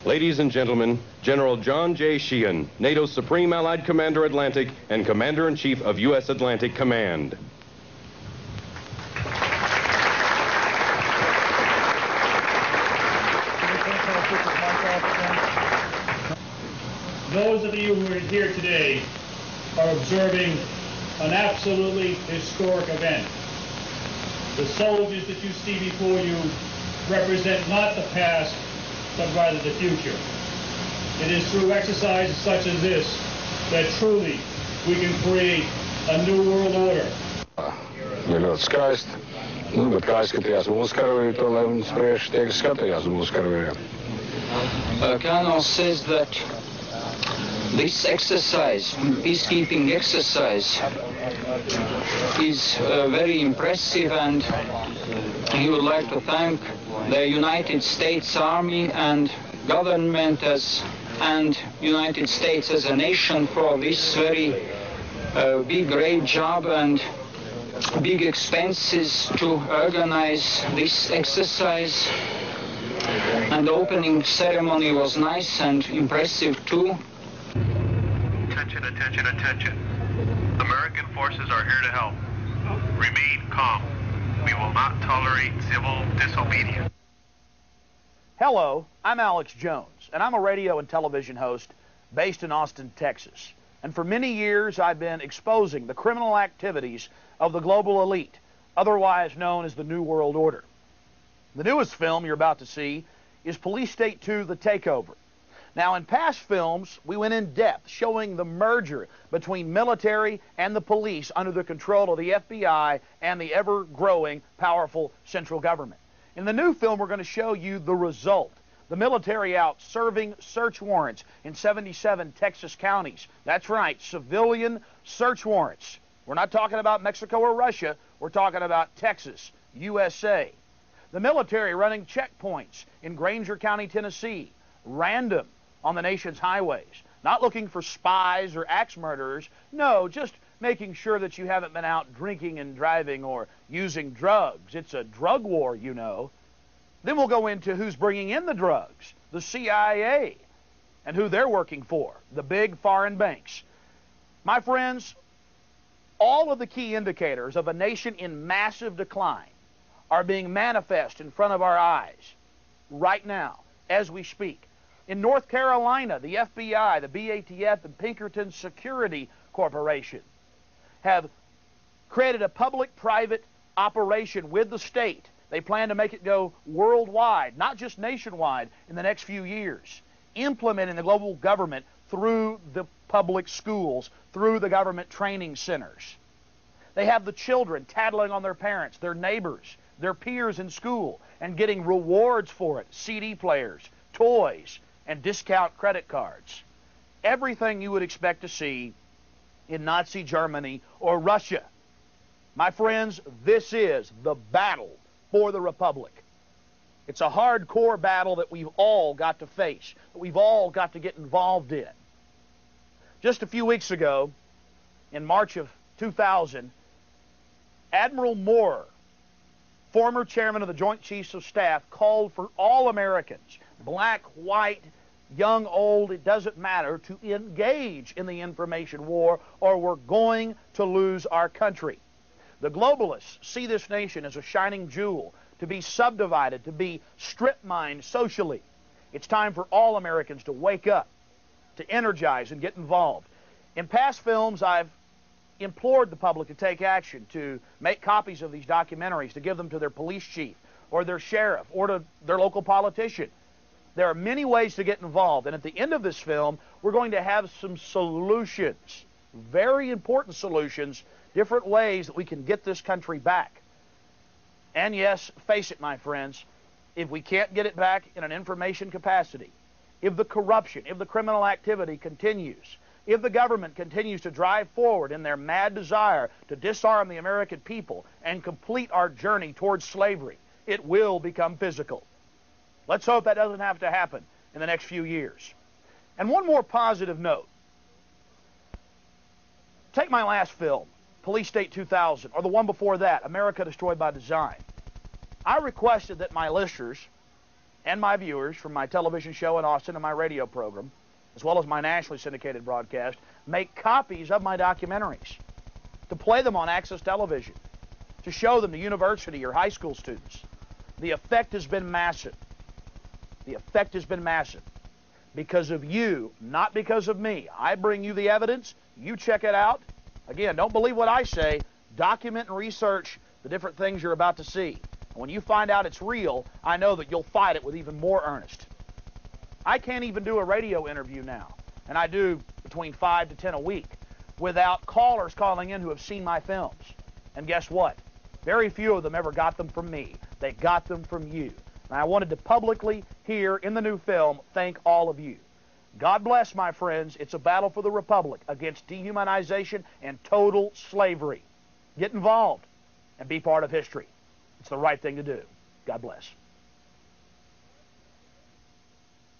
Ladies and gentlemen, General John J. Sheehan, NATO's Supreme Allied Commander Atlantic and Commander-in-Chief of U.S. Atlantic Command. Those of you who are here today are observing an absolutely historic event. The soldiers that you see before you represent not the past, but rather the future. It is through exercises such as this that truly we can create a new world order. Ir ļoti skaisti, bet kā izskatījās mūsu karavīri, to lai viņi spriež tie, kas skatījās mūsu karavīriem. Colonel says that this exercise, peacekeeping exercise, is very impressive, and he would like to thank the United States Army and government and United States as a nation for this very big, great job and big expenses to organize this exercise. And the opening ceremony was nice and impressive too. Attention, attention, attention. American forces are here to help. Remain calm. We will not tolerate civil disobedience. Hello, I'm Alex Jones, and I'm a radio and television host based in Austin, Texas. And for many years, I've been exposing the criminal activities of the global elite, otherwise known as the New World Order. The newest film you're about to see is Police State 2, The Takeover. Now, in past films, we went in depth showing the merger between military and the police under the control of the FBI and the ever-growing, powerful central government. In the new film, we're going to show you the result. The military out serving search warrants in 77 Texas counties. That's right, civilian search warrants. We're not talking about Mexico or Russia. We're talking about Texas, USA. The military running checkpoints in Granger County, Tennessee, random on the nation's highways. Not looking for spies or axe murderers. No, just making sure that you haven't been out drinking and driving or using drugs. It's a drug war, you know. Then we'll go into who's bringing in the drugs, the CIA, and who they're working for, the big foreign banks. My friends, all of the key indicators of a nation in massive decline are being manifest in front of our eyes right now, as we speak. In North Carolina, the FBI, the BATF, and Pinkerton Security Corporation have created a public-private operation with the state. They plan to make it go worldwide, not just nationwide, in the next few years, implementing the global government through the public schools, through the government training centers. They have the children tattling on their parents, their neighbors, their peers in school, and getting rewards for it, CD players, toys, and discount credit cards. Everything you would expect to see in Nazi Germany or Russia. My friends, this is the battle for the Republic. It's a hardcore battle that we've all got to face, that we've all got to get involved in. Just a few weeks ago, in March of 2000, Admiral Moore, former chairman of the Joint Chiefs of Staff, called for all Americans, black, white, young, old, it doesn't matter, to engage in the information war or we're going to lose our country. The globalists see this nation as a shining jewel, to be subdivided, to be strip-mined socially. It's time for all Americans to wake up, to energize and get involved. In past films, I've implored the public to take action, to make copies of these documentaries, to give them to their police chief or their sheriff or to their local politician. There are many ways to get involved, and at the end of this film, we're going to have some solutions, very important solutions, different ways that we can get this country back. And yes, face it, my friends, if we can't get it back in an information capacity, if the corruption, if the criminal activity continues, if the government continues to drive forward in their mad desire to disarm the American people and complete our journey towards slavery, it will become physical. Let's hope that doesn't have to happen in the next few years. And one more positive note. Take my last film, Police State 2000, or the one before that, America Destroyed by Design. I requested that my listeners and my viewers from my television show in Austin and my radio program, as well as my nationally syndicated broadcast, make copies of my documentaries, to play them on Access Television, to show them to university or high school students. The effect has been massive. The effect has been massive because of you, not because of me. I bring you the evidence. You check it out. Again, don't believe what I say. Document and research the different things you're about to see. And when you find out it's real, I know that you'll fight it with even more earnest. I can't even do a radio interview now, and I do between 5 to 10 a week, without callers calling in who have seen my films. And guess what? Very few of them ever got them from me. They got them from you. And I wanted to publicly, here in the new film, thank all of you. God bless, my friends. It's a battle for the Republic against dehumanization and total slavery. Get involved and be part of history. It's the right thing to do. God bless.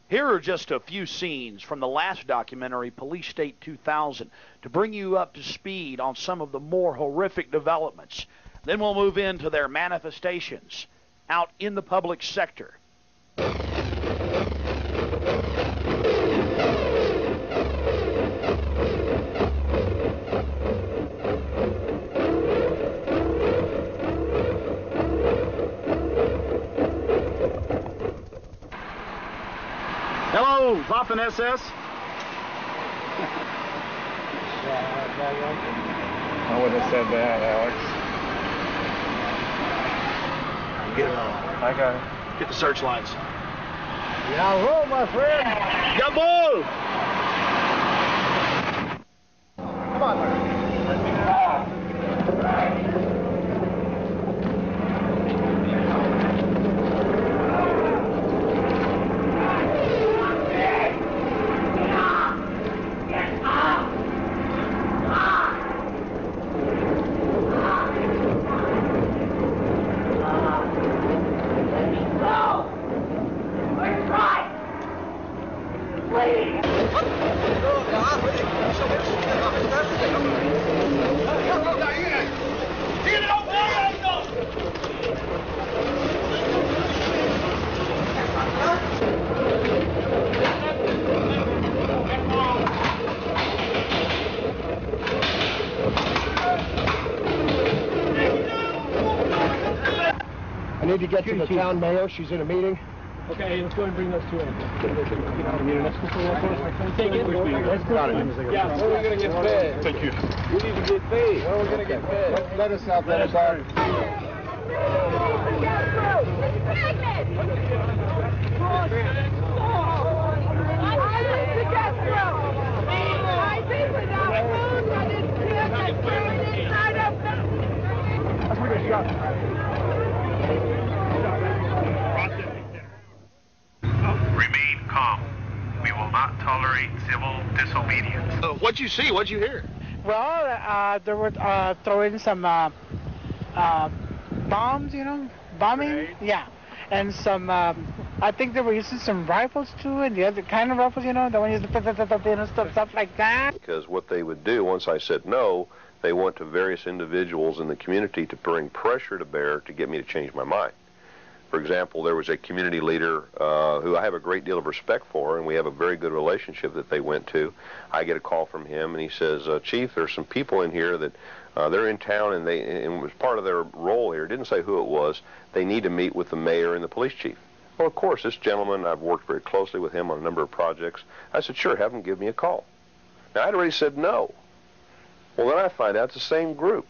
Here are just a few scenes from the last documentary, Police State 2000, to bring you up to speed on some of the more horrific developments. Then we'll move into their manifestations out in the public sector. Hello, Waffen SS. I would have said that, Alex. Get it on. I got it. Get the searchlights. Yahoo, my friend! Yahoo! Come on, Larry. I need to get to the town mayor. She's in a meeting. Okay, let's go and bring those two in. Take it. Yeah, where are we going to get fed? Thank you. We need to get paid. Where are we going to get fed? Let us out there, sir. Remain calm. We will not tolerate civil disobedience. What'd you see? What'd you hear? Well, they were throwing some bombs, you know, bombing. Grenades? Yeah, and some. I think they were using some rifles too, and the other kind of rifles, you know, the one used to stuff like that. Because what they would do once I said no, they went to various individuals in the community to bring pressure to bear to get me to change my mind. For example, there was a community leader who I have a great deal of respect for, and we have a very good relationship that they went to. I get a call from him, and he says, Chief, there's some people in here that they're in town, and it was part of their role here, didn't say who it was, they need to meet with the mayor and the police chief. Well, of course, this gentleman, I've worked very closely with him on a number of projects. I said, sure, have him give me a call. Now, I'd already said no. Well, then I find out it's the same group.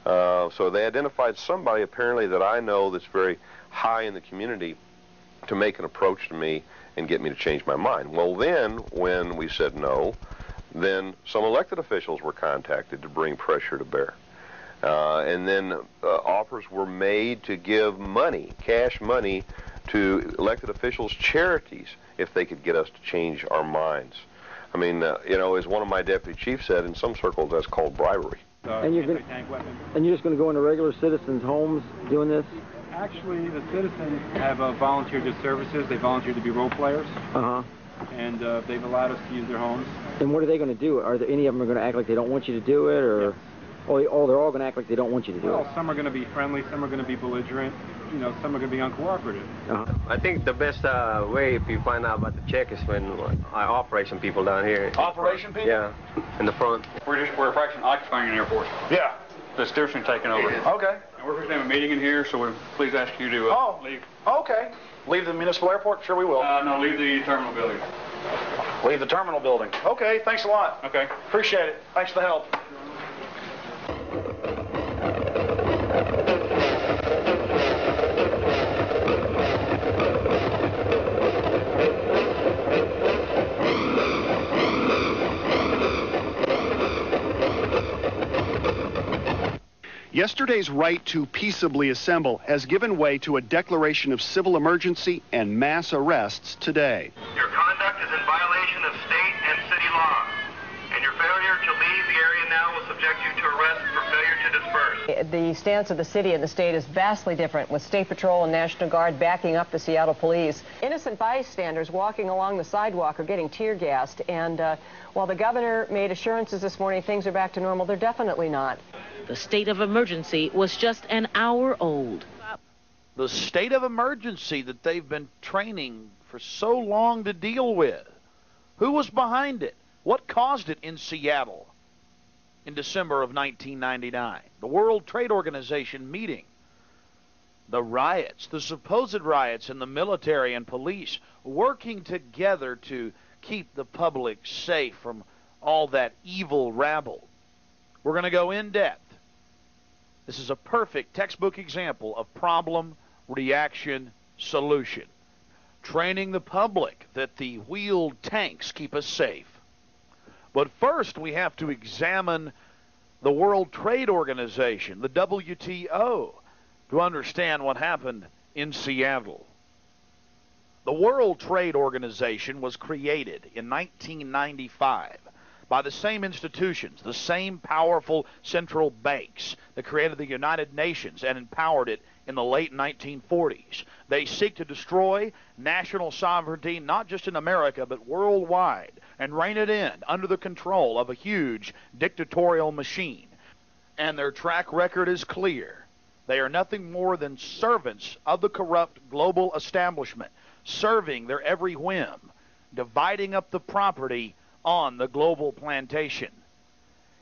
So they identified somebody apparently that I know that's very high in the community to make an approach to me and get me to change my mind. Well, then, when we said no, then some elected officials were contacted to bring pressure to bear. And then offers were made to give money, cash money, to elected officials' charities if they could get us to change our minds. I mean, you know, as one of my deputy chiefs said, in some circles that's called bribery. And you're just going to go into regular citizens' homes doing this? Actually, the citizens have volunteered their services. They volunteered to be role players. Uh-huh. And they've allowed us to use their homes. And what are they going to do? Are there any of them are going to act like they don't want you to do it, or? Yes. Oh, they're all all going to act like they don't want you to do it. Well, some are going to be friendly, some are going to be belligerent, you know, some are going to be uncooperative. I think the best way if you find out about the check is when I operation people down here. Operation people? Yeah, in the front. We're a fraction occupying an airport. Yeah. The station taking over. Okay. And we're going to have a meeting in here, so we please ask you to leave. Okay. Leave the municipal airport? Sure we will. No, leave the terminal building. Leave the terminal building. Okay, thanks a lot. Okay. Appreciate it. Thanks for the help. Yesterday's right to peaceably assemble has given way to a declaration of civil emergency and mass arrests today. Your conduct is in violation of state and city law, and your failure to leave the area now will subject you to arrest for failure to disperse. The stance of the city and the state is vastly different, with State Patrol and National Guard backing up the Seattle police. Innocent bystanders walking along the sidewalk are getting tear gassed, and while the governor made assurances this morning things are back to normal, they're definitely not. The state of emergency was just an hour old. The state of emergency that they've been training for so long to deal with. Who was behind it? What caused it in Seattle in December of 1999? The World Trade Organization meeting. The riots, the supposed riots, and the military and police working together to keep the public safe from all that evil rabble. We're going to go in depth. This is a perfect textbook example of problem, reaction, solution. Training the public that the wheeled tanks keep us safe. But first, we have to examine the World Trade Organization, the WTO, to understand what happened in Seattle. The World Trade Organization was created in 1995 by the same institutions, the same powerful central banks that created the United Nations and empowered it in the late 1940s. They seek to destroy national sovereignty, not just in America, but worldwide, and rein it in under the control of a huge dictatorial machine. And their track record is clear. They are nothing more than servants of the corrupt global establishment, serving their every whim, dividing up the property on the global plantation.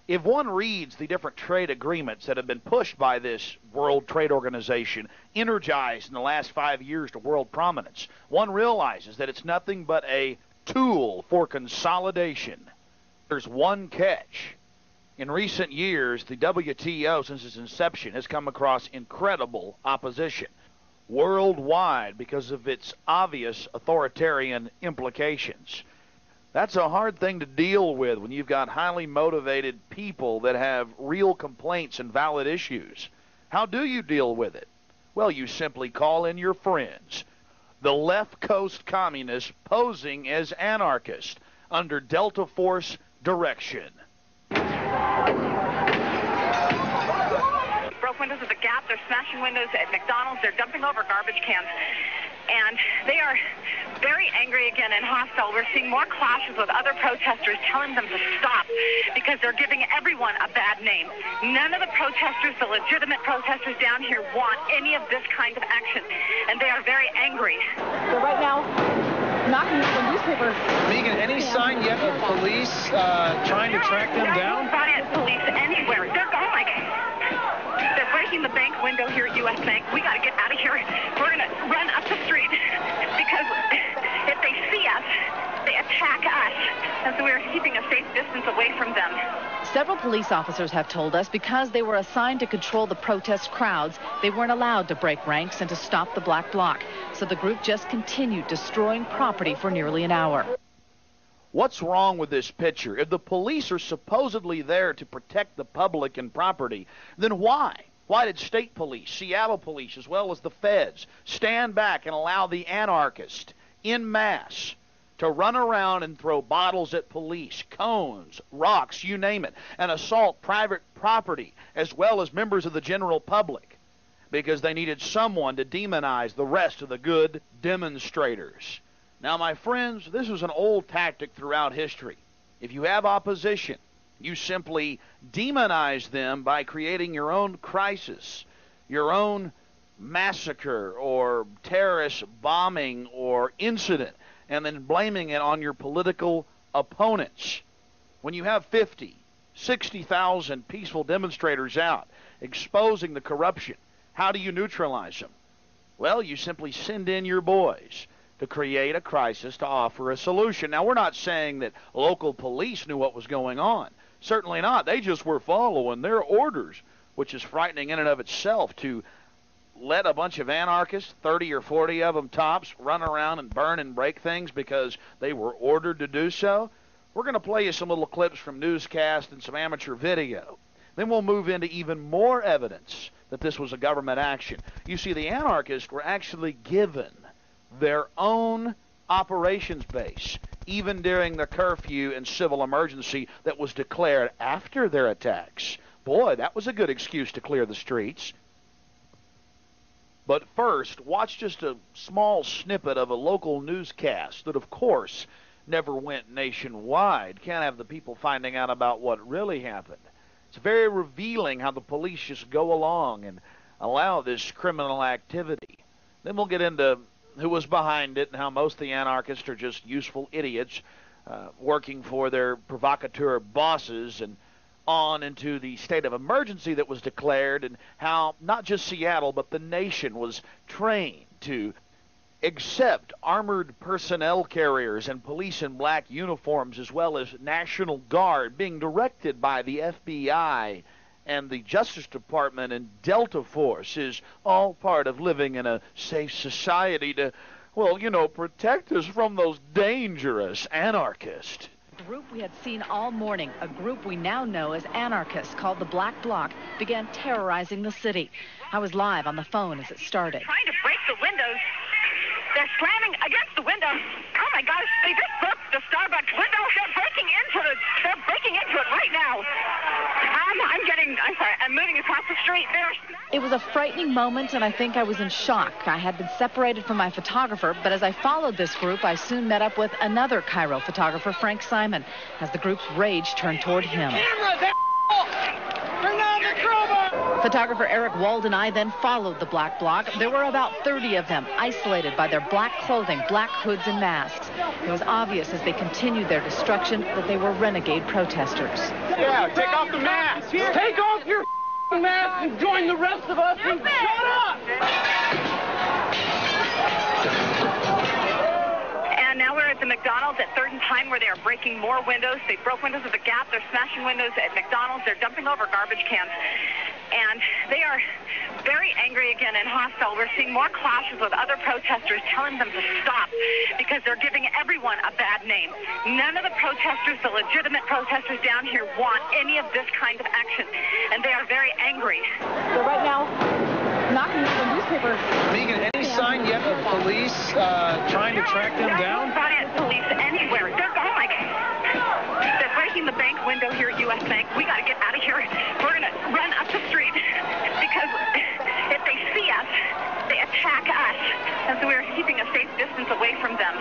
If one reads the different trade agreements that have been pushed by this World Trade Organization, energized in the last 5 years to world prominence, one realizes that it's nothing but a tool for consolidation. There's one catch. In recent years, the WTO, since its inception, has come across incredible opposition worldwide because of its obvious authoritarian implications. That's a hard thing to deal with when you've got highly motivated people that have real complaints and valid issues. How do you deal with it? Well, you simply call in your friends, the left coast communists posing as anarchists under Delta Force direction. Broke windows at the Gap, they're smashing windows at McDonald's, they're dumping over garbage cans. And they are very angry again and hostile. We're seeing more clashes with other protesters telling them to stop because they're giving everyone a bad name. None of the protesters, the legitimate protesters down here, want any of this kind of action. And they are very angry. So right now, knocking up the newspaper. Megan, any sign yet of police trying to track them down? Riot police anywhere. They're going like... They're breaking the bank window here at U.S. Bank. We got to get out of here. We're going to run up the street because if they see us, they attack us. And so we're keeping a safe distance away from them. Several police officers have told us because they were assigned to control the protest crowds, they weren't allowed to break ranks and to stop the black bloc. So the group just continued destroying property for nearly an hour. What's wrong with this picture? If the police are supposedly there to protect the public and property, then why? Why did state police, Seattle police, as well as the feds, stand back and allow the anarchists en masse to run around and throw bottles at police, cones, rocks, you name it, and assault private property as well as members of the general public? Because they needed someone to demonize the rest of the good demonstrators. Now, my friends, this was an old tactic throughout history. If you have opposition, You simply demonize them by creating your own crisis, your own massacre or terrorist bombing or incident, and then blaming it on your political opponents. When you have 50, 60,000 peaceful demonstrators out exposing the corruption, how do you neutralize them? Well, you simply send in your boys to create a crisis to offer a solution. Now, we're not saying that local police knew what was going on. Certainly not. They just were following their orders, which is frightening in and of itself, to let a bunch of anarchists, 30 or 40 of them tops, run around and burn and break things because they were ordered to do so. We're going to play you some little clips from newscasts and some amateur video. Then we'll move into even more evidence that this was a government action. You see, the anarchists were actually given their own operations base, even during the curfew and civil emergency that was declared after their attacks. Boy, that was a good excuse to clear the streets. But first, watch just a small snippet of a local newscast that, of course, never went nationwide. Can't have the people finding out about what really happened. It's very revealing how the police just go along and allow this criminal activity. Then we'll get into who was behind it and how most of the anarchists are just useful idiots working for their provocateur bosses, and on into the state of emergency that was declared, and how not just Seattle but the nation was trained to accept armored personnel carriers and police in black uniforms, as well as National Guard being directed by the FBI and the Justice Department and Delta Force, is all part of living in a safe society to, well, you know, protect us from those dangerous anarchists. A group we had seen all morning, a group we now know as anarchists called the Black Bloc, began terrorizing the city. I was live on the phone as it started. Trying to break the windows. They're slamming against the window. Oh my gosh, they just broke the Starbucks window. They're breaking into it right now. I'm sorry, I'm moving across the street. It was a frightening moment, and I think I was in shock. I had been separated from my photographer, but as I followed this group, I soon met up with another Cairo photographer, Frank Simon, as the group's rage turned toward him. Bring down the crowbar! Photographer Eric Wald and I then followed the Black Bloc. There were about 30 of them, isolated by their black clothing, black hoods, and masks. It was obvious as they continued their destruction that they were renegade protesters. Yeah, take off the mask! Take off your mask and join the rest of us and shut up! And now we're at the McDonald's at 3rd and Pine, where they are breaking more windows. They broke windows at the Gap. They're smashing windows at McDonald's. They're dumping over garbage cans. And they are very angry again and hostile. We're seeing more clashes with other protesters telling them to stop because they're giving everyone a bad name. None of the protesters, the legitimate protesters down here, want any of this kind of action. And they are very angry. So right now, knocking on the newspaper. Megan, any sign yet of police trying to track them down? Not yet police anywhere. Oh my God. They're breaking the bank window here at U.S. Bank. We got to get out of here. We're going to run up the street because if they see us, they attack us. And so we're keeping a safe distance away from them.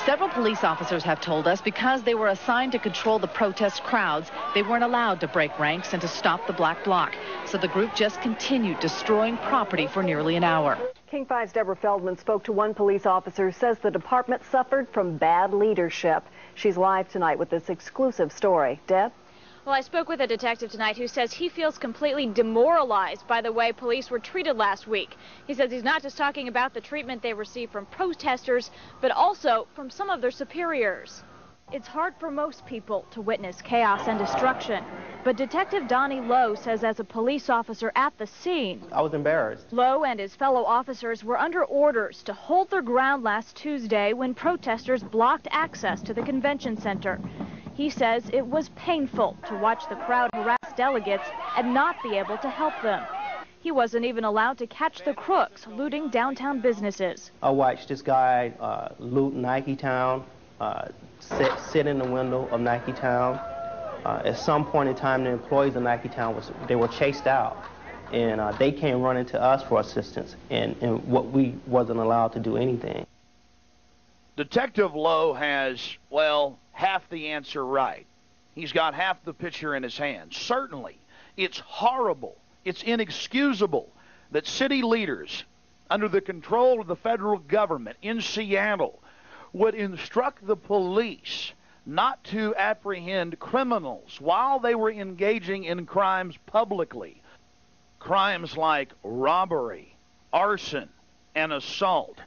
Several police officers have told us because they were assigned to control the protest crowds, they weren't allowed to break ranks and to stop the Black Bloc. So the group just continued destroying property for nearly an hour. King 5's Deborah Feldman spoke to one police officer, says the department suffered from bad leadership. She's live tonight with this exclusive story. Deb? Well, I spoke with a detective tonight who says he feels completely demoralized by the way police were treated last week. He says he's not just talking about the treatment they received from protesters, but also from some of their superiors. It's hard for most people to witness chaos and destruction, but Detective Donnie Lowe says as a police officer at the scene, I was embarrassed. Lowe and his fellow officers were under orders to hold their ground last Tuesday when protesters blocked access to the convention center. He says it was painful to watch the crowd harass delegates and not be able to help them. He wasn't even allowed to catch the crooks looting downtown businesses. I watched this guy loot Nike Town, sit in the window of Nike Town. At some point in time, the employees of Nike Town were chased out, and they came running to us for assistance, and what we wasn't allowed to do anything. Detective Lowe has, well, half the answer right. He's got half the picture in his hand. Certainly, it's horrible, it's inexcusable that city leaders under the control of the federal government in Seattle would instruct the police not to apprehend criminals while they were engaging in crimes publicly. Crimes like robbery, arson, and assault.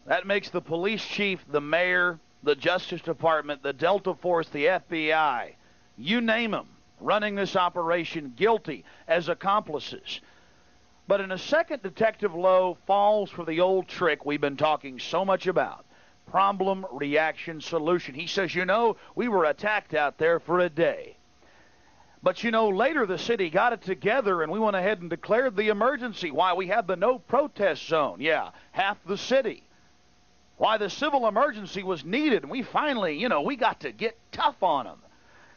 That makes the police chief, the mayor, the Justice Department, the Delta Force, the FBI, you name them, running this operation guilty as accomplices. But in a second, Detective Lowe falls for the old trick we've been talking so much about. Problem, reaction, solution. He says, you know, we were attacked out there for a day. But, you know, later the city got it together and we went ahead and declared the emergency. Why, we had the no protest zone. Yeah, half the city. Why, the civil emergency was needed, and we finally, you know, we got to get tough on them.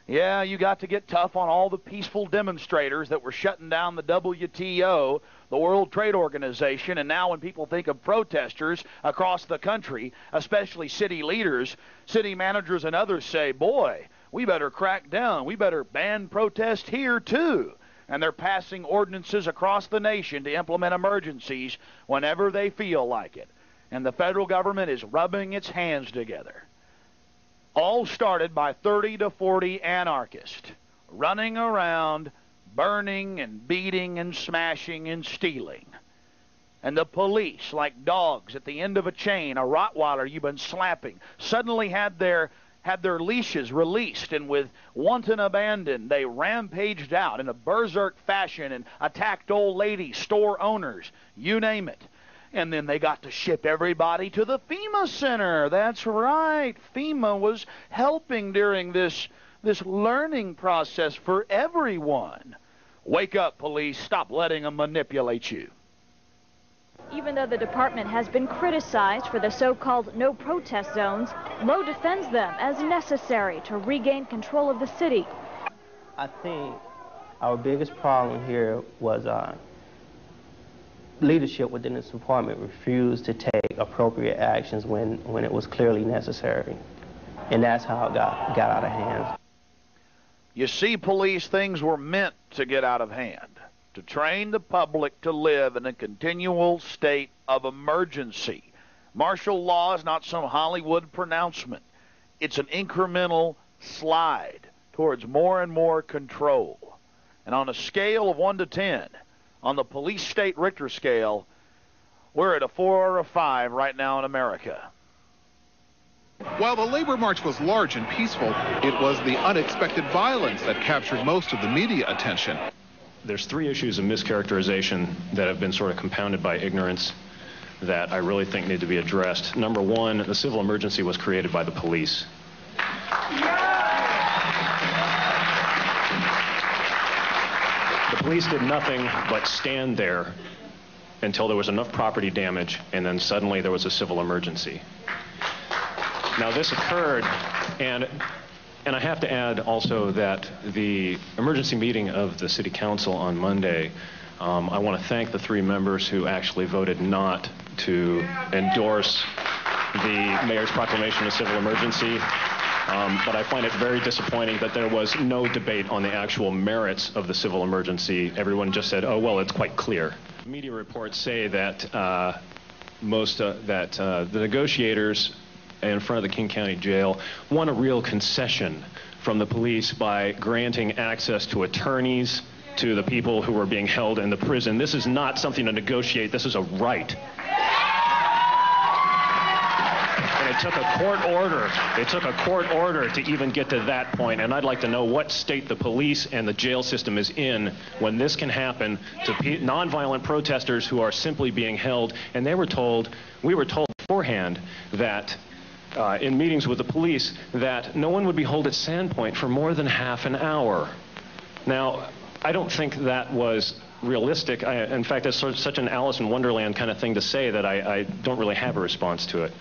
Yeah, you got to get tough on all the peaceful demonstrators that were shutting down the WTO, the World Trade Organization, and now when people think of protesters across the country, especially city leaders, city managers and others say, boy, we better crack down. We better ban protest here, too. And they're passing ordinances across the nation to implement emergencies whenever they feel like it. And the federal government is rubbing its hands together. All started by 30 to 40 anarchists running around, burning and beating and smashing and stealing. And the police, like dogs at the end of a chain, a Rottweiler you've been slapping, suddenly had their leashes released, and with wanton abandon, they rampaged out in a berserk fashion and attacked old ladies, store owners, you name it. And then they got to ship everybody to the FEMA center. That's right. FEMA was helping during this learning process for everyone. Wake up, police. Stop letting them manipulate you. Even though the department has been criticized for the so-called no protest zones, Lowe defends them as necessary to regain control of the city. I think our biggest problem here was leadership within this department refused to take appropriate actions when it was clearly necessary. And that's how it got out of hand. You see, police, things were meant to get out of hand, to train the public to live in a continual state of emergency. Martial law is not some Hollywood pronouncement. It's an incremental slide towards more and more control. And on a scale of 1 to 10, on the police state Richter scale, we're at a 4 or a 5 right now in America. While the labor march was large and peaceful, it was the unexpected violence that captured most of the media attention. There's 3 issues of mischaracterization that have been sort of compounded by ignorance that I really think need to be addressed. Number 1, the civil emergency was created by the police. The police did nothing but stand there until there was enough property damage, and then suddenly there was a civil emergency. Now this occurred, and I have to add also that the emergency meeting of the City Council on Monday, I want to thank the 3 members who actually voted not to endorse the mayor's proclamation of civil emergency. But I find it very disappointing that there was no debate on the actual merits of the civil emergency. Everyone just said, oh, well, it's quite clear. Media reports say that the negotiators in front of the King County Jail won a real concession from the police by granting access to attorneys to the people who were being held in the prison. This is not something to negotiate. This is a right. And it took a court order. It took a court order to even get to that point. And I'd like to know what state the police and the jail system is in when this can happen to nonviolent protesters who are simply being held. And we were told beforehand that in meetings with the police that no one would be held at Sandpoint for more than half an hour. Now, I don't think that was realistic. In fact, it's such an Alice in Wonderland kind of thing to say that I don't really have a response to it.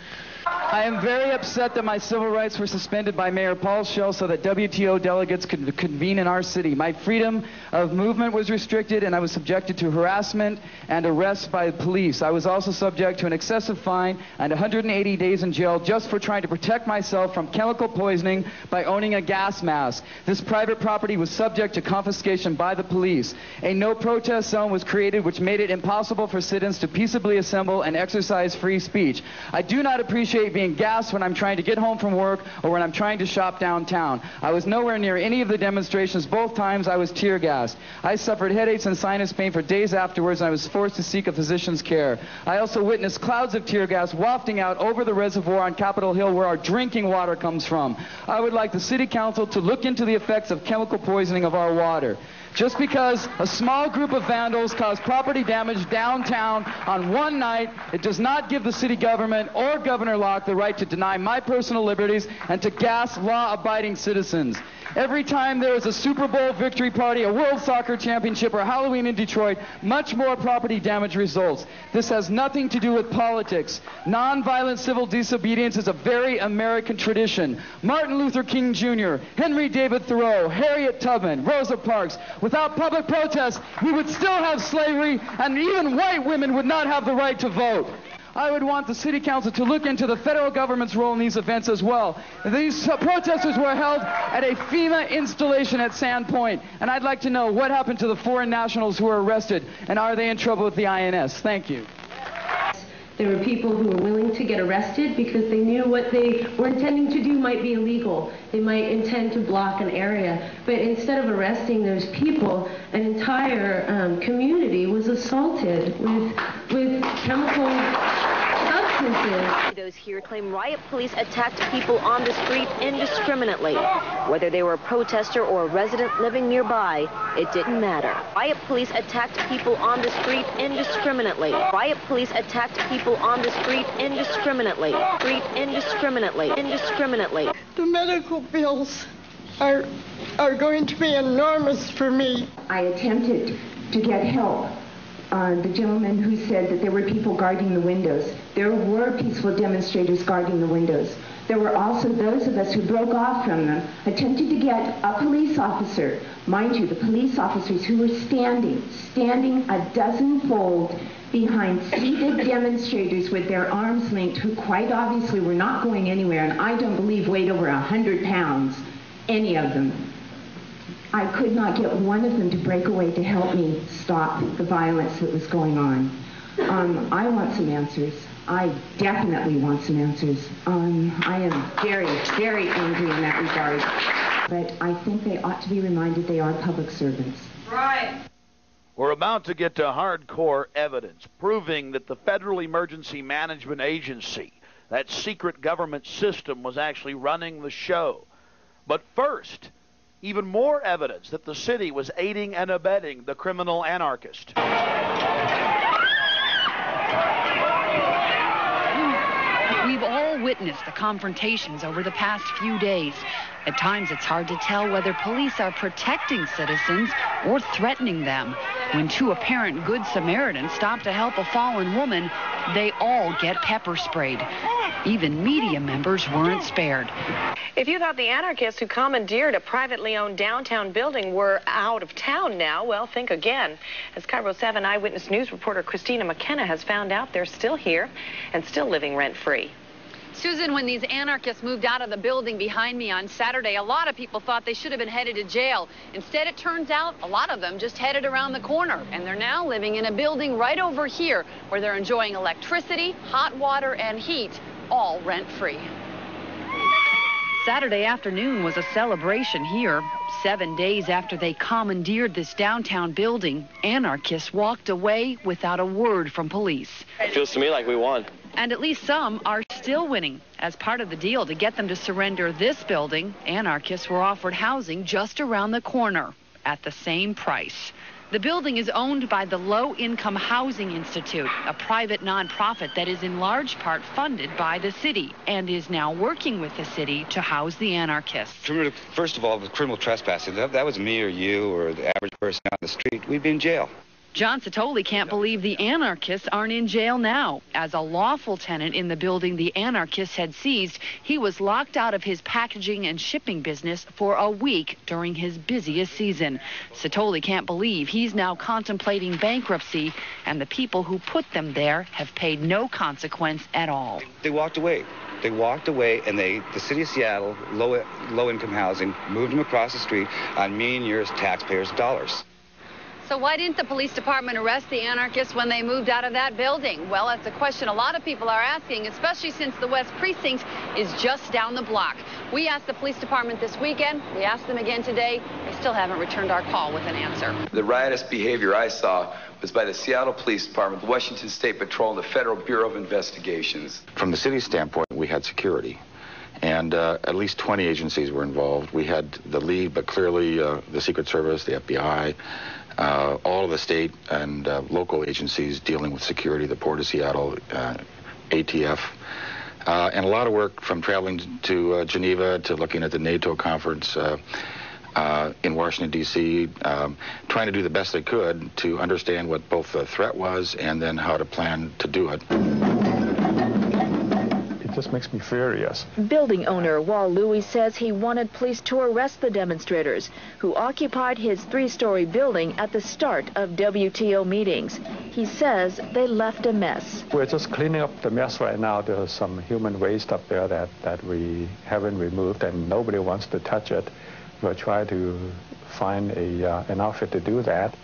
I am very upset that my civil rights were suspended by Mayor Paul Schell so that WTO delegates could convene in our city. My freedom of movement was restricted, and I was subjected to harassment and arrest by police. I was also subject to an excessive fine and 180 days in jail just for trying to protect myself from chemical poisoning by owning a gas mask. This private property was subject to confiscation by the police. A no-protest zone was created which made it impossible for citizens to peaceably assemble and exercise free speech. I do not appreciate being gassed when I'm trying to get home from work or when I'm trying to shop downtown. I was nowhere near any of the demonstrations. Both times I was tear gassed. I suffered headaches and sinus pain for days afterwards, and I was forced to seek a physician's care. I also witnessed clouds of tear gas wafting out over the reservoir on Capitol Hill where our drinking water comes from. I would like the City Council to look into the effects of chemical poisoning of our water. Just because a small group of vandals caused property damage downtown on one night, it does not give the city government or Governor Locke the right to deny my personal liberties and to gas law-abiding citizens. Every time there is a Super Bowl victory party, a World Soccer Championship, or Halloween in Detroit, much more property damage results. This has nothing to do with politics. Nonviolent civil disobedience is a very American tradition. Martin Luther King Jr., Henry David Thoreau, Harriet Tubman, Rosa Parks. Without public protest, we would still have slavery, and even white women would not have the right to vote. I would want the City Council to look into the federal government's role in these events as well. These protesters were held at a FEMA installation at Sandpoint, and I'd like to know what happened to the foreign nationals who were arrested, and are they in trouble with the INS? Thank you. There were people who were willing to get arrested because they knew what they were intending to do might be illegal. They might intend to block an area. But instead of arresting those people, an entire community was assaulted with chemical substances. Those here claim riot police attacked people on the street indiscriminately. Whether they were a protester or a resident living nearby, it didn't matter. Riot police attacked people on the street indiscriminately. Riot police attacked people on the street indiscriminately. Indiscriminately. The medical bills are going to be enormous for me. I attempted to get help. The gentleman who said that there were people guarding the windows. There were peaceful demonstrators guarding the windows. There were also those of us who broke off from them, attempted to get a police officer. Mind you, the police officers who were standing a dozen-fold behind seated demonstrators with their arms linked, who quite obviously were not going anywhere, and I don't believe weighed over 100 pounds, any of them. I could not get one of them to break away to help me stop the violence that was going on. I want some answers. I definitely want some answers. I am very, very angry in that regard. But I think they ought to be reminded they are public servants. Right. We're about to get to hardcore evidence proving that the Federal Emergency Management Agency, that secret government system, was actually running the show. But first, even more evidence that the city was aiding and abetting the criminal anarchist. We've all witnessed the confrontations over the past few days. At times, it's hard to tell whether police are protecting citizens or threatening them. When two apparent good Samaritans stop to help a fallen woman, they all get pepper sprayed. Even media members weren't spared. If you thought the anarchists who commandeered a privately owned downtown building were out of town now, well, think again. As Cairo 7 Eyewitness News reporter Christina McKenna has found out, they're still here and still living rent-free. Susan, when these anarchists moved out of the building behind me on Saturday, a lot of people thought they should have been headed to jail. Instead, it turns out a lot of them just headed around the corner, and they're now living in a building right over here where they're enjoying electricity, hot water, and heat, all rent-free. Saturday afternoon was a celebration here. 7 days after they commandeered this downtown building, anarchists walked away without a word from police. It feels to me like we won. And at least some are still winning. As part of the deal to get them to surrender this building, anarchists were offered housing just around the corner at the same price. The building is owned by the Low Income Housing Institute, a private nonprofit that is in large part funded by the city and is now working with the city to house the anarchists. First of all, with criminal trespassing, that was me or you or the average person on the street, we'd be in jail. John Satoli can't believe the anarchists aren't in jail now. As a lawful tenant in the building the anarchists had seized, he was locked out of his packaging and shipping business for a week during his busiest season. Satoli can't believe he's now contemplating bankruptcy, and the people who put them there have paid no consequence at all. They walked away. They walked away, and the city of Seattle, low-income housing, moved them across the street on million years taxpayers' dollars. So why didn't the police department arrest the anarchists when they moved out of that building? Well, that's a question a lot of people are asking, especially since the West Precinct is just down the block. We asked the police department this weekend. We asked them again today. They still haven't returned our call with an answer. The riotous behavior I saw was by the Seattle Police Department, the Washington State Patrol, and the Federal Bureau of Investigations. From the city's standpoint, we had security. And at least 20 agencies were involved. We had the lead, but clearly the Secret Service, the FBI, all of the state and local agencies dealing with security, the Port of Seattle, ATF, and a lot of work from traveling to Geneva to looking at the NATO conference in Washington, D.C., trying to do the best they could to understand what both the threat was and then how to plan to do it. It just makes me furious. Building owner Wal Louis says he wanted police to arrest the demonstrators who occupied his three-story building at the start of WTO meetings. He says they left a mess. We're just cleaning up the mess right now. There's some human waste up there that we haven't removed, and nobody wants to touch it. We'll try to find an outfit to do that.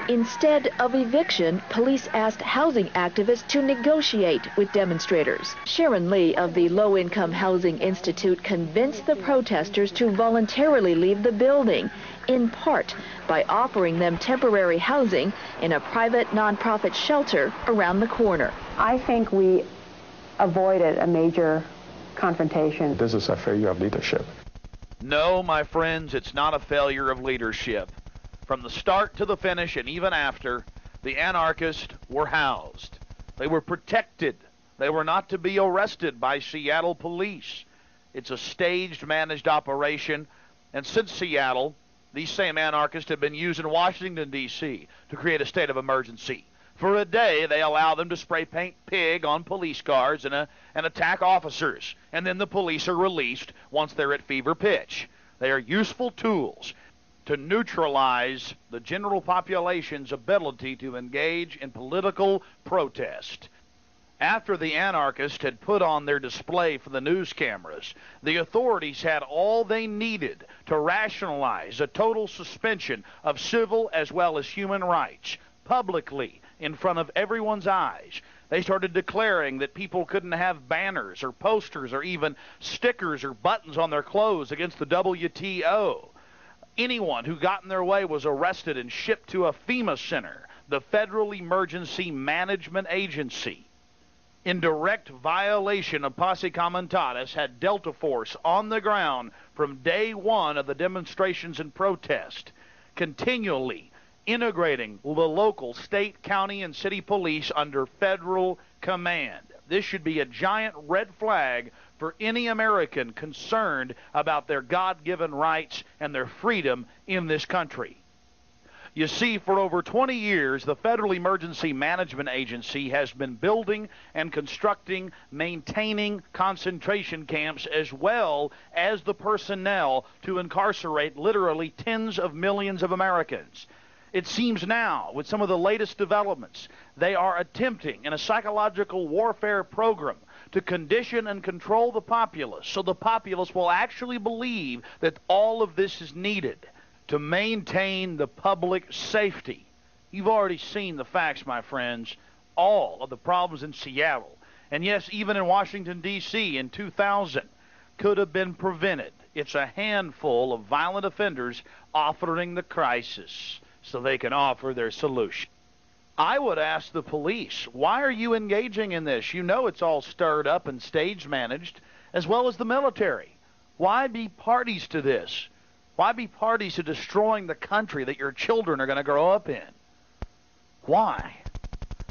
Instead of eviction, police asked housing activists to negotiate with demonstrators. Sharon Lee of the Low Income Housing Institute convinced the protesters to voluntarily leave the building, in part by offering them temporary housing in a private nonprofit shelter around the corner. I think we avoided a major confrontation. This is a failure of leadership. No, my friends, it's not a failure of leadership. From the start to the finish and even after, the anarchists were housed. They were protected. They were not to be arrested by Seattle police. It's a staged, managed operation. And since Seattle, these same anarchists have been used in Washington, D.C. to create a state of emergency. For a day, they allow them to spray paint pig on police cars and attack officers. And then the police are released once they're at fever pitch. They are useful tools to neutralize the general population's ability to engage in political protest. After the anarchists had put on their display for the news cameras, the authorities had all they needed to rationalize a total suspension of civil as well as human rights, publicly, in front of everyone's eyes. They started declaring that people couldn't have banners or posters or even stickers or buttons on their clothes against the WTO. Anyone who got in their way was arrested and shipped to a FEMA center, the Federal Emergency Management Agency. In direct violation of Posse Comitatus, had Delta Force on the ground from day one of the demonstrations and protest, continually integrating the local, state, county, and city police under federal command. This should be a giant red flag for any American concerned about their God-given rights and their freedom in this country. You see, for over 20 years, the Federal Emergency Management Agency has been building and constructing, maintaining concentration camps as well as the personnel to incarcerate literally tens of millions of Americans. It seems now, with some of the latest developments, they are attempting in a psychological warfare program to condition and control the populace so the populace will actually believe that all of this is needed to maintain the public safety. You've already seen the facts, my friends, all of the problems in Seattle, and yes, even in Washington, D.C. in 2000, could have been prevented. It's a handful of violent offenders offering the crisis so they can offer their solution. I would ask the police, why are you engaging in this? You know it's all stirred up and stage managed, as well as the military. Why be parties to this? Why be parties to destroying the country that your children are going to grow up in? Why?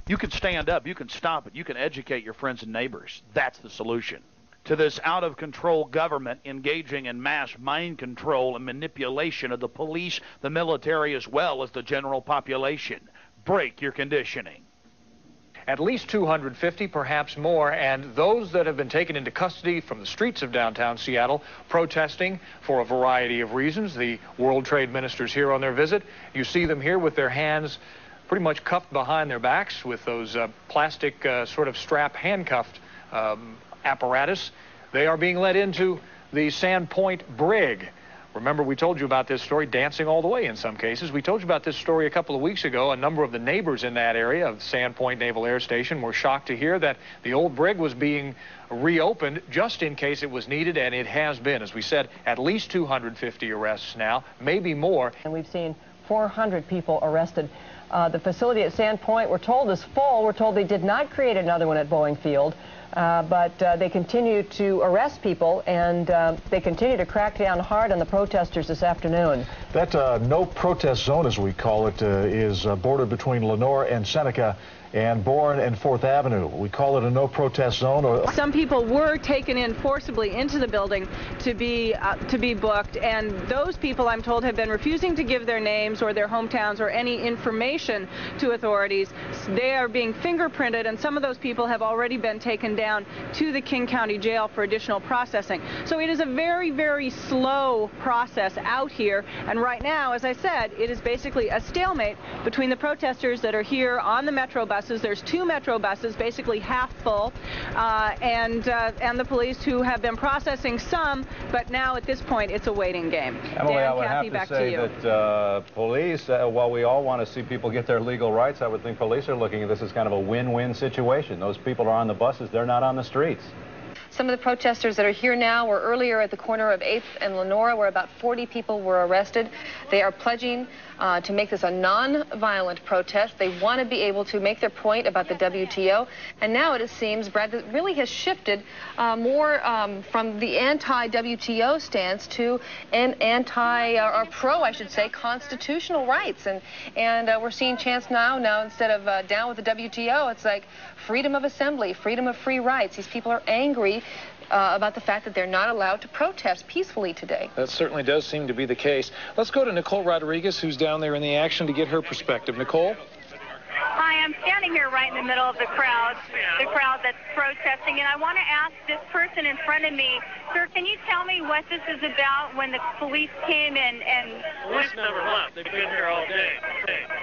You can stand up, you can stop it, you can educate your friends and neighbors. That's the solution to this out-of-control government engaging in mass mind control and manipulation of the police, the military, as well as the general population. break your conditioning. At least 250, perhaps more, and those that have been taken into custody from the streets of downtown Seattle protesting for a variety of reasons. The World Trade Ministers here on their visit. You see them here with their hands pretty much cuffed behind their backs with those plastic sort of strap handcuffed apparatus. They are being led into the Sandpoint Brig. Remember, we told you about this story, dancing all the way in some cases. We told you about this story a couple of weeks ago. A number of the neighbors in that area of Sandpoint Naval Air Station were shocked to hear that the old brig was being reopened just in case it was needed, and it has been. As we said, at least 250 arrests now, maybe more. And we've seen 400 people arrested. The facility at Sandpoint, we're told, is full. We're told they did not create another one at Boeing Field. But they continue to arrest people, and they continue to crack down hard on the protesters this afternoon. That no protest zone, as we call it, is bordered between Lenore and Seneca and Bourne and 4th Avenue. We call it a no protest zone. Some people were taken in forcibly into the building to be booked, and those people, I'm told, have been refusing to give their names or their hometowns or any information to authorities. They are being fingerprinted, and some of those people have already been taken down to the King County Jail for additional processing. So it is a very, very slow process out here, and right now, as I said, it is basically a stalemate between the protesters that are here on the Metro buses. There's 2 Metro buses, basically half full, and the police who have been processing some, but now at this point it's a waiting game. Emily, Dan, I would Kathy, have to say that police, while we all want to see people get their legal rights, I would think police are looking at this as kind of a win-win situation. Those people are on the buses, they're not on the streets. Some of the protesters that are here now were earlier at the corner of 8th and Lenora, where about 40 people were arrested. They are pledging to make this a non-violent protest. They want to be able to make their point about the WTO. And now it seems, Brad, that really has shifted more from the anti-WTO stance to an or pro, I should say, constitutional rights. And we're seeing chants now instead of down with the WTO, it's like freedom of assembly, freedom of free rights. These people are angry about the fact that they're not allowed to protest peacefully today. That certainly does seem to be the case. Let's go to Nicole Rodriguez, who's down there in the action, to get her perspective. Nicole? Hi, I'm standing here right in the middle of the crowd that's protesting, and I want to ask this person in front of me, sir, can you tell me what this is about when the police came in and... Police never left. They've been here all day.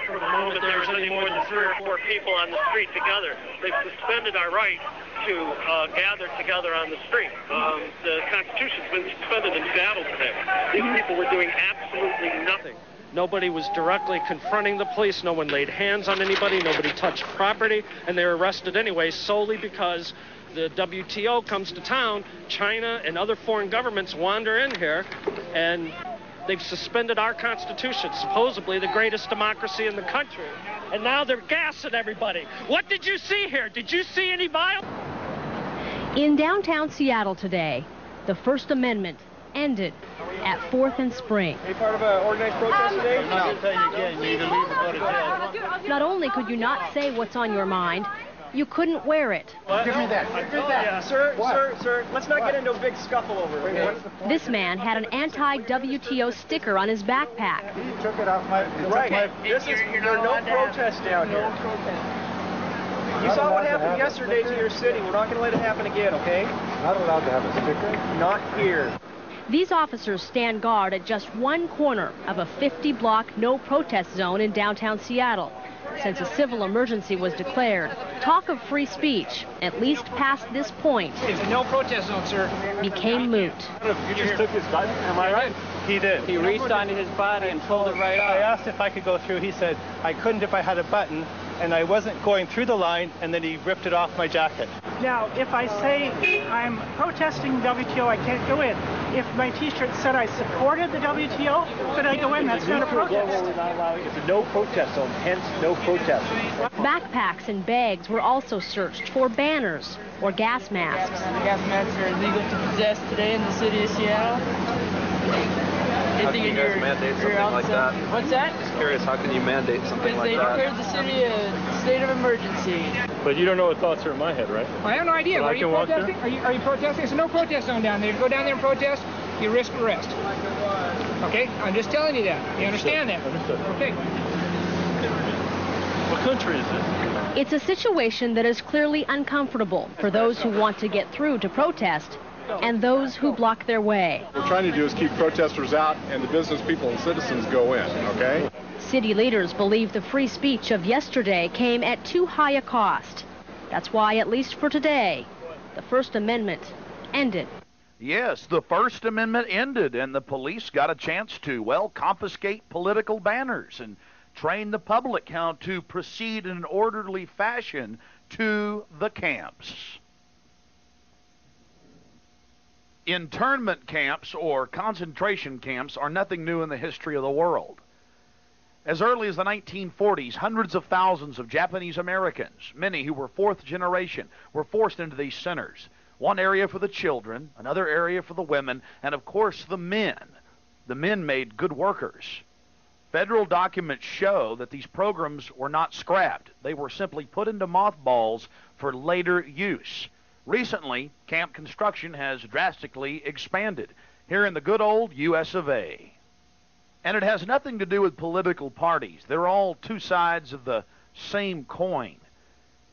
From the moment there was any more than 3 or 4 people on the street together, they've suspended our right to gather together on the street. The Constitution's been suspended in Seattle today. These people were doing absolutely nothing. Nobody was directly confronting the police. No one laid hands on anybody. Nobody touched property. And they were arrested anyway solely because the WTO comes to town. China and other foreign governments wander in here, and they've suspended our Constitution, supposedly the greatest democracy in the country. And now they're gassing everybody. What did you see here? Did you see any violence? In downtown Seattle today, the First Amendment ended at 4th and Spring. Are you part of an organized protest today? I'm not going to tell you again. You either leave or go to jail. Not only could you not say what's on your mind, you couldn't wear it. What? Give me that. Yeah. Sir, let's not get into a big scuffle over it. This man had an anti-WTO sticker on his backpack. He took it off my... Right. There's no protest down here. You saw what happened yesterday to your city. We're not going to let it happen again, okay? Not allowed to have a sticker? Not here. These officers stand guard at just one corner of a 50-block no-protest zone in downtown Seattle. Since a civil emergency was declared, talk of free speech, at least past this point, It's a no-protest zone, sir. became moot. You just took his button, am I right? He did. He reached onto his body and pulled it right off. I asked if I could go through. He said I couldn't if I had a button, and I wasn't going through the line, and then he ripped it off my jacket. Now, if I say I'm protesting WTO, I can't go in. If my T-shirt said I supported the WTO, could I go in? That's not a protest. It's a no-protest zone, hence no protest. Backpacks and bags were also searched for banners or gas masks. Gas masks are illegal to possess today in the city of Seattle. How can you guys mandate something like that? What's that? Just curious, how can you mandate something like that? Because they declared the city a state of emergency. But you don't know what thoughts are in my head, right? Well, I have no idea. But Are you protesting? Are you protesting? There's no protest zone down there. You go down there and protest, you risk arrest. Okay? I'm just telling you that. You understand that? Understood. Okay. country is this? It's a situation that is clearly uncomfortable for those who want to get through to protest and those who block their way. What we're trying to do is keep protesters out and the business people and citizens go in, okay? City leaders believe the free speech of yesterday came at too high a cost. That's why, at least for today, the First Amendment ended. Yes, the First Amendment ended, and the police got a chance to, well, confiscate political banners and train the public how to proceed in an orderly fashion to the camps. Internment camps or concentration camps are nothing new in the history of the world. As early as the 1940s, hundreds of thousands of Japanese Americans, many who were fourth generation, were forced into these centers. One area for the children, another area for the women, and of course the men. The men made good workers. Federal documents show that these programs were not scrapped. They were simply put into mothballs for later use. Recently, camp construction has drastically expanded here in the good old US of A. And it has nothing to do with political parties. They're all two sides of the same coin.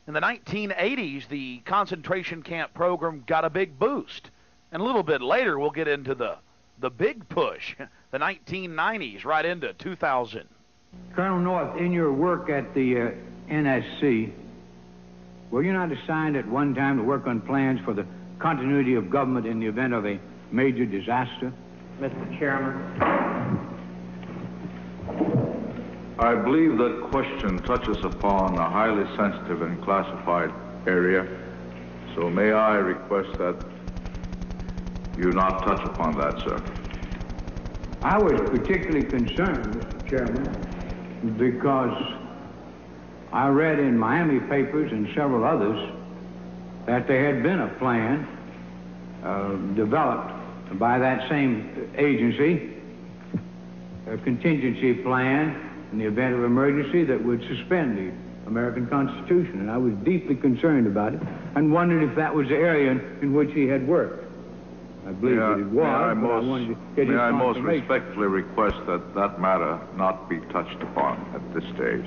In the 1980s, the concentration camp program got a big boost. And a little bit later, we'll get into the big push, the 1990s, right into 2000. Colonel North, in your work at the NSC, were you not assigned at one time to work on plans for the continuity of government in the event of a major disaster? Mr. Chairman. I believe that question touches upon a highly sensitive and classified area, so may I request that you not touch upon that, sir. I was particularly concerned, Mr. Chairman, because I read in Miami papers and several others that there had been a plan developed by that same agency, a contingency plan in the event of emergency that would suspend the American Constitution. And I was deeply concerned about it and wondered if that was the area in which he had worked. I believe that it was, May I most respectfully request that that matter not be touched upon at this stage.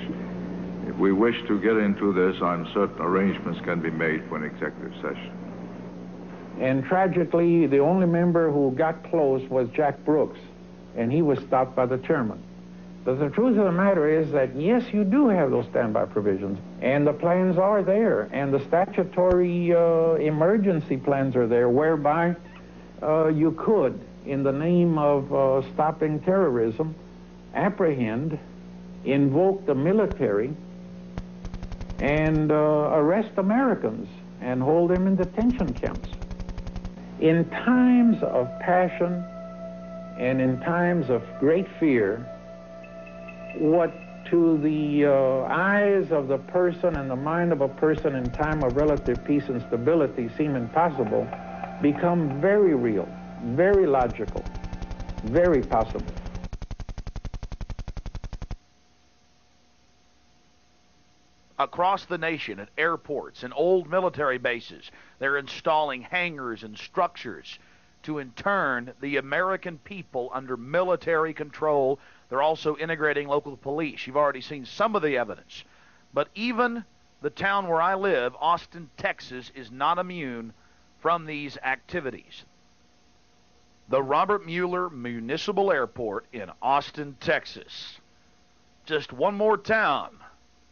If we wish to get into this, I'm certain arrangements can be made for an executive session. And tragically, the only member who got close was Jack Brooks, and he was stopped by the chairman. But the truth of the matter is that, yes, you do have those standby provisions, and the plans are there, and the statutory emergency plans are there, whereby you could, in the name of stopping terrorism, apprehend, invoke the military, and arrest Americans and hold them in detention camps. In times of passion and in times of great fear, what to the eyes of the person and the mind of a person in time of relative peace and stability seem impossible become very real, very logical, very possible. Across the nation, at airports and old military bases, they're installing hangars and structures to intern the American people under military control. They're also integrating local police. You've already seen some of the evidence. But even the town where I live, Austin, Texas, is not immune from these activities. The Robert Mueller Municipal Airport in Austin, Texas. Just one more town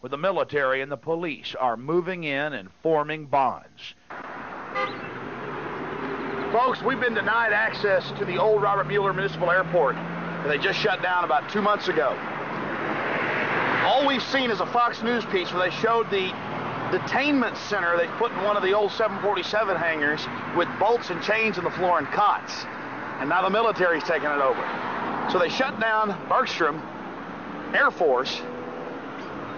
where the military and the police are moving in and forming bonds. Folks, we've been denied access to the old Robert Mueller Municipal Airport that they just shut down about 2 months ago. All we've seen is a Fox News piece where they showed the detainment center they put in one of the old 747 hangars with bolts and chains in the floor and cots. And now the military's taking it over. So they shut down Bergstrom Air Force,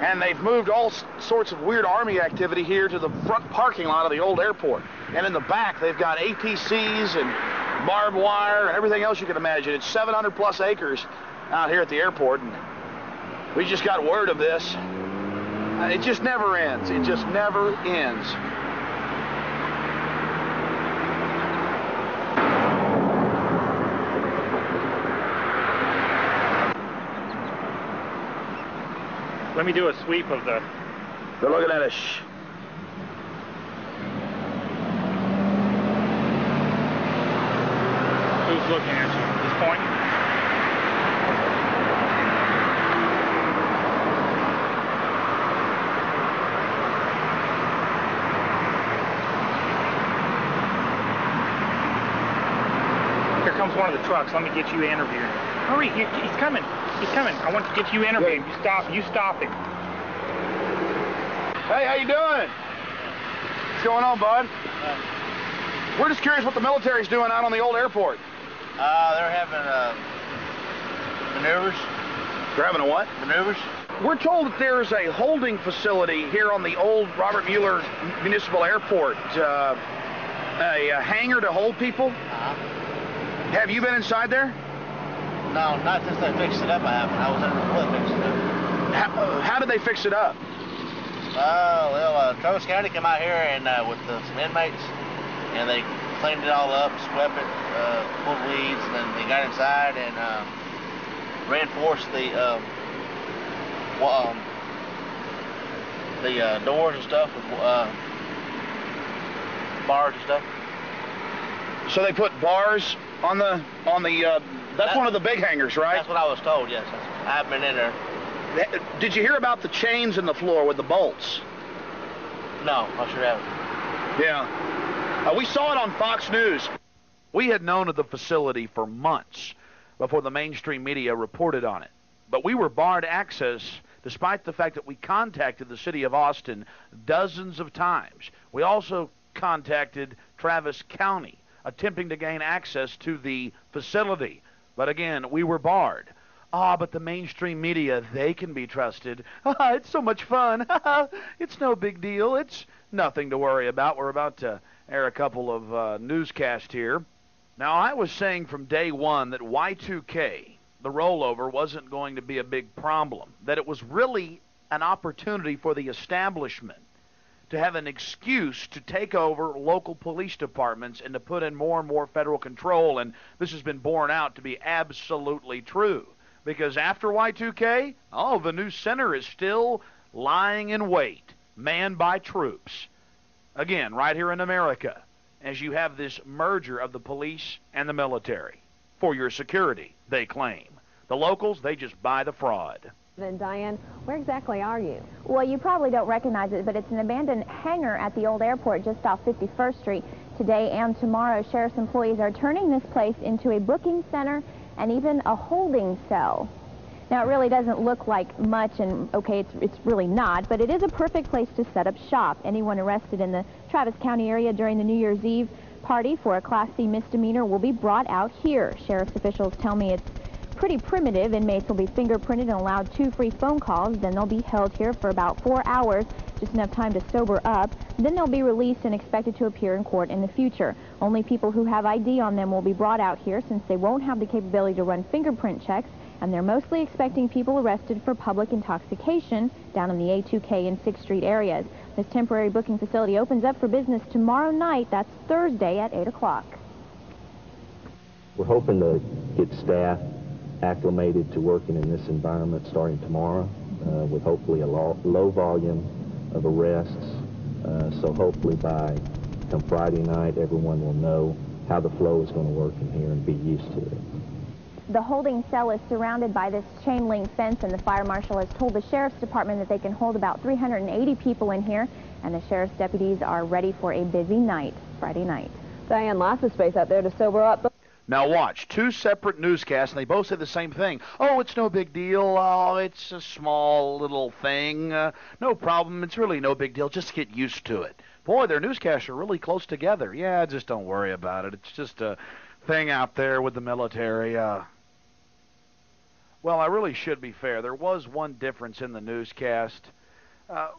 and they've moved all sorts of weird Army activity here to the front parking lot of the old airport. And in the back, they've got APCs and barbed wire and everything else you can imagine. It's 700 plus acres out here at the airport, and we just got word of this. It just never ends. It just never ends. Let me do a sweep of the They're looking at us. Who's looking at you? He's pointing. Here comes one of the trucks. Let me get you interviewed. Hurry, he's coming. He's coming. I want to get you interviewed. You stop him. Hey, how you doing? What's going on, bud? We're just curious what the military's doing out on the old airport. They're having maneuvers. They're having a what? Maneuvers. We're told that there's a holding facility here on the old Robert Mueller Municipal Airport. A hangar to hold people. Have you been inside there? No, not since they fixed it up. I haven't. I was in the foot fixing it up. How did they fix it up? Travis County came out here and with some inmates, and they cleaned it all up, swept it, pulled weeds, and then they got inside and reinforced the doors and stuff with bars and stuff. So they put bars on the that's one of the big hangars, right? That's what I was told. Yes, I haven't been in there. Did you hear about the chains in the floor with the bolts? No, I sure haven't. Yeah. We saw it on Fox News. We had known of the facility for months before the mainstream media reported on it. But we were barred access despite the fact that we contacted the city of Austin dozens of times. We also contacted Travis County, attempting to gain access to the facility. But again, we were barred. But the mainstream media, they can be trusted. It's so much fun. It's no big deal. It's nothing to worry about. We're about to air a couple of newscasts here. Now, I was saying from day one that Y2K, the rollover, wasn't going to be a big problem, that it was really an opportunity for the establishment to have an excuse to take over local police departments and to put in more and more federal control, and this has been borne out to be absolutely true. Because after Y2K, the new center is still lying in wait, manned by troops. Again, right here in America, as you have this merger of the police and the military. For your security, they claim. The locals, they just buy the fraud. Then, Diane, where exactly are you? Well, you probably don't recognize it, but it's an abandoned hangar at the old airport just off 51st Street. Today and tomorrow, sheriff's employees are turning this place into a booking center and even a holding cell. Now, it really doesn't look like much, and okay, it's really not, but it is a perfect place to set up shop. Anyone arrested in the Travis County area during the New Year's Eve party for a Class C misdemeanor will be brought out here. Sheriff's officials tell me it's pretty primitive. Inmates will be fingerprinted and allowed 2 free phone calls. Then they'll be held here for about 4 hours, just enough time to sober up. Then they'll be released and expected to appear in court in the future. Only people who have ID on them will be brought out here, since they won't have the capability to run fingerprint checks, and they're mostly expecting people arrested for public intoxication down in the A2K and 6th Street areas. This temporary booking facility opens up for business tomorrow night. That's Thursday at 8 o'clock. We're hoping to get staff acclimated to working in this environment starting tomorrow, with hopefully a low volume of arrests. So hopefully by come Friday night, everyone will know how the flow is going to work in here and be used to it. The holding cell is surrounded by this chain link fence, and the fire marshal has told the sheriff's department that they can hold about 380 people in here, and the sheriff's deputies are ready for a busy night, Friday night. Diane, lots of space out there to sober up. Now watch, 2 separate newscasts, and they both say the same thing. Oh, it's no big deal. Oh, it's a small little thing. No problem. It's really no big deal. Just get used to it. Boy, their newscasts are really close together. Yeah, just don't worry about it. It's just a thing out there with the military. Well, I really should be fair. There was one difference in the newscast.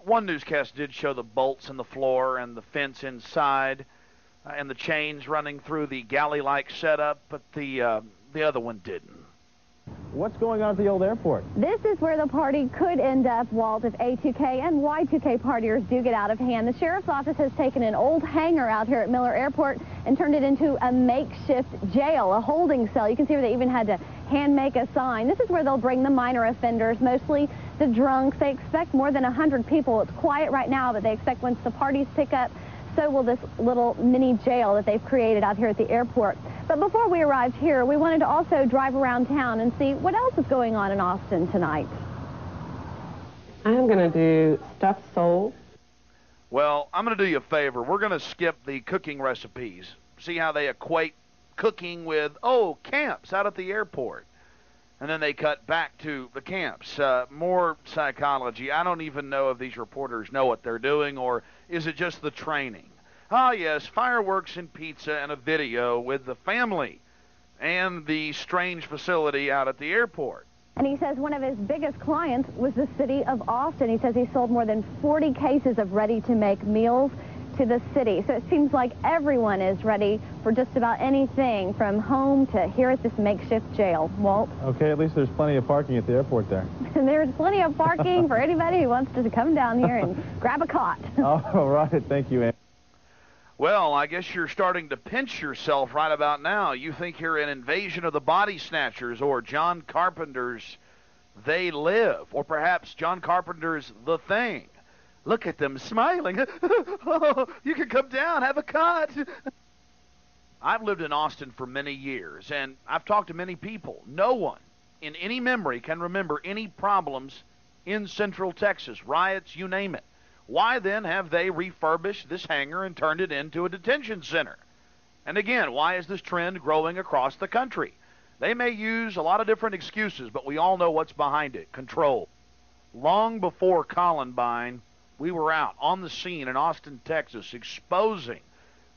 One newscast did show the bolts in the floor and the fence inside, and the chains running through the galley-like setup, but the other one didn't. what's going on at the old airport? This is where the party could end up, Walt, if A2K and Y2K partiers do get out of hand. The sheriff's office has taken an old hangar out here at Miller Airport and turned it into a makeshift jail, a holding cell. You can see where they even had to hand make a sign. This is where they'll bring the minor offenders, mostly the drunks. They expect more than 100 people. It's quiet right now, but they expect once the parties pick up, so will this little mini jail that they've created out here at the airport. But before we arrived here, we wanted to also drive around town and see what else is going on in Austin tonight. I'm going to do stuffed sole. Well, I'm going to do you a favor. We're going to skip the cooking recipes. See how they equate cooking with, oh, camps out at the airport. And then they cut back to the camps. More psychology. I don't even know if these reporters know what they're doing, or is it just the training? Ah, yes, fireworks and pizza and a video with the family and the strange facility out at the airport. And he says one of his biggest clients was the city of Austin. He says he sold more than 40 cases of ready-to-make meals to the city. So it seems like everyone is ready for just about anything, from home to here at this makeshift jail. Walt? Okay, at least there's plenty of parking at the airport there. And there's plenty of parking for anybody who wants to come down here and grab a cot. All right, thank you, Ann. Well, I guess you're starting to pinch yourself right about now. You think you're an Invasion of the Body Snatchers or John Carpenter's They Live, or perhaps John Carpenter's The Thing. Look at them smiling. Oh, you can come down, have a cut. I've lived in Austin for many years, and I've talked to many people. No one in any memory can remember any problems in Central Texas, riots, you name it. Why then have they refurbished this hangar and turned it into a detention center? And again, why is this trend growing across the country? They may use a lot of different excuses, but we all know what's behind it: control. Long before Columbine, we were out on the scene in Austin, Texas, exposing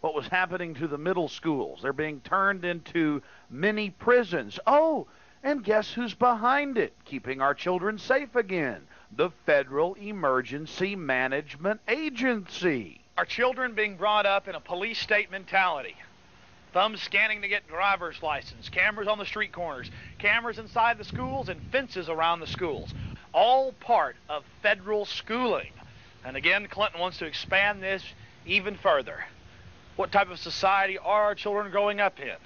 what was happening to the middle schools. They're being turned into mini prisons. Oh, and guess who's behind it? Keeping our children safe again. The Federal Emergency Management Agency. Our children being brought up in a police state mentality. Thumbs scanning to get driver's license, cameras on the street corners, cameras inside the schools, and fences around the schools. All part of federal schooling. And again, Clinton wants to expand this even further. What type of society are our children growing up in?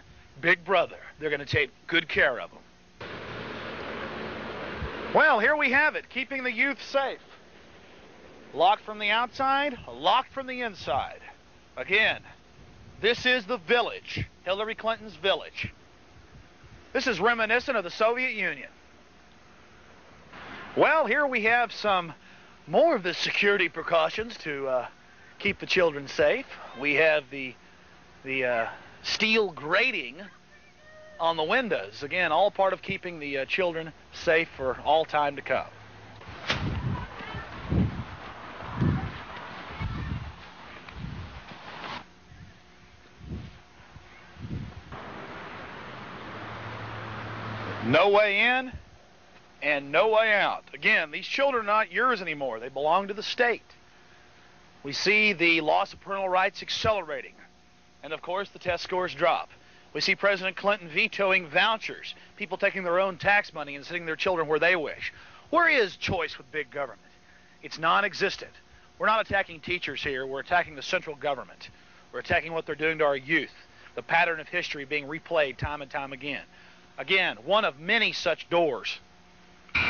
Big Brother. They're going to take good care of them. Well, here we have it, keeping the youth safe. Locked from the outside, locked from the inside. Again, this is the village, Hillary Clinton's village. This is reminiscent of the Soviet Union. Well, here we have some more of the security precautions to keep the children safe. We have the steel grating on the windows. Again, all part of keeping the children safe for all time to come. No way in and no way out. Again, these children are not yours anymore. They belong to the state. We see the loss of parental rights accelerating. And of course, the test scores drop. We see President Clinton vetoing vouchers, people taking their own tax money and sending their children where they wish. Where is choice with big government? It's non-existent. We're not attacking teachers here. We're attacking the central government. We're attacking what they're doing to our youth, the pattern of history being replayed time and time again. Again, one of many such doors. Come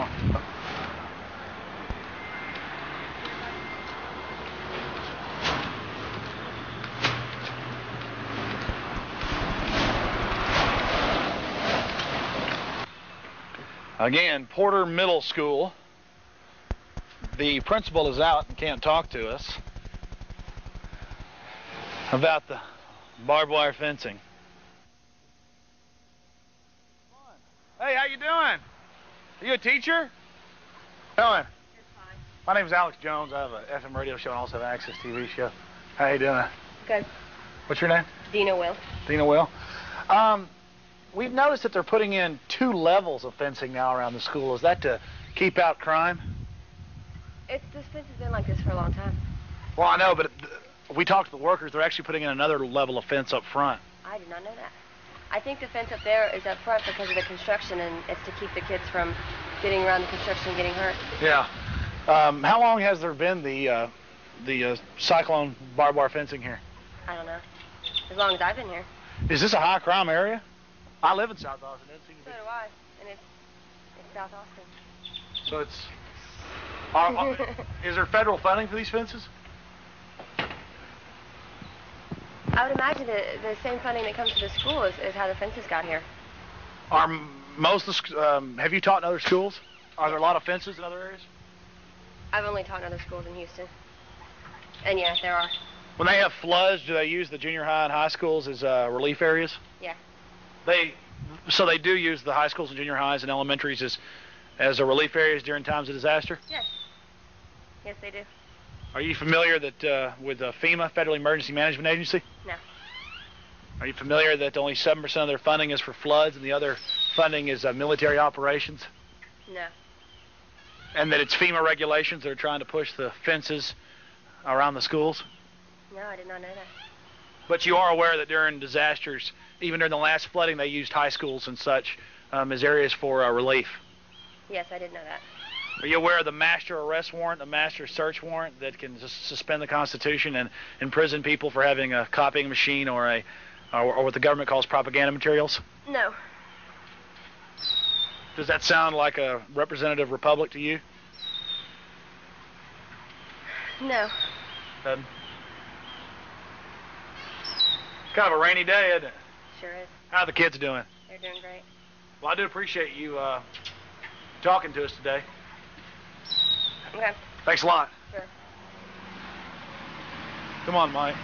on. Again, Porter Middle School. The principal is out and can't talk to us about the barbed wire fencing. Hey, how you doing? Are you a teacher? Doing? My name is Alex Jones. I have an FM radio show and also have an Access TV show. How you doing? Good. What's your name? Dina Will. Dina Will. We've noticed that they're putting in 2 levels of fencing now around the school. Is that to keep out crime? This fence has been like this for a long time. Well, I know, but we talked to the workers. They're actually putting in another level of fence up front. I did not know that. I think the fence up there is up front because of the construction, and it's to keep the kids from getting around the construction and getting hurt. Yeah. How long has there been the cyclone barbed wire fencing here? I don't know. As long as I've been here. Is this a high crime area? I live in South Austin. It seems to be. So do I, and it's South Austin. So it's. Is there federal funding for these fences? I would imagine the same funding that comes to the school is how the fences got here. Are most of the, have you taught in other schools? Are there a lot of fences in other areas? I've only taught in other schools in Houston. And yeah, there are. When they have floods, do they use the junior high and high schools as relief areas? Yeah. So they do use the high schools and junior highs and elementaries as relief areas during times of disaster? Yes. Yes, they do. Are you familiar that with FEMA, Federal Emergency Management Agency? No. Are you familiar that only 7% of their funding is for floods and the other funding is military operations? No. And that it's FEMA regulations that are trying to push the fences around the schools? No, I did not know that. But you are aware that during disasters, even during the last flooding, they used high schools and such as areas for relief? Yes, I did know that. Are you aware of the master arrest warrant, the master search warrant that can just suspend the Constitution and imprison people for having a copying machine or what the government calls propaganda materials? No. Does that sound like a representative republic to you? No. Doesn't? Kind of a rainy day, isn't it? Sure is. How are the kids doing? They're doing great. Well, I do appreciate you talking to us today. Okay. Thanks a lot. Sure. Come on, Mike.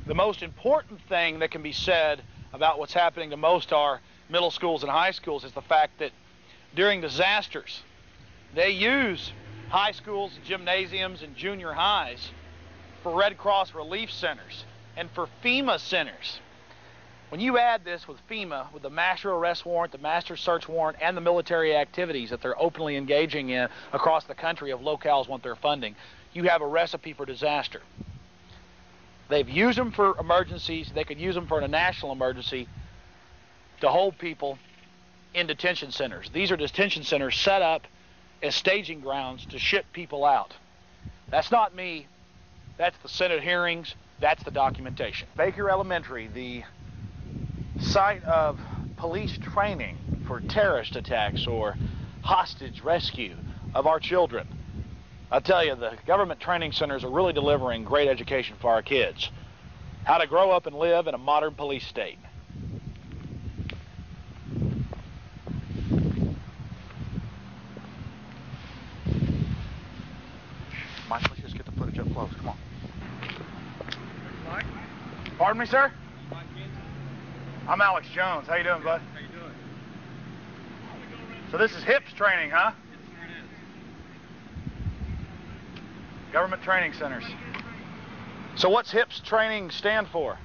The most important thing that can be said about what's happening to most our middle schools and high schools is the fact that during disasters, they use high schools, gymnasiums, and junior highs for Red Cross relief centers and for FEMA centers. When you add this with FEMA, with the master arrest warrant, the master search warrant, and the military activities that they're openly engaging in across the country of locales want their funding, you have a recipe for disaster. They've used them for emergencies. They could use them for a national emergency to hold people in detention centers. These are detention centers set up as staging grounds to ship people out. That's not me. That's the Senate hearings. That's the documentation. Baker Elementary, the site of police training for terrorist attacks or hostage rescue of our children. I tell you, the government training centers are really delivering great education for our kids. How to grow up and live in a modern police state. Mike, let's just get the footage up close. Come on. Mike? Pardon me, sir? I'm Alex Jones. How you doing, bud? How you doing? So this is HIPS training, huh? Yes, sir, it is. Government training centers. So what's HIPS training stand for?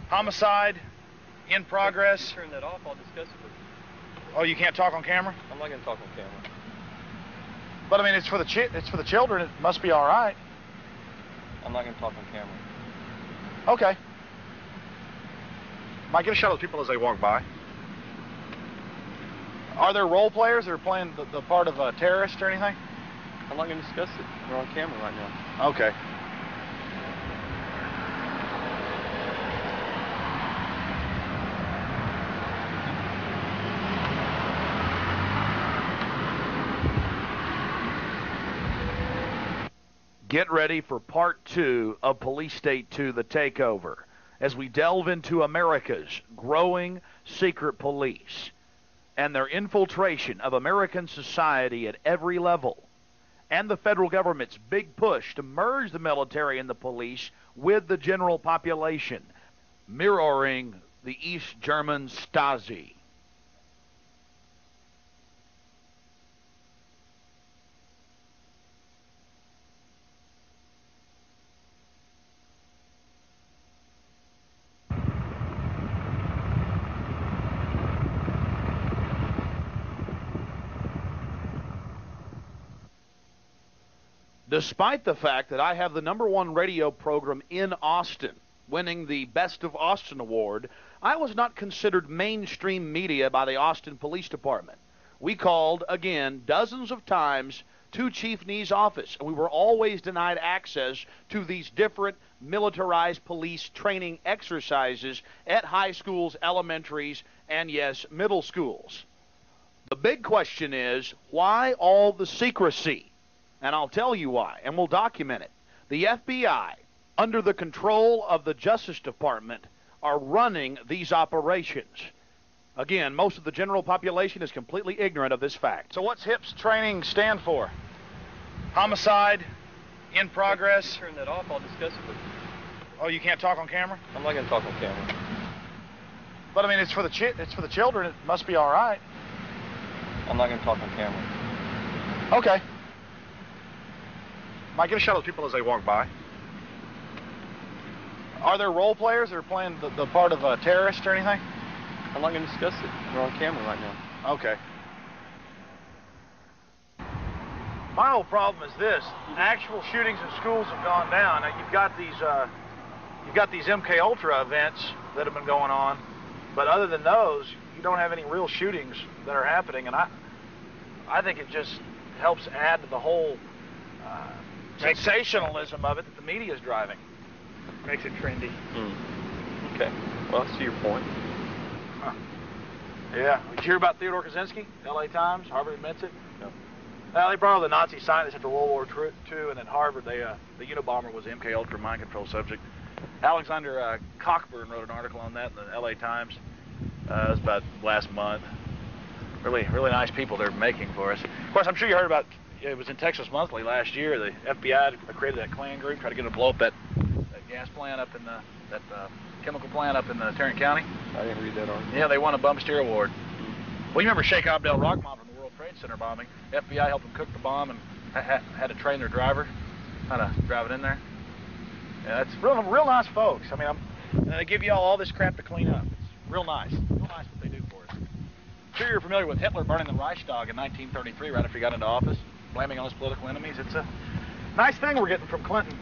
Homicide, in progress. Turn that off, I'll discuss it with you. Oh, you can't talk on camera? I'm not going to talk on camera. But I mean, it's for the children. It must be all right. I'm not going to talk on camera. Okay. Might get a shot of those people as they walk by. Are there role players that are playing the part of a terrorist or anything? I'm not going to discuss it. We're on camera right now. Okay. Get ready for part 2 of Police State 2, The Takeover, as we delve into America's growing secret police and their infiltration of American society at every level, and the federal government's big push to merge the military and the police with the general population, mirroring the East German Stasi. Despite the fact that I have the #1 radio program in Austin, winning the Best of Austin award, I was not considered mainstream media by the Austin Police Department. We called, again, dozens of times to Chief Nee's office, and we were always denied access to these different militarized police training exercises at high schools, elementaries, and yes, middle schools. The big question is, why all the secrecy? And I'll tell you why, and we'll document it. The FBI, under the control of the Justice Department, are running these operations. Again, most of the general population is completely ignorant of this fact. So what's HIPS training stand for? Homicide, in progress. If you turn that off, I'll discuss it with you. Oh, you can't talk on camera? I'm not going to talk on camera. But I mean, it's for the children. It must be all right. I'm not going to talk on camera. Okay. Mike, give a shout out to people as they walk by. Are there role players that are playing the part of a terrorist or anything? I'm not going to discuss it. We're on camera right now. Okay. My whole problem is this: actual shootings in schools have gone down. Now you've got these MK Ultra events that have been going on, but other than those, you don't have any real shootings that are happening. And I think it just helps add to the whole sensationalism of it that the media is driving. Makes it trendy. Okay. Well, I see your point. Huh. Yeah. Did you hear about Theodore Kaczynski? LA Times? Harvard admits it? No. They borrowed the Nazi scientists after World War II, and then Harvard, the Unabomber was the MK Ultra mind control subject. Alexander Cockburn wrote an article on that in the LA Times. It was about last month. Really nice people they're making for us. Of course, I'm sure you heard about, it was in Texas Monthly last year, the FBI created that Klan group, tried to get them to blow up that gas plant up in that chemical plant up in Tarrant County. I didn't read that article. Yeah, they won a bum steer award. Well, you remember Sheikh Abdel Rahman from the World Trade Center bombing? FBI helped them cook the bomb and had to train their driver how to drive it in there. Yeah, that's real nice folks. I mean, and they give you all this crap to clean up. It's real nice what they do for us. I'm sure you're familiar with Hitler burning the Reichstag in 1933 right after he got into office, blaming on his political enemies. It's a nice thing we're getting from Clinton.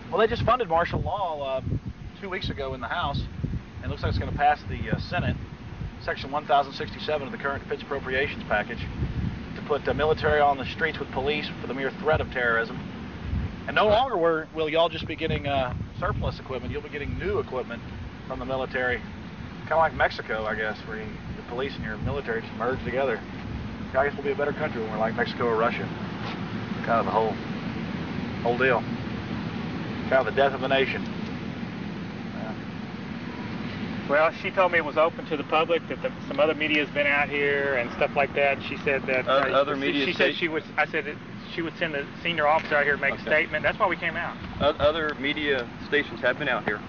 Well, they just funded martial law 2 weeks ago in the House, and it looks like it's going to pass the Senate, Section 1067 of the current defense appropriations package, to put military on the streets with police for the mere threat of terrorism. And no longer will y'all just be getting surplus equipment. You'll be getting new equipment from the military, kind of like Mexico, I guess, where the police and your military just merge together. I guess we'll be a better country when we're like Mexico or Russia. Kind of the whole deal. Kind of the death of a nation. Well, she told me it was open to the public, that some other media has been out here and stuff like that. She said that other media. She said she would. I said that she would send the senior officer out here to make a statement. That's why we came out. Other media stations have been out here,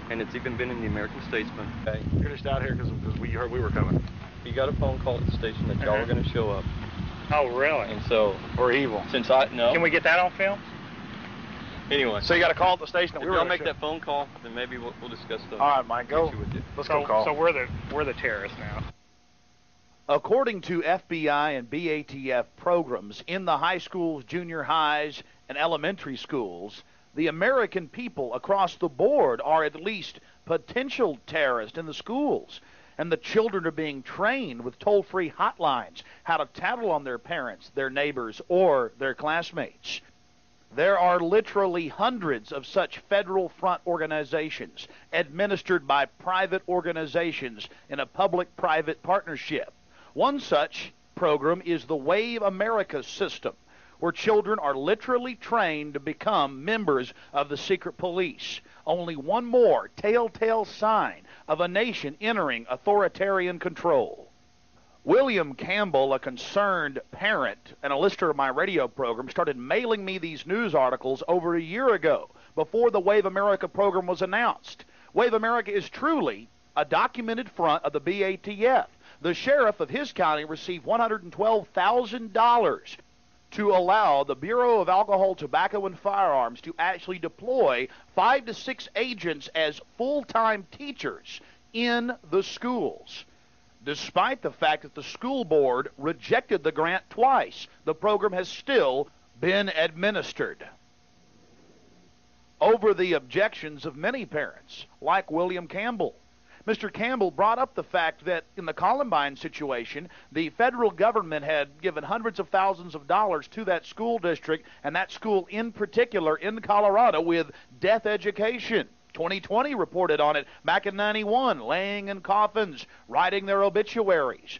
and it's even been in the American Statesman. Okay. You're just out here because we heard we were coming. You got a phone call at the station that y'all are going to show up. Oh, really? And so we're evil. Since I no. Can we get that on film? Anyway. So you got to call at the station. If y'all make that phone call, then maybe we'll discuss the. All right, Mike, go. Let's go call. So we're the terrorists now. According to FBI and BATF programs in the high schools, junior highs, and elementary schools, the American people across the board are at least potential terrorists in the schools. And the children are being trained with toll-free hotlines how to tattle on their parents, their neighbors, or their classmates. There are literally hundreds of such federal front organizations administered by private organizations in a public-private partnership. One such program is the Wave America system, where children are literally trained to become members of the secret police. Only one more telltale sign of a nation entering authoritarian control. William Campbell, a concerned parent and a listener of my radio program, started mailing me these news articles over a year ago, before the Wave America program was announced. Wave America is truly a documented front of the BATF. The sheriff of his county received $112,000 to allow the Bureau of Alcohol, Tobacco, and Firearms to actually deploy 5 to 6 agents as full-time teachers in the schools. Despite the fact that the school board rejected the grant twice, the program has still been administered. over the objections of many parents, like William Campbell. Mr. Campbell brought up the fact that in the Columbine situation, the federal government had given hundreds of thousands of dollars to that school district, and that school in particular in Colorado, with death education. 2020 reported on it back in '91, laying in coffins, writing their obituaries.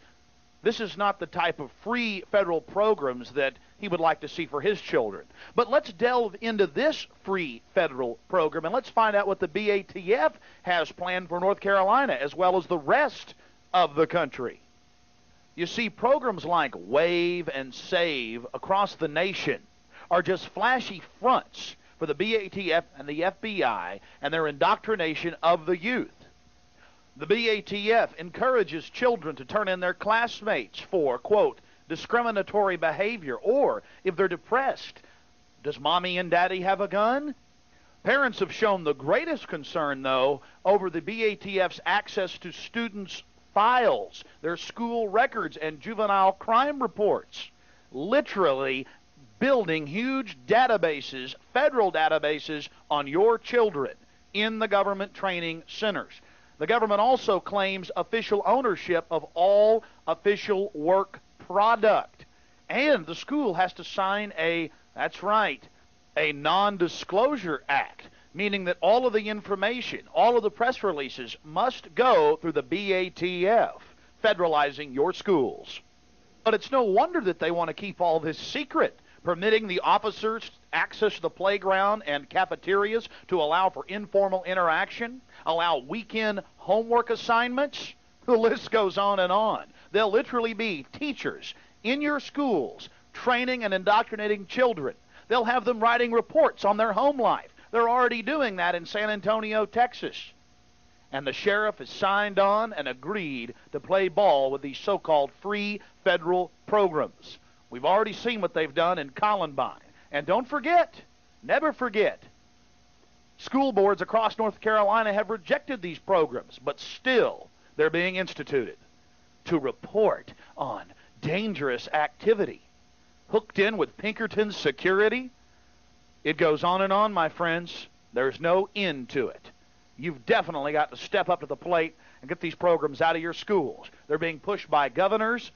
This is not the type of free federal programs that he would like to see for his children. But let's delve into this free federal program, and let's find out what the BATF has planned for North Carolina as well as the rest of the country. You see, programs like WAVE and SAVE across the nation are just flashy fronts for the BATF and the FBI and their indoctrination of the youth. The BATF encourages children to turn in their classmates for, quote, discriminatory behavior, or if they're depressed, does mommy and daddy have a gun? Parents have shown the greatest concern, though, over the BATF's access to students' files, their school records, and juvenile crime reports. Literally building huge databases, federal databases, on your children in the government training centers. The government also claims official ownership of all official work product. And the school has to sign that's right, a non-disclosure act, meaning that all of the information, all of the press releases must go through the BATF, federalizing your schools. But it's no wonder that they want to keep all this secret, permitting the officers access to the playground and cafeterias to allow for informal interaction, allow weekend homework assignments. The list goes on and on. There'll literally be teachers in your schools training and indoctrinating children. They'll have them writing reports on their home life. They're already doing that in San Antonio, Texas. And the sheriff has signed on and agreed to play ball with these so-called free federal programs. We've already seen what they've done in Columbine. And don't forget, never forget, school boards across North Carolina have rejected these programs, but still they're being instituted to report on dangerous activity. Hooked in with Pinkerton's security? It goes on and on, my friends. There's no end to it. You've definitely got to step up to the plate and get these programs out of your schools. They're being pushed by governors,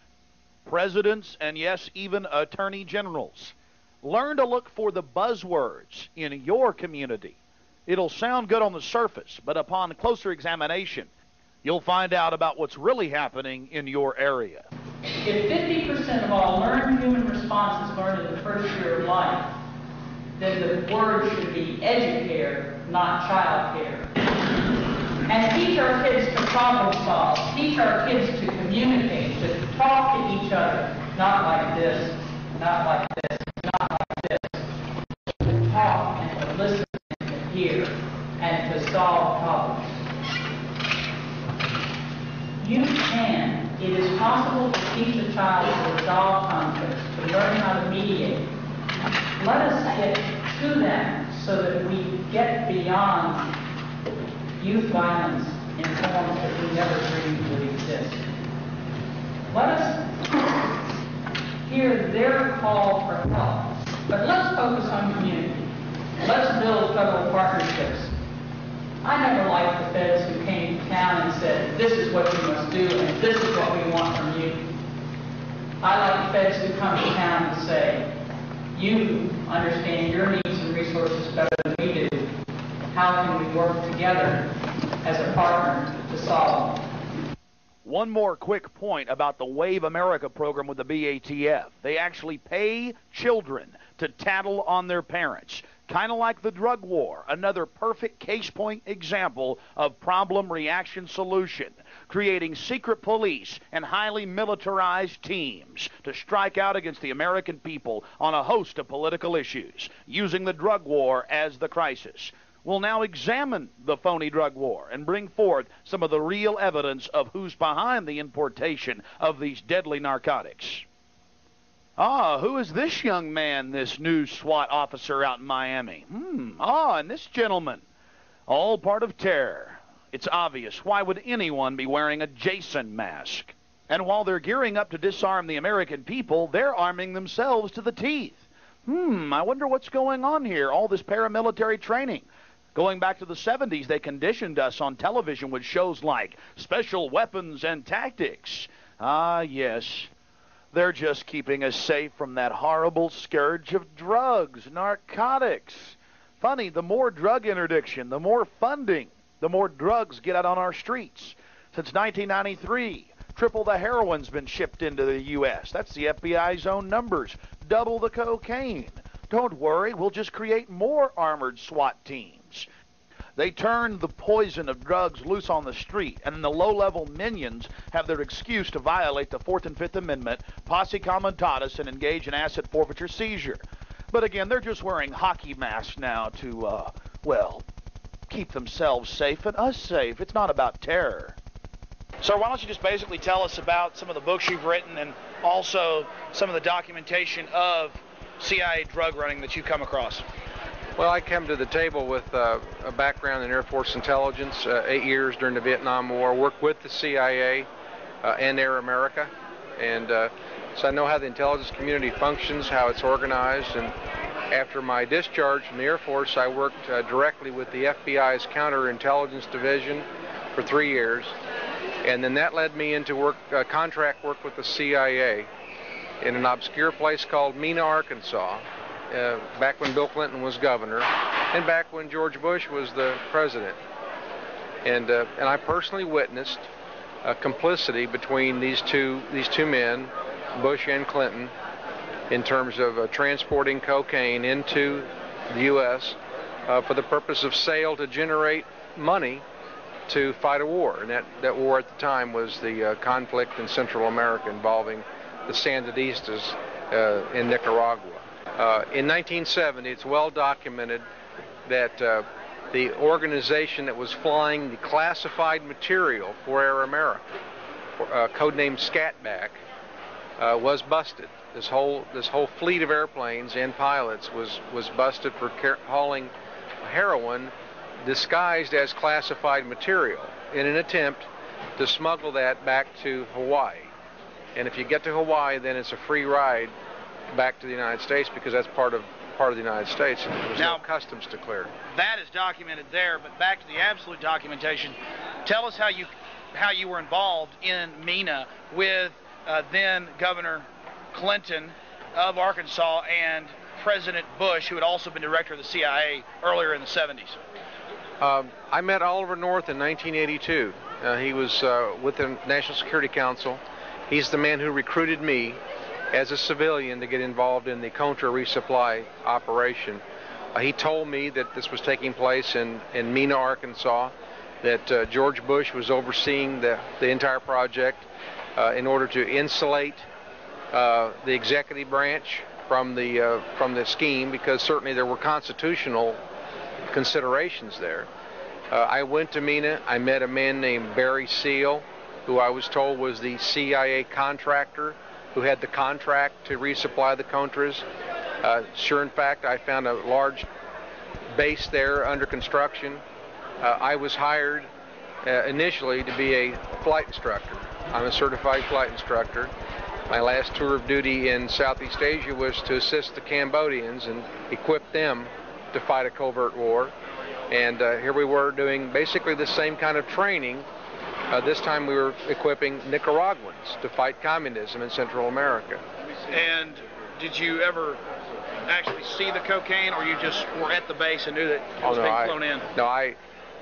presidents, and yes, even attorney generals. Learn to look for the buzzwords in your community. It'll sound good on the surface, but upon closer examination, you'll find out about what's really happening in your area. If 50% of all learned human response is learned in the first year of life, then the word should be educare, not child care. And teach our kids to problem solve, teach our kids to communicate, to talk to each other, not like this, not like this, not like this, to talk and to listen and to hear and to solve problems. You can. It is possible to teach a child to resolve conflicts, to learn how to mediate. Let us get to that so that we get beyond youth violence in forms that we never dreamed would exist. Let us hear their call for help, but let's focus on community. Let's build federal partnerships. I never liked the feds who came to town and said, this is what you must do and this is what we want from you. I like feds who come to town and say, you understand your needs and resources better than we do. How can we work together as a partner to solve them? One more quick point about the Wave America program with the BATF. They actually pay children to tattle on their parents. Kind of like the drug war, another perfect case point example of problem reaction solution, creating secret police and highly militarized teams to strike out against the American people on a host of political issues, using the drug war as the crisis. We'll now examine the phony drug war and bring forth some of the real evidence of who's behind the importation of these deadly narcotics. Who is this young man, this new SWAT officer out in Miami? And this gentleman, all part of terror. It's obvious. Why would anyone be wearing a Jason mask? And while they're gearing up to disarm the American people, they're arming themselves to the teeth. I wonder what's going on here, all this paramilitary training. Going back to the 70s, they conditioned us on television with shows like Special Weapons and Tactics. Ah, yes. They're just keeping us safe from that horrible scourge of drugs, narcotics. Funny, the more drug interdiction, the more funding, the more drugs get out on our streets. Since 1993, triple the heroin's been shipped into the U.S. That's the FBI's own numbers. Double the cocaine. Don't worry, we'll just create more armored SWAT teams. They turn the poison of drugs loose on the street, and then the low-level minions have their excuse to violate the 4th and 5th Amendment, posse comitatus, and engage in asset forfeiture seizure. But again, they're just wearing hockey masks now to, well, keep themselves safe and us safe. It's not about terror. Sir, why don't you just basically tell us about some of the books you've written and also some of the documentation of CIA drug running that you come across? Well, I come to the table with a background in Air Force intelligence, 8 years during the Vietnam War, worked with the CIA and Air America, and so I know how the intelligence community functions, how it's organized, and after my discharge from the Air Force, I worked directly with the FBI's counterintelligence division for 3 years, and then that led me into contract work with the CIA in an obscure place called Mena, Arkansas, back when Bill Clinton was governor, and back when George Bush was the president. And I personally witnessed complicity between these two men, Bush and Clinton, in terms of transporting cocaine into the U.S. For the purpose of sale to generate money to fight a war. And that war at the time was the conflict in Central America involving the Sandinistas in Nicaragua. In 1970, it's well documented that the organization that was flying the classified material for Air America, codenamed Scatback, was busted. This whole fleet of airplanes and pilots was busted for hauling heroin disguised as classified material in an attempt to smuggle that back to Hawaii. And if you get to Hawaii, then it's a free ride back to the United States, because that's part of the United States, and there's no customs declared. That is documented there, but back to the absolute documentation. Tell us how you were involved in Mena with then Governor Clinton of Arkansas and President Bush, who had also been director of the CIA earlier in the 70s. I met Oliver North in 1982. He was with the National Security Council. He's the man who recruited me as a civilian to get involved in the Contra resupply operation. He told me that this was taking place in Mena, Arkansas, that George Bush was overseeing the entire project in order to insulate the executive branch from the scheme, because certainly there were constitutional considerations there. I went to Mena. I met a man named Barry Seal, who I was told was the CIA contractor who had the contract to resupply the Contras. Sure, in fact, I found a large base there under construction. I was hired initially to be a flight instructor. I'm a certified flight instructor. My last tour of duty in Southeast Asia was to assist the Cambodians and equip them to fight a covert war. And here we were doing basically the same kind of training. This time we were equipping Nicaraguans to fight communism in Central America. And did you ever actually see the cocaine, or you just were at the base and knew that it was being flown in? No,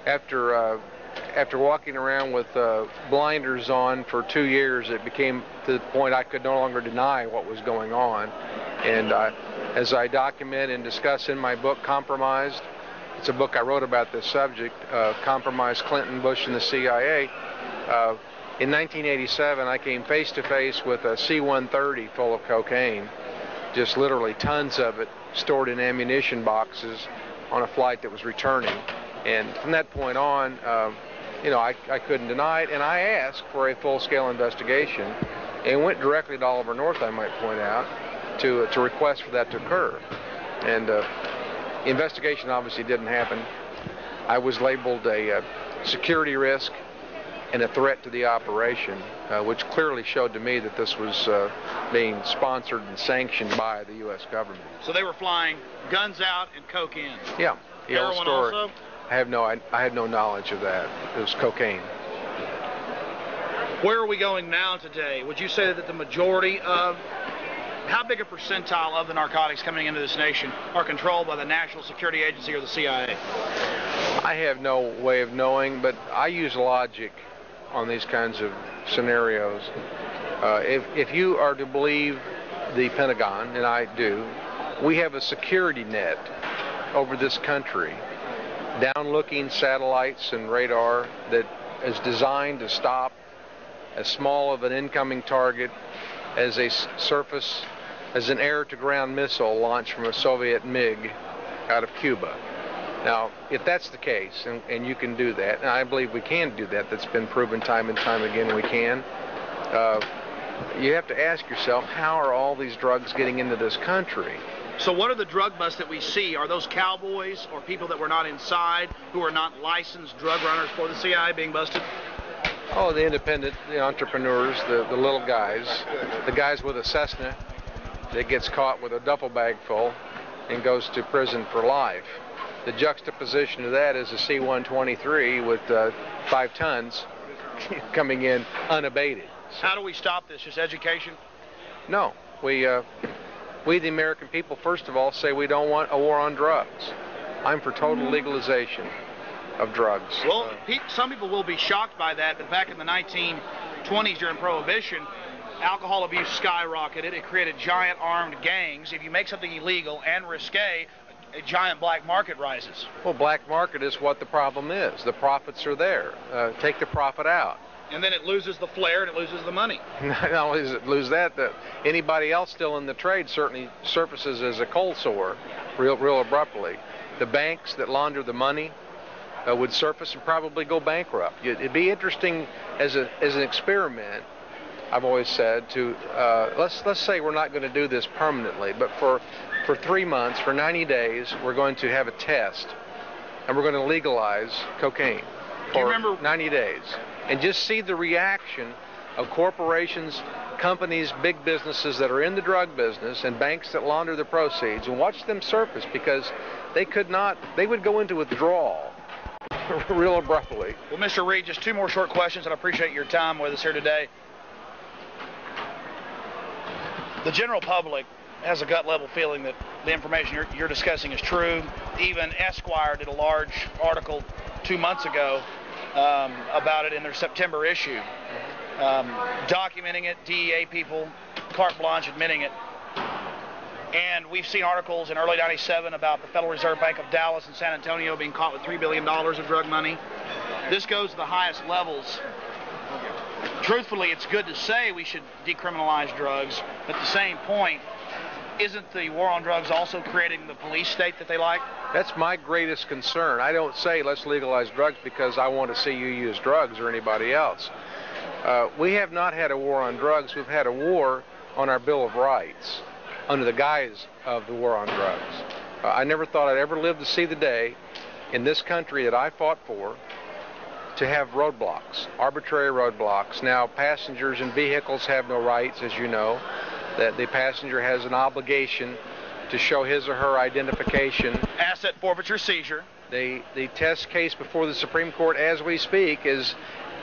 after walking around with blinders on for 2 years, it became to the point I could no longer deny what was going on. And as I document and discuss in my book, Compromised, it's a book I wrote about this subject, Compromised Clinton, Bush, and the CIA. In 1987, I came face to face with a C-130 full of cocaine, just literally tons of it stored in ammunition boxes on a flight that was returning. And from that point on, I couldn't deny it, and I asked for a full-scale investigation, and went directly to Oliver North, I might point out, to request for that to occur. And investigation obviously didn't happen. I was labeled a security risk and a threat to the operation, which clearly showed to me that this was being sponsored and sanctioned by the U.S. government. So they were flying guns out and coke in? Yeah. Heroin also? I had no knowledge of that. It was cocaine. Where are we going now today? Would you say that the majority of, how big a percentile of the narcotics coming into this nation are controlled by the National Security Agency or the CIA? I have no way of knowing, but I use logic on these kinds of scenarios. If you are to believe the Pentagon, and I do, we have a security net over this country, down-looking satellites and radar that is designed to stop as small of an incoming target as an air-to-ground missile launched from a Soviet MiG out of Cuba. Now, if that's the case, and you can do that, and I believe we can do that, that's been proven time and time again we can, you have to ask yourself, how are all these drugs getting into this country? So what are the drug busts that we see? Are those cowboys or people that were not inside, who are not licensed drug runners for the CIA being busted? Oh, the independent, the entrepreneurs, the little guys, the guys with a Cessna that gets caught with a duffel bag full and goes to prison for life. The juxtaposition to that is a C-123 with 5 tons coming in unabated. How do we stop this? Just education? No. We, the American people, first of all, say we don't want a war on drugs. I'm for total legalization of drugs. Well, some people will be shocked by that, but back in the 1920s during Prohibition, alcohol abuse skyrocketed. It created giant armed gangs. If you make something illegal and risque, a giant black market rises. Well, black market is what the problem is. The profits are there. Take the profit out. And then it loses the flair and it loses the money. Not only does it lose that, anybody else still in the trade certainly surfaces as a cold sore real abruptly. The banks that launder the money would surface and probably go bankrupt. It'd be interesting as an experiment, I've always said, to let's say we're not going to do this permanently, but for 3 months, for 90 days, we're going to have a test, and we're going to legalize cocaine for 90 days, and just see the reaction of corporations, companies, big businesses that are in the drug business, and banks that launder the proceeds, and watch them surface, because they would go into withdrawal real abruptly. Well, Mr. Reed, just 2 more short questions, and I appreciate your time with us here today. The general public has a gut level feeling that the information you're discussing is true. Even Esquire did a large article 2 months ago about it in their September issue, documenting it, DEA people, carte blanche admitting it. And we've seen articles in early '97 about the Federal Reserve Bank of Dallas and San Antonio being caught with $3 billion of drug money. This goes to the highest levels. Truthfully, it's good to say we should decriminalize drugs, but at the same point, isn't the war on drugs also creating the police state that they like? That's my greatest concern. I don't say let's legalize drugs because I want to see you use drugs or anybody else. We have not had a war on drugs. We've had a war on our Bill of Rights under the guise of the war on drugs. I never thought I'd ever live to see the day in this country that I fought for to have roadblocks, arbitrary roadblocks. Now, passengers in vehicles have no rights, as you know, that the passenger has an obligation to show his or her identification. Asset forfeiture seizure. The test case before the Supreme Court as we speak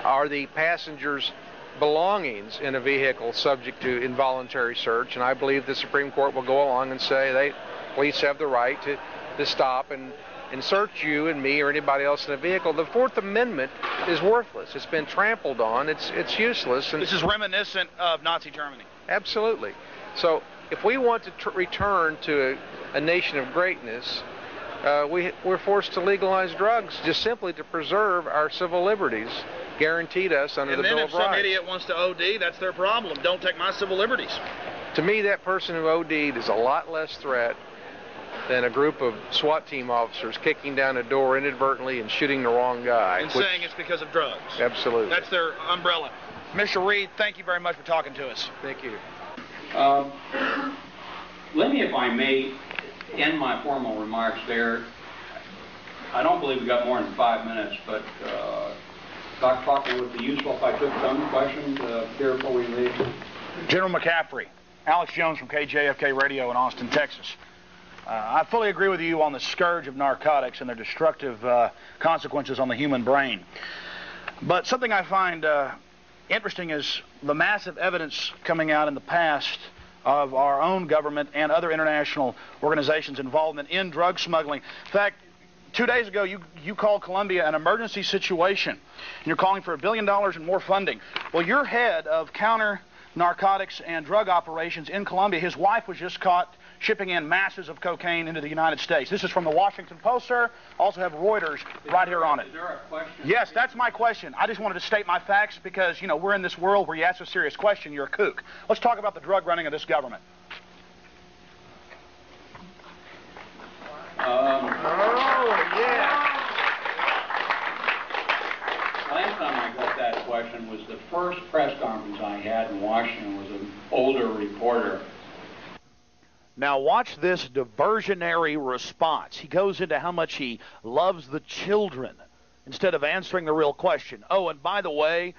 are the passengers' belongings in a vehicle subject to involuntary search, and I believe the Supreme Court will go along and say police have the right to stop and search you and me or anybody else in a vehicle. The Fourth Amendment is worthless. It's been trampled on. It's useless. And this is reminiscent of Nazi Germany. Absolutely. So if we want to return to a nation of greatness, we're forced to legalize drugs just simply to preserve our civil liberties guaranteed us under the Bill of Rights. And then if some idiot wants to OD, that's their problem. Don't take my civil liberties. To me, that person who OD'd is a lot less threat than a group of SWAT team officers kicking down a door inadvertently and shooting the wrong guy. And saying it's because of drugs. Absolutely. That's their umbrella. Mr. Reed, thank you very much for talking to us. Thank you. Let me, if I may, end my formal remarks there. I don't believe we got more than 5 minutes, but Dr. Faulkner, would it be useful if I took some questions here before we leave? General McCaffrey, Alex Jones from KJFK Radio in Austin, Texas. I fully agree with you on the scourge of narcotics and their destructive consequences on the human brain. But something I find interesting is the massive evidence coming out in the past of our own government and other international organizations' involvement in drug smuggling. In fact, 2 days ago, you called Colombia an emergency situation, and you're calling for $1 billion and more funding. Well, your head of counter narcotics and drug operations in Colombia, his wife was just caught shipping in masses of cocaine into the United States. This is from the Washington Post, sir. Also have Reuters right here on it. Is there a question? Yes, that's my question. I just wanted to state my facts because, you know, we're in this world where you ask a serious question, you're a kook. Let's talk about the drug running of this government. Last time I got that question was the first press conference I had in Washington was an older reporter. Now watch this diversionary response. He goes into how much he loves the children instead of answering the real question. Oh, and by the way,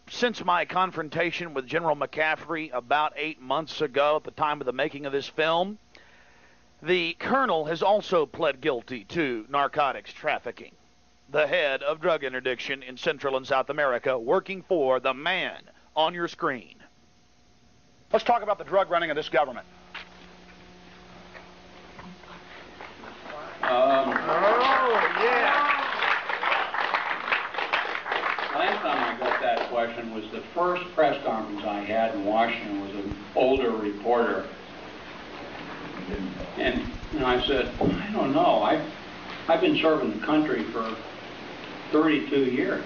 since my confrontation with General McCaffrey about 8 months ago at the time of the making of this film, the colonel has also pled guilty to narcotics trafficking. The head of drug interdiction in Central and South America, working for the man on your screen. Let's talk about the drug running of this government. Last time I got that question was the first press conference I had in Washington was an older reporter. And I said, I don't know. I've been serving the country for 32 years.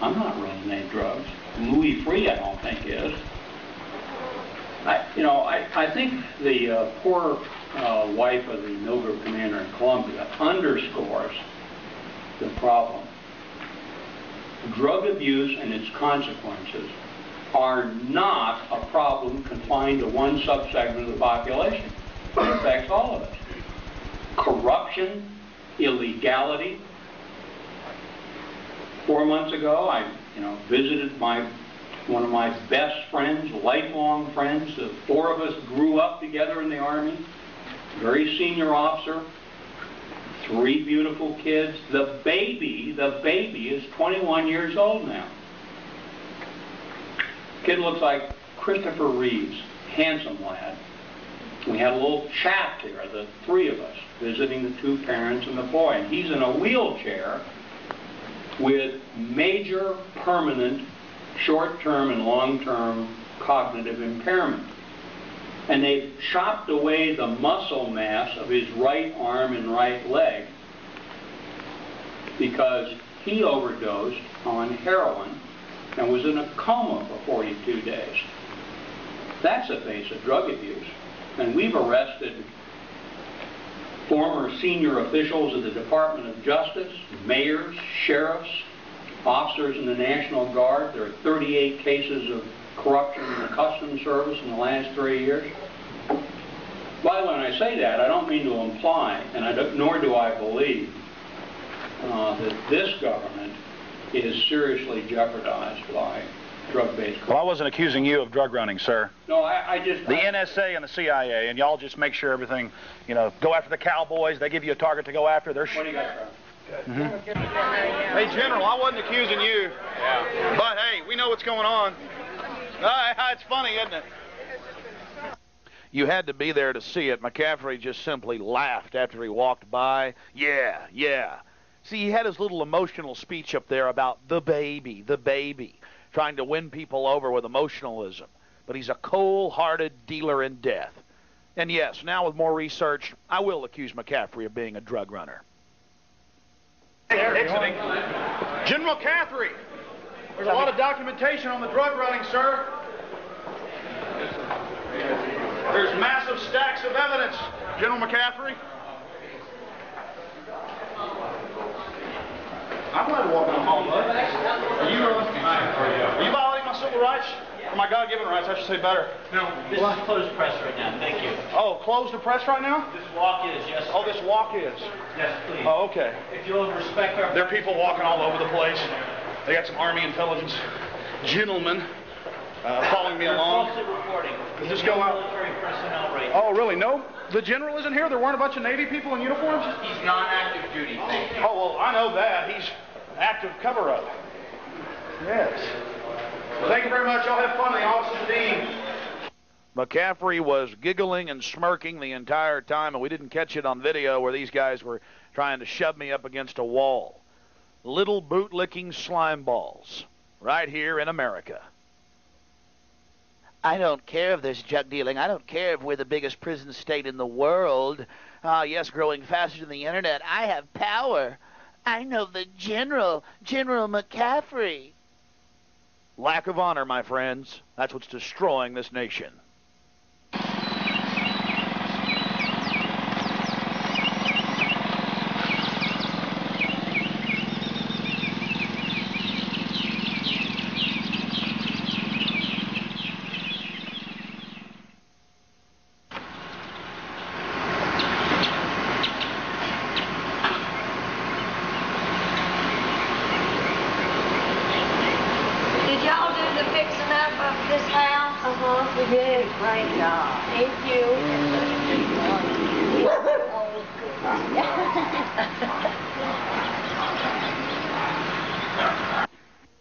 I'm not running any drugs. Louis Free, I don't think is. I think the poor wife of the mill group commander in Colombia underscores the problem. Drug abuse and its consequences are not a problem confined to one subsegment of the population. It affects all of us. Corruption, illegality. 4 months ago, I visited one of my best friends, lifelong friends. The four of us grew up together in the Army. Very senior officer. 3 beautiful kids. The baby is 21 years old now. Kid looks like Christopher Reeves, handsome lad. We had a little chat there, the 3 of us, visiting the 2 parents and the boy. And he's in a wheelchair with major, permanent, short-term and long-term cognitive impairment. And they've chopped away the muscle mass of his right arm and right leg because he overdosed on heroin and was in a coma for 42 days. That's the face of drug abuse. And we've arrested former senior officials of the Department of Justice, mayors, sheriffs, officers in the National Guard. There are 38 cases of corruption in the Customs Service in the last 3 years. By the way, when I say that, I don't mean to imply, and nor do I believe, that this government is seriously jeopardized by drug-based corruption. Well, I wasn't accusing you of drug running, sir. No, I just... The NSA and the CIA, and y'all just make sure everything, go after the cowboys. They give you a target to go after. What do you got, Hey, General, I wasn't accusing you. Yeah. But, hey, we know what's going on. It's funny, isn't it? You had to be there to see it. McCaffrey just simply laughed after he walked by. Yeah. See, he had his little emotional speech up there about the baby, trying to win people over with emotionalism. But he's a cold-hearted dealer in death. And yes, now with more research, I will accuse McCaffrey of being a drug runner. Exiting. General McCaffrey, there's a lot of documentation on the drug running, sir. There's massive stacks of evidence, General McCaffrey. I'm glad to walk down the hall, bud. Are you violating my civil rights? Or my God-given rights, I should say better. No, this is closed press right now. Thank you. Oh, closed the press right now? This walk is, yes. Oh, this walk is? Yes, please. Oh, okay. If you'll respect our... There are people walking all over the place. They got some Army intelligence gentlemen following me along. Falsely reporting. Does this go out? Military personnel right. Oh, really? No? The general isn't here? There weren't a bunch of Navy people in uniforms? He's non-active duty, thank you. Oh, well, I know that. He's active cover-up. Yes. Well, thank you very much. Y'all have fun in the office of the dean. McCaffrey was giggling and smirking the entire time, and we didn't catch it on video where these guys were trying to shove me up against a wall. Little boot-licking slime balls right here in America. I don't care if there's drug dealing. I don't care if we're the biggest prison state in the world. Ah, yes, growing faster than the internet. I have power. I know the general, General McCaffrey. Lack of honor, my friends. That's what's destroying this nation. Did y'all do the fixing up of this house? We did. Great job. Thank you.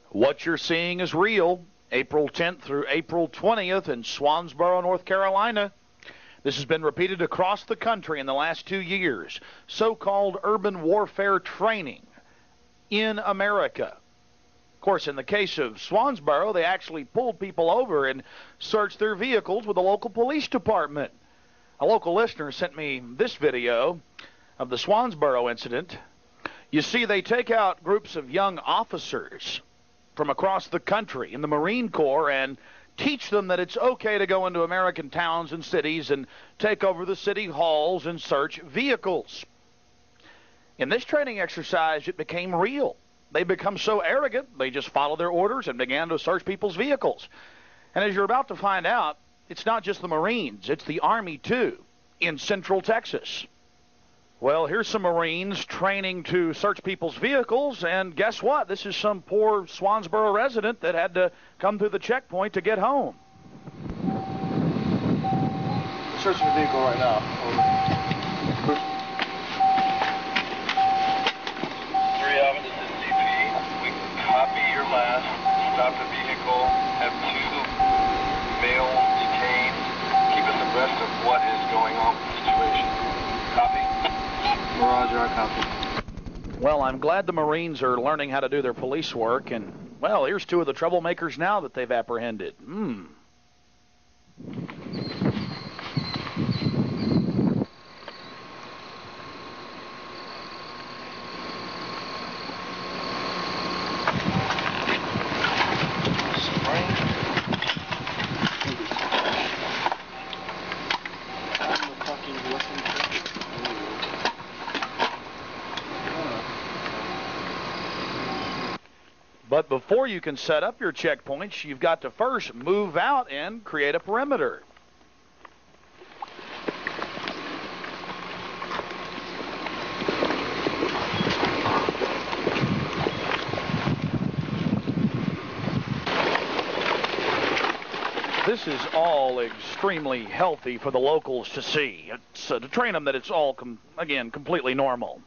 What you're seeing is real. April 10th through April 20th in Swansboro, North Carolina. This has been repeated across the country in the last 2 years. So-called urban warfare training in America. Of course, in the case of Swansboro, they actually pulled people over and searched their vehicles with the local police department. A local listener sent me this video of the Swansboro incident. You see, they take out groups of young officers from across the country in the Marine Corps and teach them that it's okay to go into American towns and cities and take over the city halls and search vehicles. In this training exercise, it became real. They become so arrogant, they just followed their orders and began to search people's vehicles. And as you're about to find out, it's not just the Marines, it's the Army too, in Central Texas. Well, here's some Marines training to search people's vehicles, and guess what? This is some poor Swansboro resident that had to come through the checkpoint to get home. Searching the vehicle right now. Over. Copy your last. Stop the vehicle. Have 2 males detained. Keep us abreast of what is going on with the situation. Copy? Roger, I copy. Well, I'm glad the Marines are learning how to do their police work, and, well, here's 2 of the troublemakers now that they've apprehended. But before you can set up your checkpoints, you've got to first move out and create a perimeter. This is all extremely healthy for the locals to see. It's to train them that it's all, again, completely normal.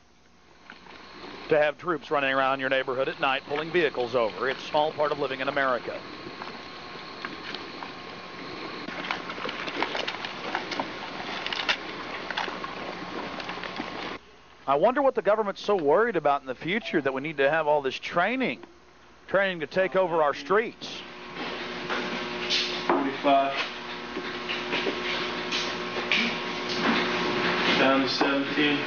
To have troops running around your neighborhood at night pulling vehicles over. It's all part of living in America. I wonder what the government's so worried about in the future that we need to have all this training to take over our streets. 45. Down to 17.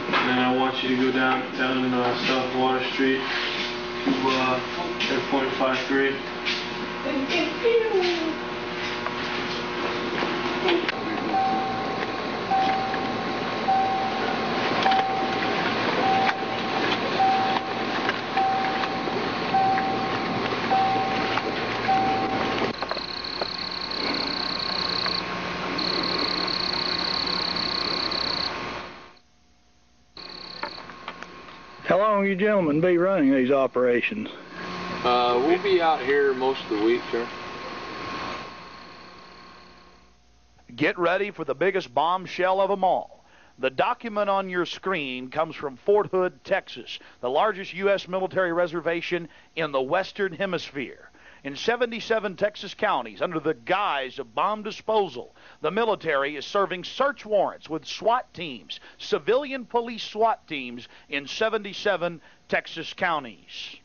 And then I want you to go down South Water Street to airport 53. How long will you gentlemen be running these operations? We'll be out here most of the week, sir. Get ready for the biggest bombshell of them all. The document on your screen comes from Fort Hood, Texas, the largest U.S. military reservation in the Western Hemisphere. In 77 Texas counties, under the guise of bomb disposal, the military is serving search warrants with SWAT teams, civilian police SWAT teams in 77 Texas counties.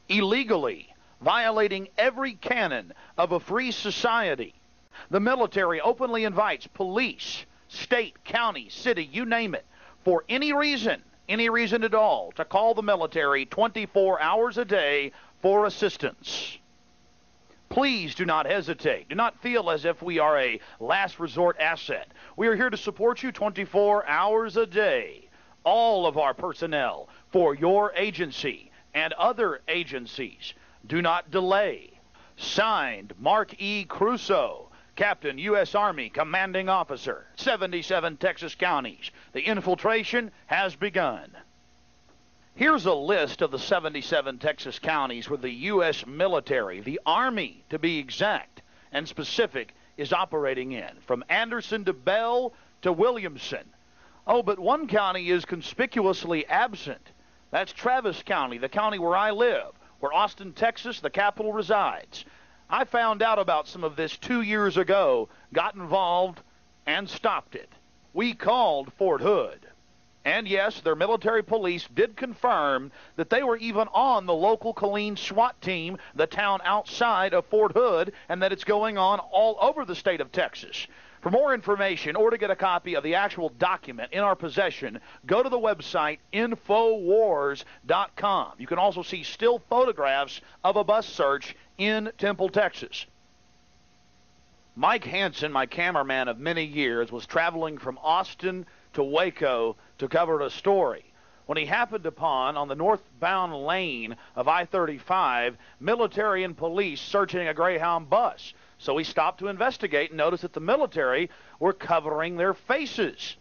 Illegally, violating every canon of a free society, the military openly invites police, state, county, city, you name it, for any reason at all, to call the military 24 hours a day for assistance. Please do not hesitate. Do not feel as if we are a last resort asset. We are here to support you 24 hours a day. All of our personnel for your agency and other agencies. Do not delay. Signed, Mark E. Crusoe, Captain, U.S. Army, Commanding Officer, 77 Texas counties. The infiltration has begun. Here's a list of the 77 Texas counties where the U.S. military, the Army to be exact and specific, is operating in, from Anderson to Bell to Williamson. Oh, but one county is conspicuously absent. That's Travis County, the county where I live, where Austin, Texas, the capital, resides. I found out about some of this 2 years ago, got involved, and stopped it. We called Fort Hood. And yes, their military police did confirm that they were even on the local Killeen SWAT team, the town outside of Fort Hood, and that it's going on all over the state of Texas. For more information or to get a copy of the actual document in our possession, go to the website InfoWars.com. You can also see still photographs of a bus search in Temple, Texas. Mike Hansen, my cameraman of many years, was traveling from Austin to Waco to cover a story when he happened upon, on the northbound lane of I-35, military and police searching a Greyhound bus. So he stopped to investigate and noticed that the military were covering their faces.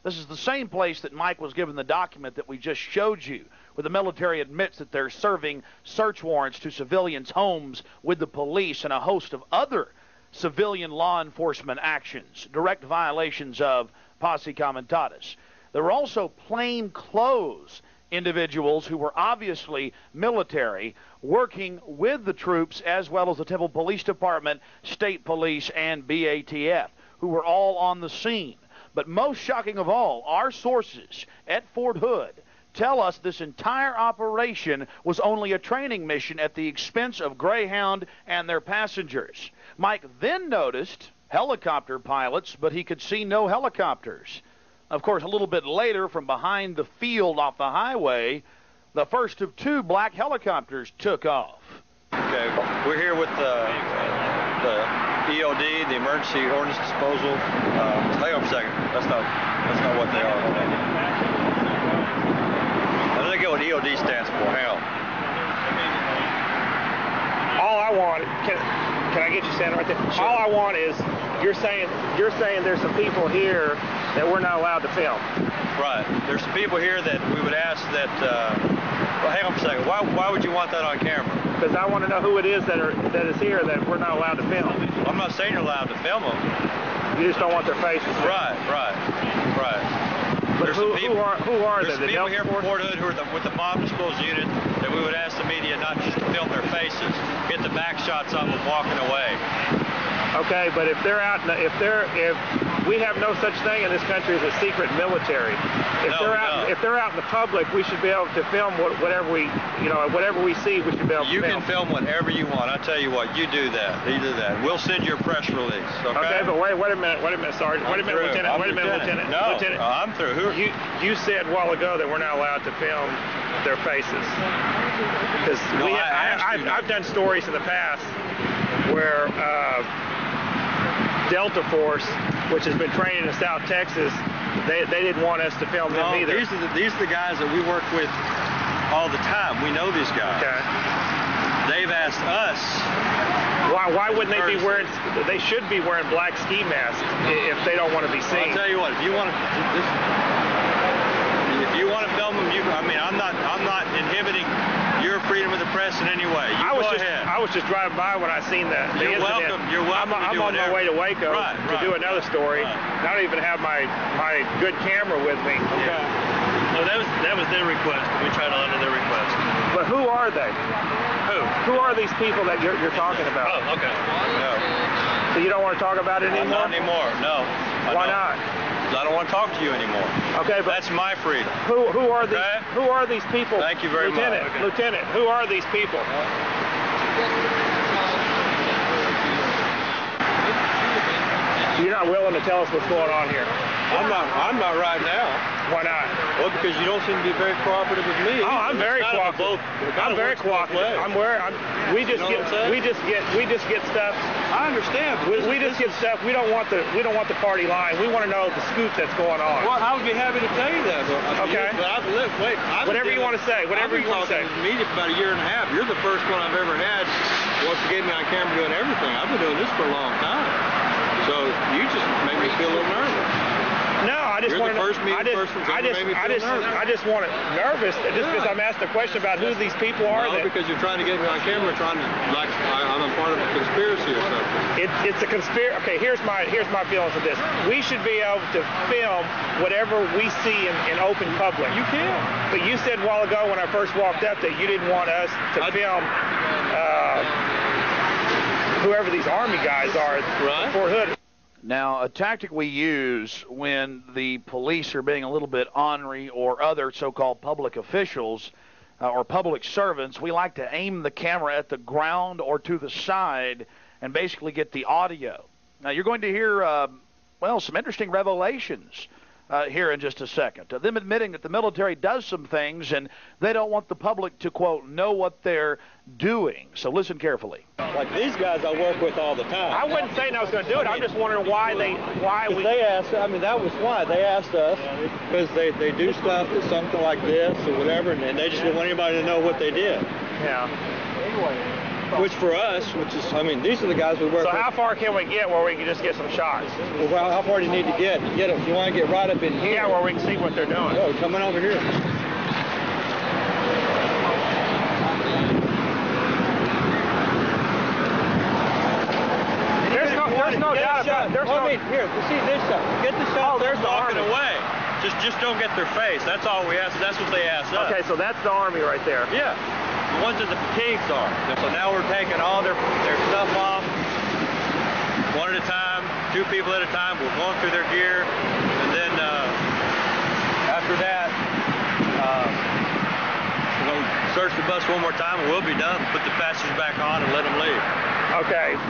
This is the same place that Mike was given the document that we just showed you, where the military admits that they're serving search warrants to civilians' homes with the police and a host of other civilian law enforcement actions, direct violations of posse comitatus. There were also plainclothes individuals who were obviously military working with the troops as well as the Temple Police Department, State Police, and BATF, who were all on the scene. But most shocking of all, our sources at Fort Hood tell us this entire operation was only a training mission at the expense of Greyhound and their passengers. Mike then noticed helicopter pilots, but he could see no helicopters. Of course, a little bit later, from behind the field off the highway, the first of two black helicopters took off. Okay, we're here with the EOD, the Emergency Ordnance Disposal. Hang on a second. That's not what they are. Let me get what EOD stands for. Hang on. All I want, can I get you standing right there? Sure. All I want is, you're saying there's some people here that we're not allowed to film. Right. There's some people here that we would ask that. Well, hang on a second. Why would you want that on camera? Because I want to know who it is that is here that we're not allowed to film. Well, I'm not saying you're allowed to film them. You just don't want their faces. Right. But who are they? There's people here from Fort Hood who are with the bomb disposal unit that we would ask the media not just to film their faces, get the back shots of them walking away. Okay, but if they're out, if we have no such thing in this country as a secret military. If they're out in the public, we should be able to film whatever we see. We should be able to film. You can film whatever you want. I tell you what, you do that. We'll send you a press release. Okay, but wait a minute, Sergeant. Wait a minute, Lieutenant. Wait a minute, Lieutenant. No, Lieutenant. I'm through. You said a while ago that we're not allowed to film their faces. Because I've done stories in the past where Delta Force, which has been training in South Texas, they didn't want us to film them either. These are the guys that we work with all the time. We know these guys. Okay. They've asked us. Why wouldn't they be wearing? They should be wearing black ski masks if they don't want to be seen. Well, I'll tell you what. If you want to film them, I'm not inhibiting your freedom of the press in any way. You go ahead. I was just driving by when I seen the You're incident. welcome. You're welcome. I'm on my way to Waco to do another story. And I don't even have my good camera with me. Okay. No, that was their request. We tried to honor their request. But who are they? Who? Who are these people that you're talking about? Oh, okay. No. So you don't want to talk about it anymore? Not anymore. No. Why not? I don't want to talk to you anymore. Okay, but that's my freedom. Who are these? Okay? Who are these people? Thank you very Lieutenant, much. Okay. Lieutenant, who are these people? You're not willing to tell us what's going on here. I'm not right now. Why not? Well, because you don't seem to be very cooperative with me. Oh, I'm very cooperative. I'm very cooperative. We just get stuff. I understand. We just get stuff. We don't want the party line. We want to know the scoop that's going on. Well, I would be happy to tell you that. Okay. Whatever you want to say. Whatever you want to say. I've been talking to the media for about a year and a half. You're the first one I've ever had once you get me on camera doing everything. I've been doing this for a long time. So you just make me feel a little nervous. No, I just want to. I just want it nervous just because I'm asked a question about who these people are. No, because you're trying to get me on camera, trying to like I'm a part of a conspiracy or something. It's a conspiracy. Okay, here's my feelings of this. We should be able to film whatever we see in open public. You can. But you said a while ago when I first walked up that you didn't want us to film whoever these Army guys are at Fort Hood. Now, a tactic we use when the police are being a little bit ornery or other so-called public officials or public servants, we like to aim the camera at the ground or to the side and basically get the audio. Now, you're going to hear, some interesting revelations here in just a second. Them admitting that the military does some things and they don't want the public to, quote, know what they're doing. So listen carefully. Like these guys I work with all the time. I wasn't saying I was going to do it. I'm just wondering why we... They asked, that was why. They asked us because they do stuff that's something like this or whatever, and they just didn't want anybody to know what they did. Yeah. Which for us, these are the guys we work with. So how far can we get where we can just get some shots? Well, how far do you need to get? You want to get right up in here. Yeah, where we can see what they're doing. Oh, coming over here. There's no doubt about it. Here, see this shot. Get the shot. There's walking away. Just don't get their face. That's all we ask. That's what they asked us. Okay, so that's the Army right there. Yeah. The ones that the fatigues are. So now we're taking all their stuff off, one at a time, 2 people at a time. We're going through their gear, and then after that, we're going to search the bus one more time, and we'll be done. Put the passengers back on and let them leave. Okay.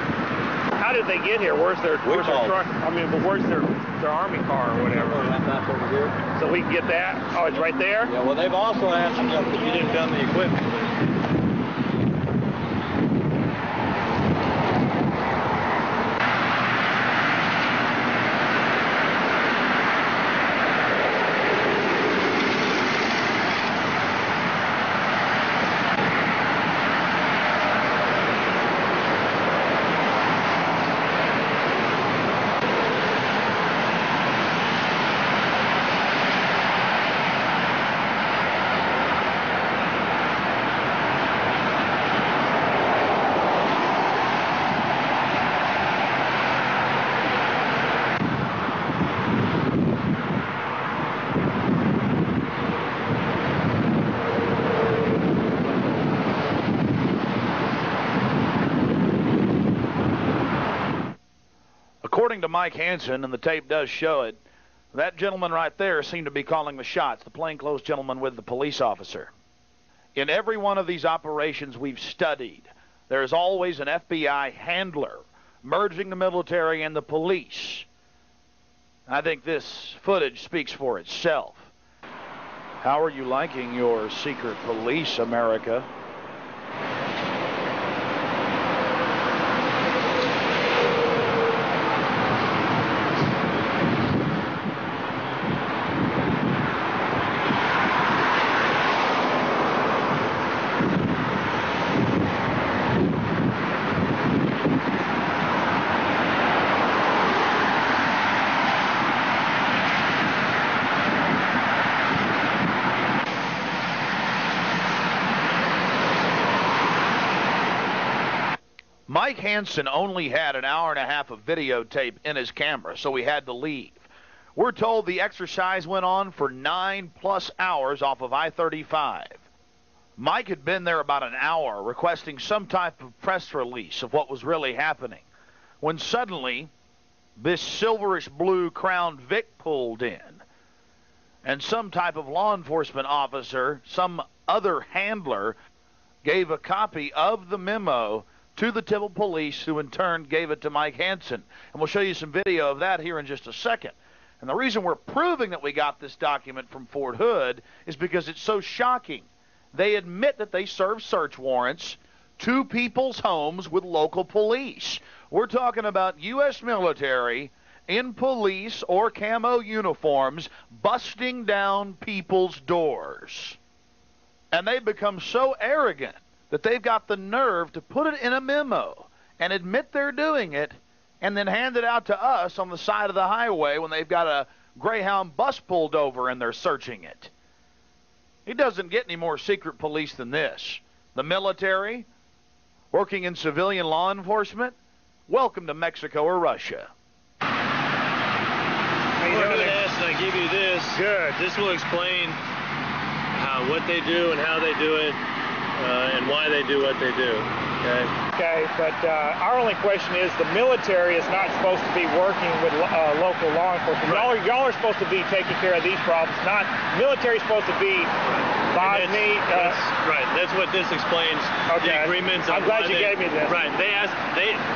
How did they get here? Where's their truck? But where's their Army car or whatever? Back over here. So we can get that? Oh, it's right there? Yeah, well, they've also asked us if you didn't film the equipment. According to Mike Hansen, and the tape does show it, that gentleman right there seemed to be calling the shots, the plainclothes gentleman with the police officer. In every one of these operations we've studied, there is always an FBI handler merging the military and the police. I think this footage speaks for itself. How are you liking your secret police, America? Mike Hansen only had an hour and a half of videotape in his camera, so he had to leave. We're told the exercise went on for 9+ hours off of I-35. Mike had been there about an hour requesting some type of press release of what was really happening, when suddenly this silverish blue Crown Vic pulled in, and some type of law enforcement officer, some other handler, gave a copy of the memo to the Temple Police, who in turn gave it to Mike Hansen. And we'll show you some video of that here in just a second. And the reason we're proving that we got this document from Fort Hood is because it's so shocking. They admit that they served search warrants to people's homes with local police. We're talking about U.S. military in police or camo uniforms busting down people's doors. And they've become so arrogant that they've got the nerve to put it in a memo and admit they're doing it, and then hand it out to us on the side of the highway when they've got a Greyhound bus pulled over and they're searching it. It doesn't get any more secret police than this. The military, working in civilian law enforcement, welcome to Mexico or Russia. How you doing? I give you this. Good. This will explain what they do and how they do it, and why they do what they do. Okay. Okay, but our only question is the military is not supposed to be working with local law enforcement. Right. Y'all are supposed to be taking care of these problems. Not military is supposed to be Bosnia. Right. That's what this explains. Okay. The agreements. I'm glad you gave me this. Right.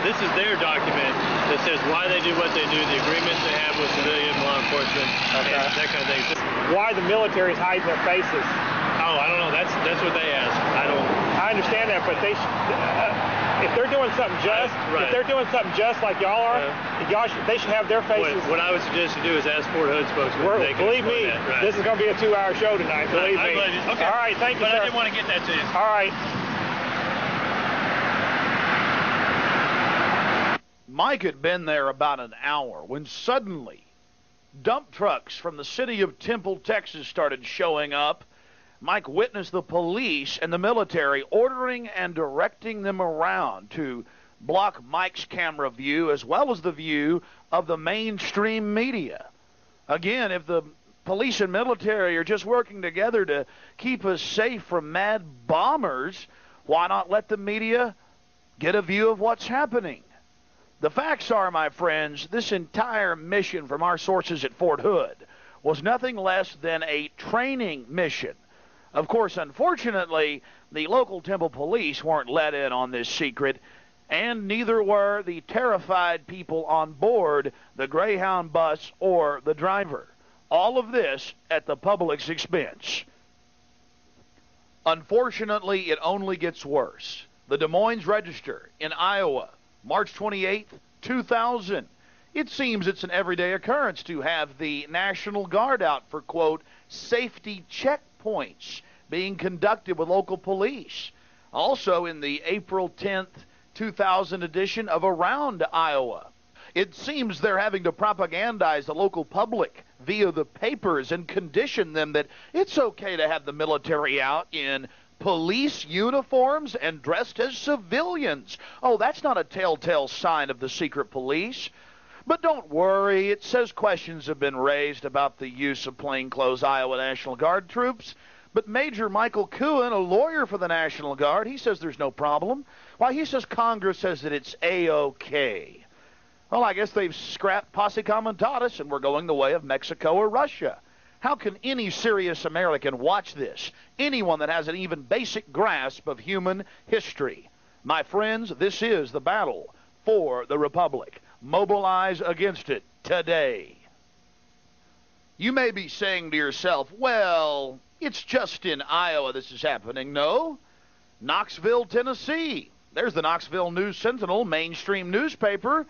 This is their document that says why they do what they do, the agreements they have with civilian law enforcement, and that kind of thing. Why the military is hiding their faces? Oh, I don't know. That's what they ask. I understand that, but they if they're doing something just, if they're doing something just like y'all are, they should have their faces. What I would suggest you do is ask Fort Hood spokesman. Believe me, this is going to be a 2-hour show tonight. Believe me. Okay. All right, thank you, But sir. I didn't want to get that to you. All right. Mike had been there about an hour when suddenly dump trucks from the city of Temple, Texas started showing up. Mike witnessed the police and the military ordering and directing them around to block Mike's camera view as well as the view of the mainstream media. Again, if the police and military are just working together to keep us safe from mad bombers, why not let the media get a view of what's happening? The facts are, my friends, this entire mission from our sources at Fort Hood was nothing less than a training mission. Of course, unfortunately, the local Temple police weren't let in on this secret, and neither were the terrified people on board the Greyhound bus or the driver. All of this at the public's expense. Unfortunately, it only gets worse. The Des Moines Register in Iowa, March 28, 2000. It seems it's an everyday occurrence to have the National Guard out for, quote, safety checkpoints being conducted with local police. Also in the April 10th, 2000 edition of Around Iowa. It seems they're having to propagandize the local public via the papers and condition them that it's okay to have the military out in police uniforms and dressed as civilians. Oh, that's not a telltale sign of the secret police. But don't worry, it says questions have been raised about the use of plainclothes Iowa National Guard troops. But Major Michael Cohen, a lawyer for the National Guard, he says there's no problem. Why, he says Congress says that it's A-OK. Well, I guess they've scrapped posse comitatus and we're going the way of Mexico or Russia. How can any serious American watch this? Anyone that has an even basic grasp of human history. My friends, this is the battle for the Republic. Mobilize against it today. You may be saying to yourself, well, it's just in Iowa this is happening. No. Knoxville, Tennessee. There's the Knoxville News Sentinel, mainstream newspaper.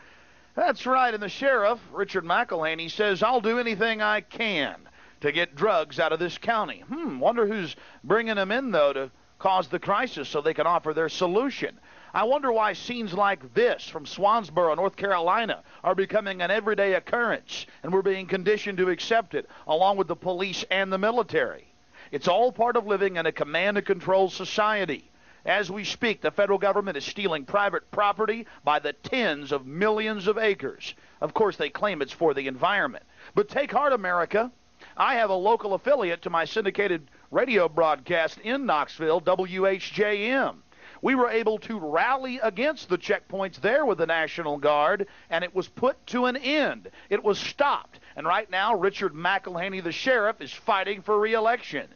That's right, and the sheriff, Richard McElhaney, says, I'll do anything I can to get drugs out of this county. Wonder who's bringing them in, though, to cause the crisis so they can offer their solution. I wonder why scenes like this from Swansboro, North Carolina, are becoming an everyday occurrence, and we're being conditioned to accept it, along with the police and the military. It's all part of living in a command and control society. As we speak, the federal government is stealing private property by the tens of millions of acres. Of course, they claim it's for the environment. But take heart, America. I have a local affiliate to my syndicated radio broadcast in Knoxville, WHJM. We were able to rally against the checkpoints there with the National Guard, and it was put to an end. It was stopped. And right now, Richard McElhaney, the sheriff, is fighting for re-election.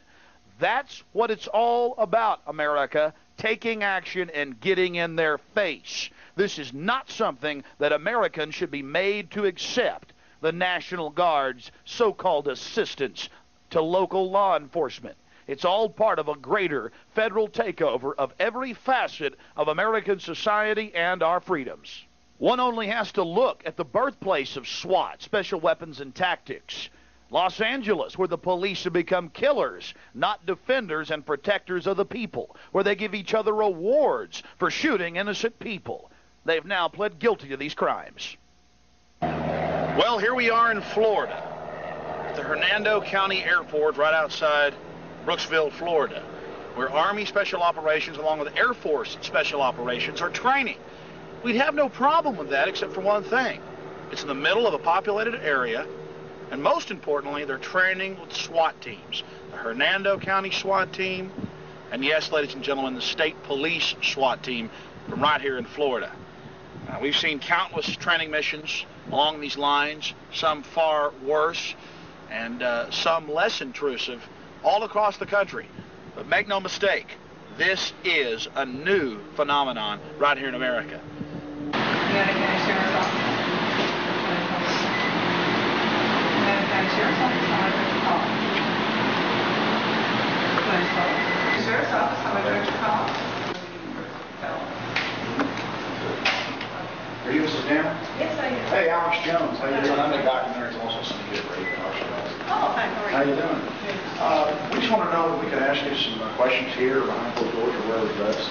That's what it's all about, America, taking action and getting in their face. This is not something that Americans should be made to accept, the National Guard's so-called assistance to local law enforcement. It's all part of a greater federal takeover of every facet of American society and our freedoms. One only has to look at the birthplace of SWAT, Special Weapons and Tactics. Los Angeles, where the police have become killers, not defenders and protectors of the people, where they give each other awards for shooting innocent people. They've now pled guilty to these crimes. Well, here we are in Florida, at the Hernando County Airport right outside Brooksville, Florida, where Army Special Operations along with Air Force Special Operations are training. We'd have no problem with that except for one thing. It's in the middle of a populated area, and most importantly, they're training with SWAT teams. The Hernando County SWAT team, and yes, ladies and gentlemen, the state police SWAT team from right here in Florida. We've seen countless training missions along these lines, some far worse and some less intrusive, all across the country. But make no mistake, this is a new phenomenon right here in America. Sheriff's Office, how may I direct your call? Are you Mrs. Danner? Yes, I am. Hey, Alex Jones. How you doing? I make documentaries also some good radio. Oh, hi, How you doing? We just want to know if we could ask you some questions here behind closed doors or wherever best.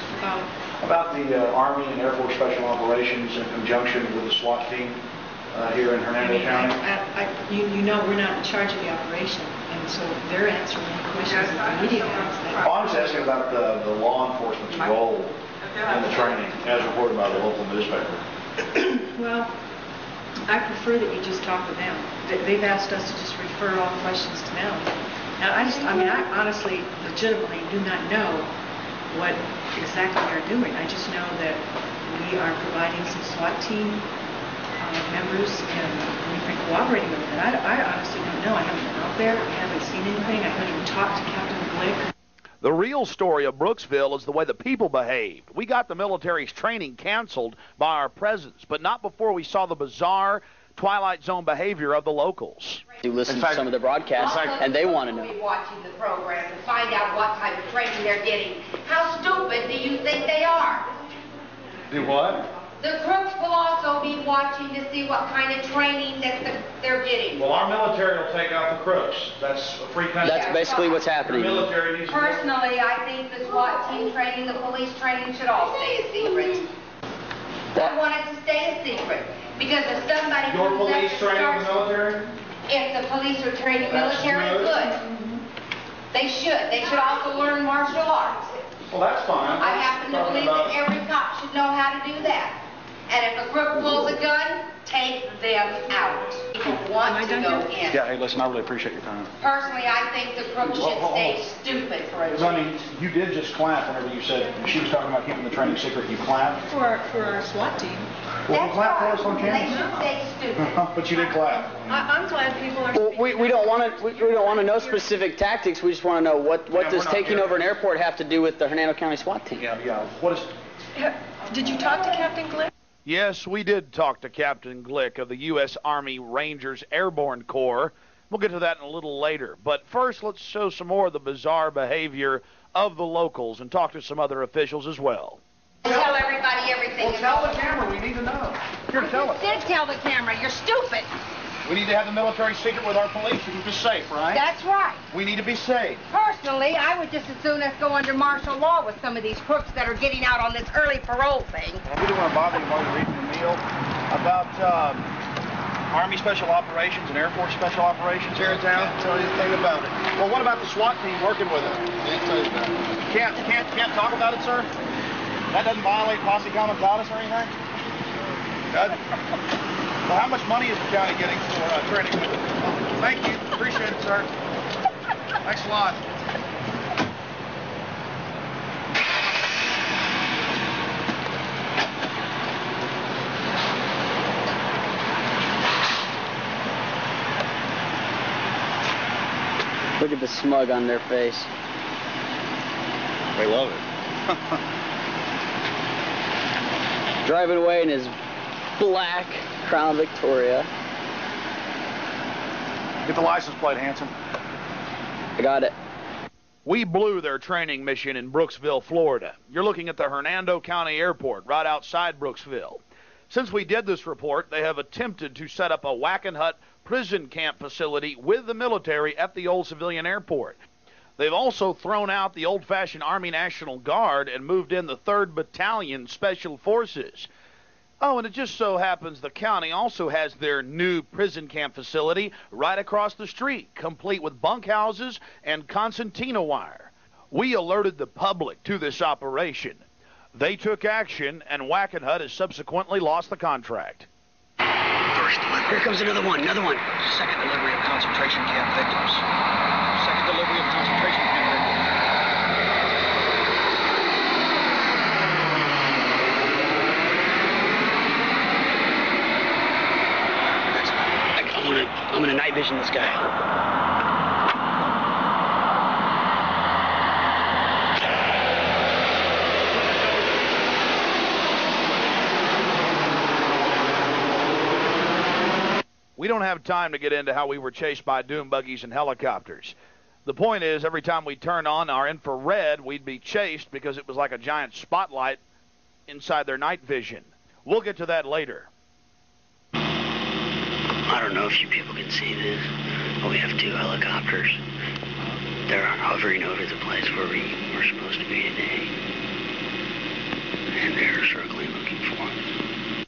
About the Army and Air Force Special Operations in conjunction with the SWAT team here in Hernando County. You know we're not in charge of the operation, and so they're answering any questions that the media has. I was asking about the law enforcement's role in the training, as reported by the local newspaper. Well, I prefer that you just talk to them. They've asked us to just refer all questions to them. Now, I honestly, legitimately do not know what exactly they're doing. I just know that we are providing some SWAT team members, and we've been cooperating with them. I honestly don't know. I haven't been out there. I haven't seen anything. I haven't even talked to Captain Glick. The real story of Brooksville is the way the people behaved. We got the military's training canceled by our presence, but not before we saw the bizarre Twilight Zone behavior of the locals. You listen to some of the broadcasts, and they want to know. Be watching the program to find out what type of training they're getting. How stupid do you think they are? Do what? The crooks will also be watching to see what kind of training that they're getting. Well, our military will take out the crooks. That's a free country. That's basically what's happening. The military needs Personally, I think the SWAT team training, the police training should all stay a secret. I want it to stay a secret. Because if somebody Your police training the military? If the police are training military, good. They should. They should also learn martial arts. Well, that's fine. I happen to believe that every cop should know how to do that. And if a crook pulls a gun, take them out. People want to go in. Yeah, hey, listen, I really appreciate your time. Personally, I think the crook should stay stupid for a I mean, you did just clap whenever you said, she was talking about keeping the training secret, you clapped? For our SWAT team. Well, you clap for us on They campus? should stay stupid. But you did clap. I'm glad people are. Well, we don't want to know specific tactics. We just want to know what does taking over an airport have to do with the Hernando County SWAT team? Yeah. What is? Did you talk to Captain Glick? Yes, we did talk to Captain Glick of the U.S. Army Rangers Airborne Corps. We'll get to that in a little later. But first, let's show some more of the bizarre behavior of the locals and talk to some other officials as well. Tell everybody everything. Well, tell the camera. We need to know. Here, tell us. Did tell the camera. You're stupid. We need to have the military secret with our police to keep us safe, right? That's right. We need to be safe. Personally, I would just as soon as go under martial law with some of these crooks that are getting out on this early parole thing. We didn't want to bother you while you're eating your meal. About Army Special Operations and Air Force Special Operations here in town? Can't tell you a thing about it. Well, what about the SWAT team working with it? Can't tell you about it. Can't talk about it, sir? That doesn't violate posse comitatus or anything? Good. Well, how much money is the county getting for training? Oh, thank you. Appreciate it, sir. Thanks a lot. Look at the smug on their face. They love it. Driving away in his black Crown Victoria. Get the license plate, Hanson. I got it. We blew their training mission in Brooksville, Florida. You're looking at the Hernando County Airport right outside Brooksville. Since we did this report, they have attempted to set up a Wackenhut prison camp facility with the military at the old civilian airport. They've also thrown out the old-fashioned Army National Guard and moved in the 3rd Battalion Special Forces. Oh, and it just so happens the county also has their new prison camp facility right across the street, complete with bunkhouses and concertina wire. We alerted the public to this operation. They took action, and Wackenhut has subsequently lost the contract. First delivery. Here comes another one. Second delivery of concentration camp victims. Second delivery of concentration camp victims. I'm gonna night vision this guy. We don't have time to get into how we were chased by doom buggies and helicopters. The point is, every time we turned on our infrared, we'd be chased because it was like a giant spotlight inside their night vision. We'll get to that later. I don't know if you people can see this, but we have 2 helicopters. They're hovering over the place where we were supposed to be today. And they're circling looking for us.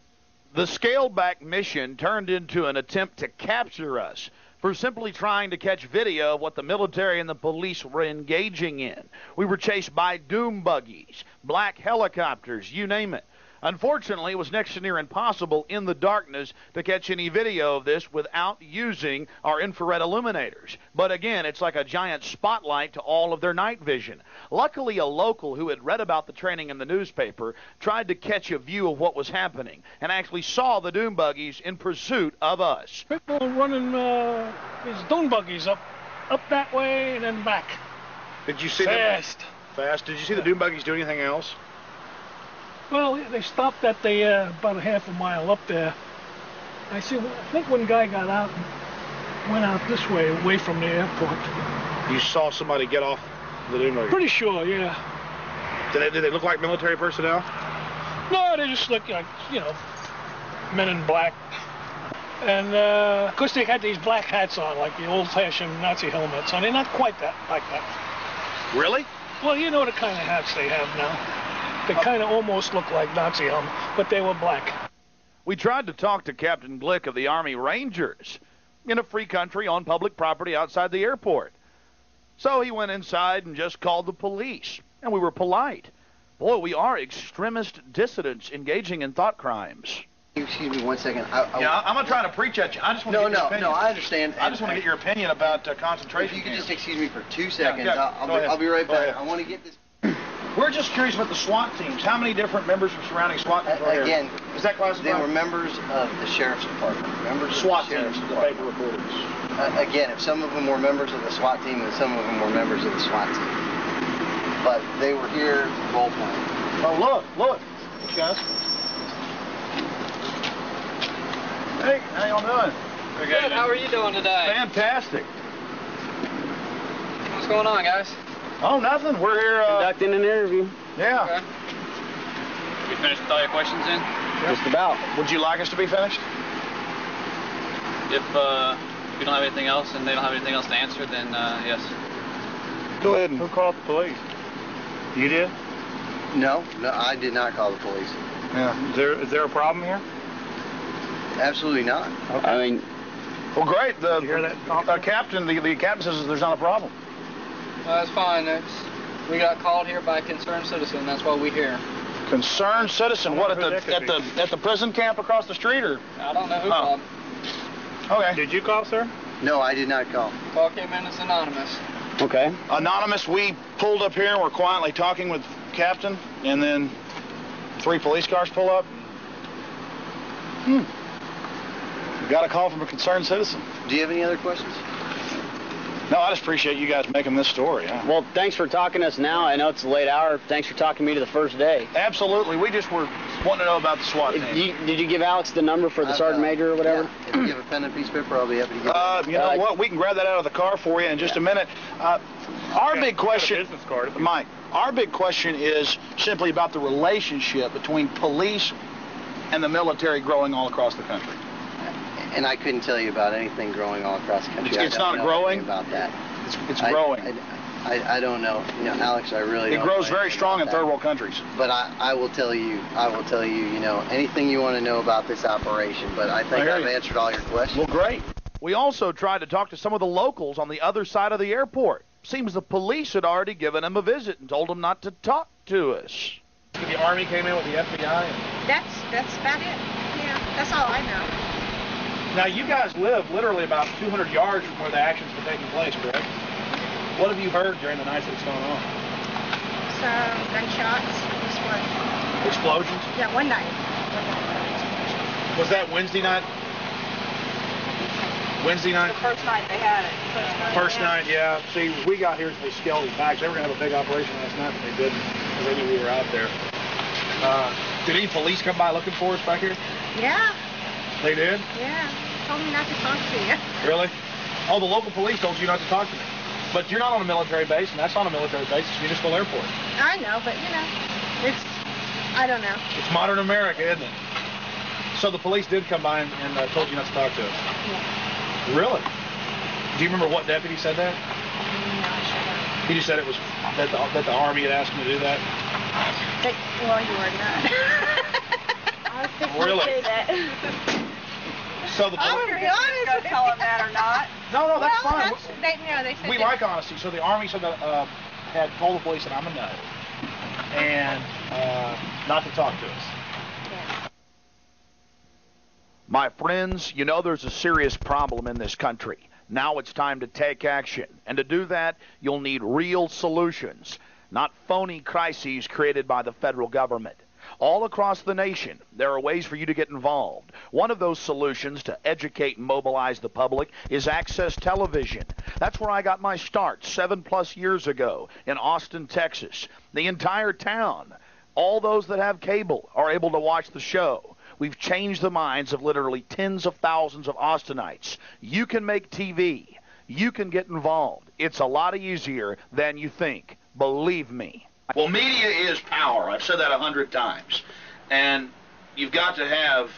The scaled-back mission turned into an attempt to capture us for simply trying to catch video of what the military and the police were engaging in. We were chased by doom buggies, black helicopters, you name it. Unfortunately, it was next to near impossible in the darkness to catch any video of this without using our infrared illuminators. But again, it's like a giant spotlight to all of their night vision. Luckily, a local who had read about the training in the newspaper tried to catch a view of what was happening and actually saw the doom buggies in pursuit of us. People running these doom buggies up that way and then back. Did you see Fast. Fast? Did you see the doom buggies do anything else? Well, they stopped at the about a half a mile up there. I think one guy got out and went out this way, away from the airport. You saw somebody get off the doom buggy? Pretty sure, yeah. Did they look like military personnel? No, they just look like, men in black. And, of course, they had these black hats on, like the old-fashioned Nazi helmets. And they're not quite like that. Really? Well, you know the kind of hats they have now. They kind of almost look like Nazi helmets, but they were black. We tried to talk to Captain Glick of the Army Rangers in a free country on public property outside the airport. So he went inside and just called the police, and we were polite. Boy, we are extremist dissidents engaging in thought crimes. Excuse me 1 second. I'm not trying to preach at you. I just want to get your opinion. No, I understand. I just want to get your opinion about concentration. If you could just excuse me for 2 seconds, Yeah, I'll be right Go back. ahead. I want to get this. We're just curious about the SWAT teams. How many different members from surrounding SWAT teams are Again, here? Is that classified? They were members of the Sheriff's Department. Members SWAT of the Sheriff's teams, the Department. paper reporters. Again, if some of them were members of the SWAT team and some of them were members of the SWAT team. But they were here role playing. Oh, look. These guys. Hey, how y'all doing? Good. How are you doing today? Fantastic. What's going on, guys? Oh, nothing. We're here conducting an interview. Yeah. Okay. You finished with all your questions in? Just about. Would you like us to be finished? If we don't have anything else and they don't have anything else to answer, then yes. Go ahead. Who called the police? You did? No, I did not call the police. Yeah. Is there a problem here? Absolutely not. Okay. I mean, well, great. Did you hear that? Captain, the captain says there's not a problem. That's fine. We got called here by a concerned citizen. That's why we're here. Concerned citizen. What, at the prison camp across the street, or? I don't know who called. Okay. Did you call, sir? No, I did not call. Call came in as anonymous. Okay. Anonymous, we pulled up here and we're quietly talking with Captain, and then 3 police cars pull up. We got a call from a concerned citizen. Do you have any other questions? No, I just appreciate you guys making this story. Well, thanks for talking to us now. I know it's a late hour. Thanks for talking to me to the first day. Absolutely. We just were wanting to know about the SWAT team. Did you give Alex the number for the sergeant major or whatever? Yeah. If you have a pen and piece of paper, I'll be happy to give it. You know what? We can grab that out of the car for you in just a minute. Our big question, Mike, our big question is simply about the relationship between police and the military growing all across the country. And I couldn't tell you about anything growing all across the country. It's not growing? About that. It's growing. I don't know. You know, Alex, I really don't know. It grows very strong in third world countries. But I will tell you, you know, anything you want to know about this operation, but I think I've answered all your questions. Well, great. We also tried to talk to some of the locals on the other side of the airport. Seems the police had already given him a visit and told him not to talk to us. The Army came in with the FBI? That's about it. Yeah, that's all I know. Now, you guys live literally about 200 yards from where the actions were taking place, correct? What have you heard during the nights that it's going on? Some gunshots, Explosions? Yeah, one night. Was that Wednesday night? Wednesday night? The first night they had it. First night, yeah. See, we got here, they scaled these bags. They were going to have a big operation last night, but they didn't, because they knew we were out there. Did any police come by looking for us back here? Yeah. They did? Yeah. Told me not to talk to you. Really? Oh, the local police told you not to talk to me. But you're not on a military base, and that's not a military base. It's a municipal airport. I know, but, you know, I don't know. It's modern America, isn't it? So the police did come by and told you not to talk to us? Yeah. Really? Do you remember what deputy said that? No, I sure don't. He just said it was that the Army had asked him to do that? Well, you were not. I was thinking Really? to say that. So the I'm going to be honest. Go tell them that or not. No, that's fine. They said we like honesty. So the Army said that had told the police that I'm a no, and not to talk to us. Yeah. My friends, you know there's a serious problem in this country. Now it's time to take action. And to do that, you'll need real solutions, not phony crises created by the federal government. All across the nation, there are ways for you to get involved. One of those solutions to educate and mobilize the public is access television. That's where I got my start 7+ years ago in Austin, Texas. The entire town, all those that have cable, are able to watch the show. We've changed the minds of literally tens of thousands of Austinites. You can make TV. You can get involved. It's a lot easier than you think. Believe me. Well, media is power. I've said that 100 times. And you've got to have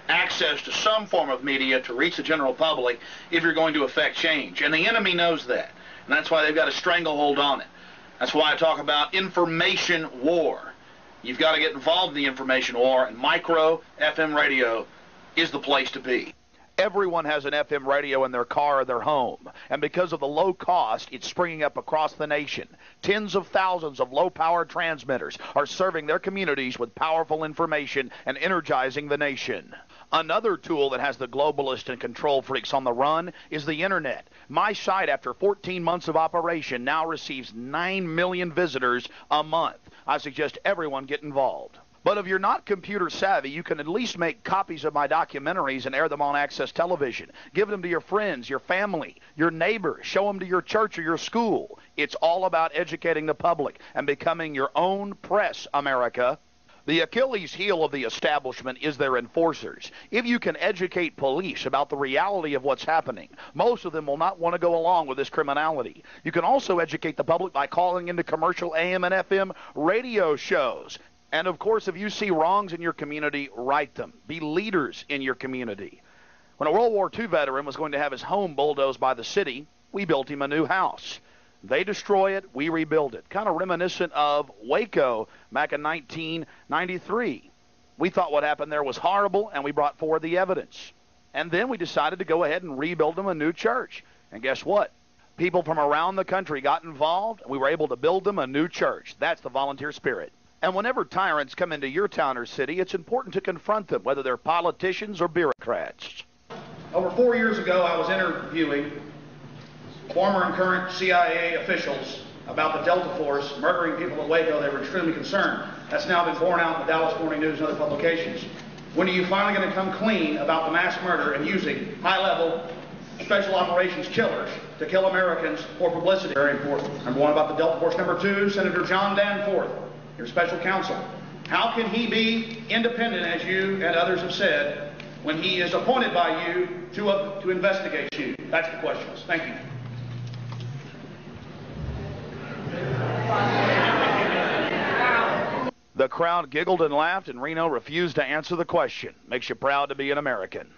access to some form of media to reach the general public if you're going to affect change. And the enemy knows that. And that's why they've got a stranglehold on it. That's why I talk about information war. You've got to get involved in the information war, and micro FM radio is the place to be. Everyone has an FM radio in their car or their home, and because of the low cost, it's springing up across the nation. Tens of thousands of low-power transmitters are serving their communities with powerful information and energizing the nation. Another tool that has the globalist and control freaks on the run is the Internet. My site, after 14 months of operation, now receives 9 million visitors a month. I suggest everyone get involved. But if you're not computer savvy, you can at least make copies of my documentaries and air them on Access Television. Give them to your friends, your family, your neighbors. Show them to your church or your school. It's all about educating the public and becoming your own press, America. The Achilles heel of the establishment is their enforcers. If you can educate police about the reality of what's happening, most of them will not want to go along with this criminality. You can also educate the public by calling into commercial AM and FM radio shows. And, of course, if you see wrongs in your community, right them. Be leaders in your community. When a World War II veteran was going to have his home bulldozed by the city, we built him a new house. They destroy it, we rebuild it. Kind of reminiscent of Waco back in 1993. We thought what happened there was horrible, and we brought forward the evidence. And then we decided to go ahead and rebuild them a new church. And guess what? People from around the country got involved, and we were able to build them a new church. That's the volunteer spirit. And whenever tyrants come into your town or city, it's important to confront them, whether they're politicians or bureaucrats. Over 4 years ago, I was interviewing former and current CIA officials about the Delta Force murdering people in Waco. They were extremely concerned. That's now been borne out in the Dallas Morning News and other publications. When are you finally going to come clean about the mass murder and using high-level special operations killers to kill Americans for publicity? Very important. Number one, about the Delta Force. Number two, Senator John Danforth, your special counsel. How can he be independent, as you and others have said, when he is appointed by you to investigate you? That's the question. Thank you. The crowd giggled and laughed, and Reno refused to answer the question. Makes you proud to be an American.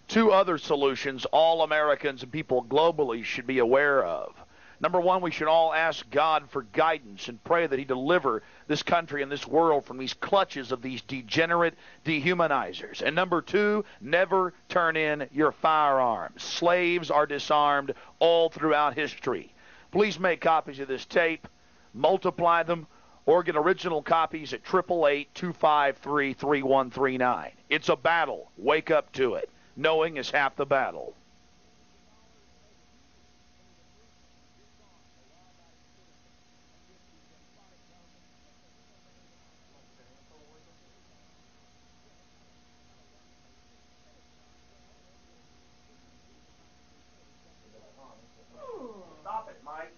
Two other solutions all Americans and people globally should be aware of. Number one, we should all ask God for guidance and pray that he deliver this country and this world from these clutches of these degenerate dehumanizers. And number two, never turn in your firearms. Slaves are disarmed all throughout history. Please make copies of this tape, multiply them, or get original copies at 888-253-3139. It's a battle. Wake up to it. Knowing is half the battle. Stop it, Mike.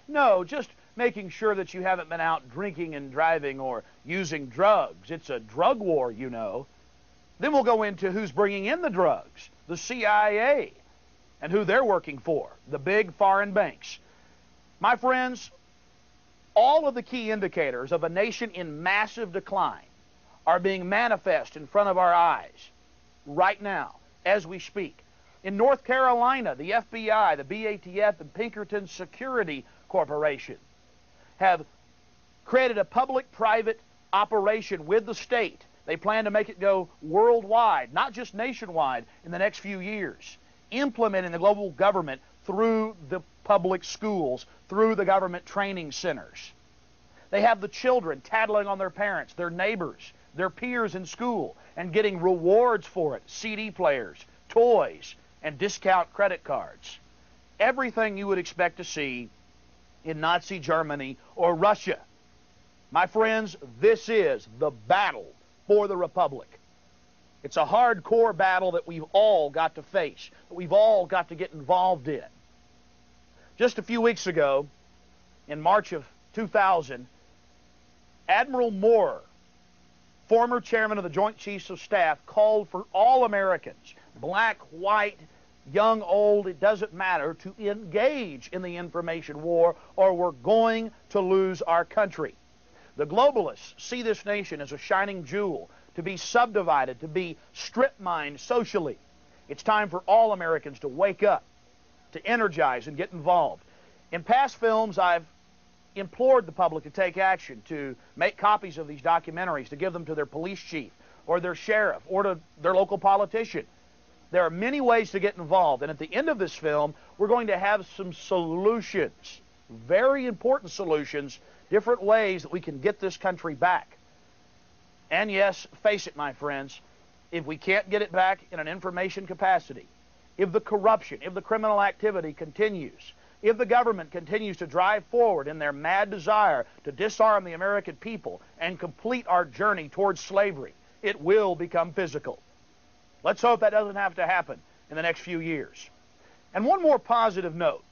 No, just making sure that you haven't been out drinking and driving or using drugs. It's a drug war, you know. Then we'll go into who's bringing in the drugs, the CIA, and who they're working for, the big foreign banks. My friends, all of the key indicators of a nation in massive decline are being manifest in front of our eyes right now as we speak. In North Carolina, the FBI, the BATF, and Pinkerton Security Corporation have created a public-private operation with the state. They plan to make it go worldwide, not just nationwide, in the next few years, implementing the global government through the public schools, through the government training centers. They have the children tattling on their parents, their neighbors, their peers in school, and getting rewards for it, CD players, toys, and discount credit cards. Everything you would expect to see in Nazi Germany or Russia. My friends, this is the battle for the Republic. It's a hardcore battle that we've all got to face, that we've all got to get involved in. Just a few weeks ago, in March of 2000, Admiral Moore, former chairman of the Joint Chiefs of Staff, called for all Americans, black, white, young, old, it doesn't matter, to engage in the information war or we're going to lose our country. The globalists see this nation as a shining jewel to be subdivided, to be strip-mined socially. It's time for all Americans to wake up, to energize and get involved. In past films, I've implored the public to take action, to make copies of these documentaries, to give them to their police chief or their sheriff or to their local politician. There are many ways to get involved, and at the end of this film, we're going to have some solutions, very important solutions, different ways that we can get this country back. And yes, face it, my friends, if we can't get it back in an information capacity, if the corruption, if the criminal activity continues, if the government continues to drive forward in their mad desire to disarm the American people and complete our journey towards slavery, it will become physical. Let's hope that doesn't have to happen in the next few years. And one more positive note.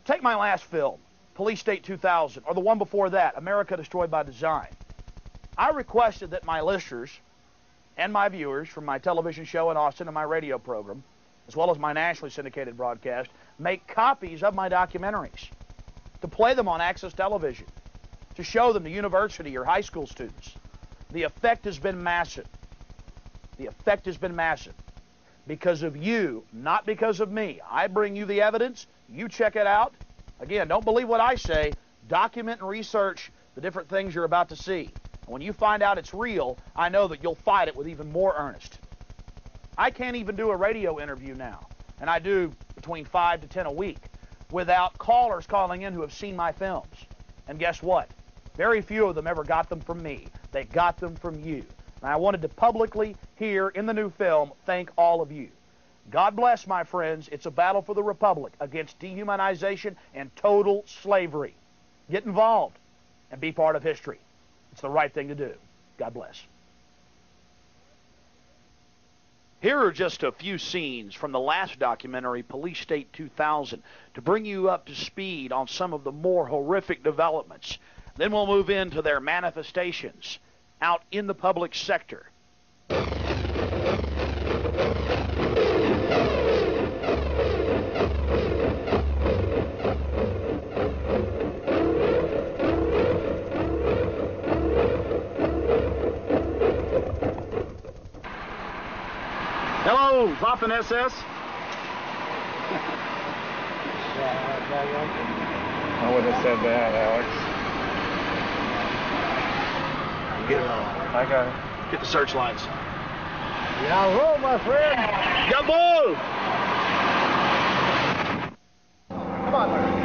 Take my last film, Police State 2000, or the one before that, America Destroyed by Design. I requested that my listeners and my viewers from my television show in Austin and my radio program, as well as my nationally syndicated broadcast, make copies of my documentaries, to play them on Access Television, to show them to university or high school students. The effect has been massive. The effect has been massive. Because of you, not because of me. I bring you the evidence. You check it out. Again, don't believe what I say. Document and research the different things you're about to see. And when you find out it's real, I know that you'll fight it with even more earnest. I can't even do a radio interview now, and I do between 5 to 10 a week, without callers calling in who have seen my films. And guess what? Very few of them ever got them from me. They got them from you. And I wanted to publicly, here in the new film, thank all of you. God bless, my friends. It's a battle for the Republic against dehumanization and total slavery. Get involved and be part of history. It's the right thing to do. God bless. Here are just a few scenes from the last documentary, Police State 2000, to bring you up to speed on some of the more horrific developments. Then we'll move into their manifestations out in the public sector. Hello, Waffen SS. I would have said that, Alex. Get it on. I got it. Get the searchlights. Yahoo, my friend. Jawohl! Come on, Larry.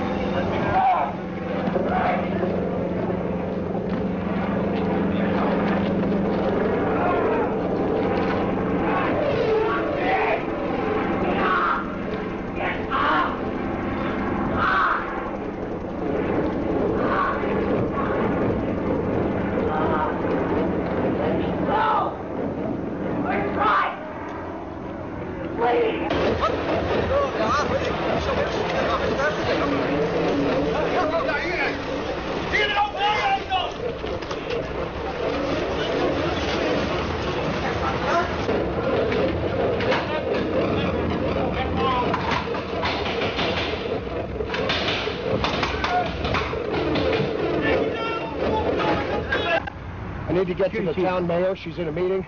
I need to get to the town mayor. She's in a meeting.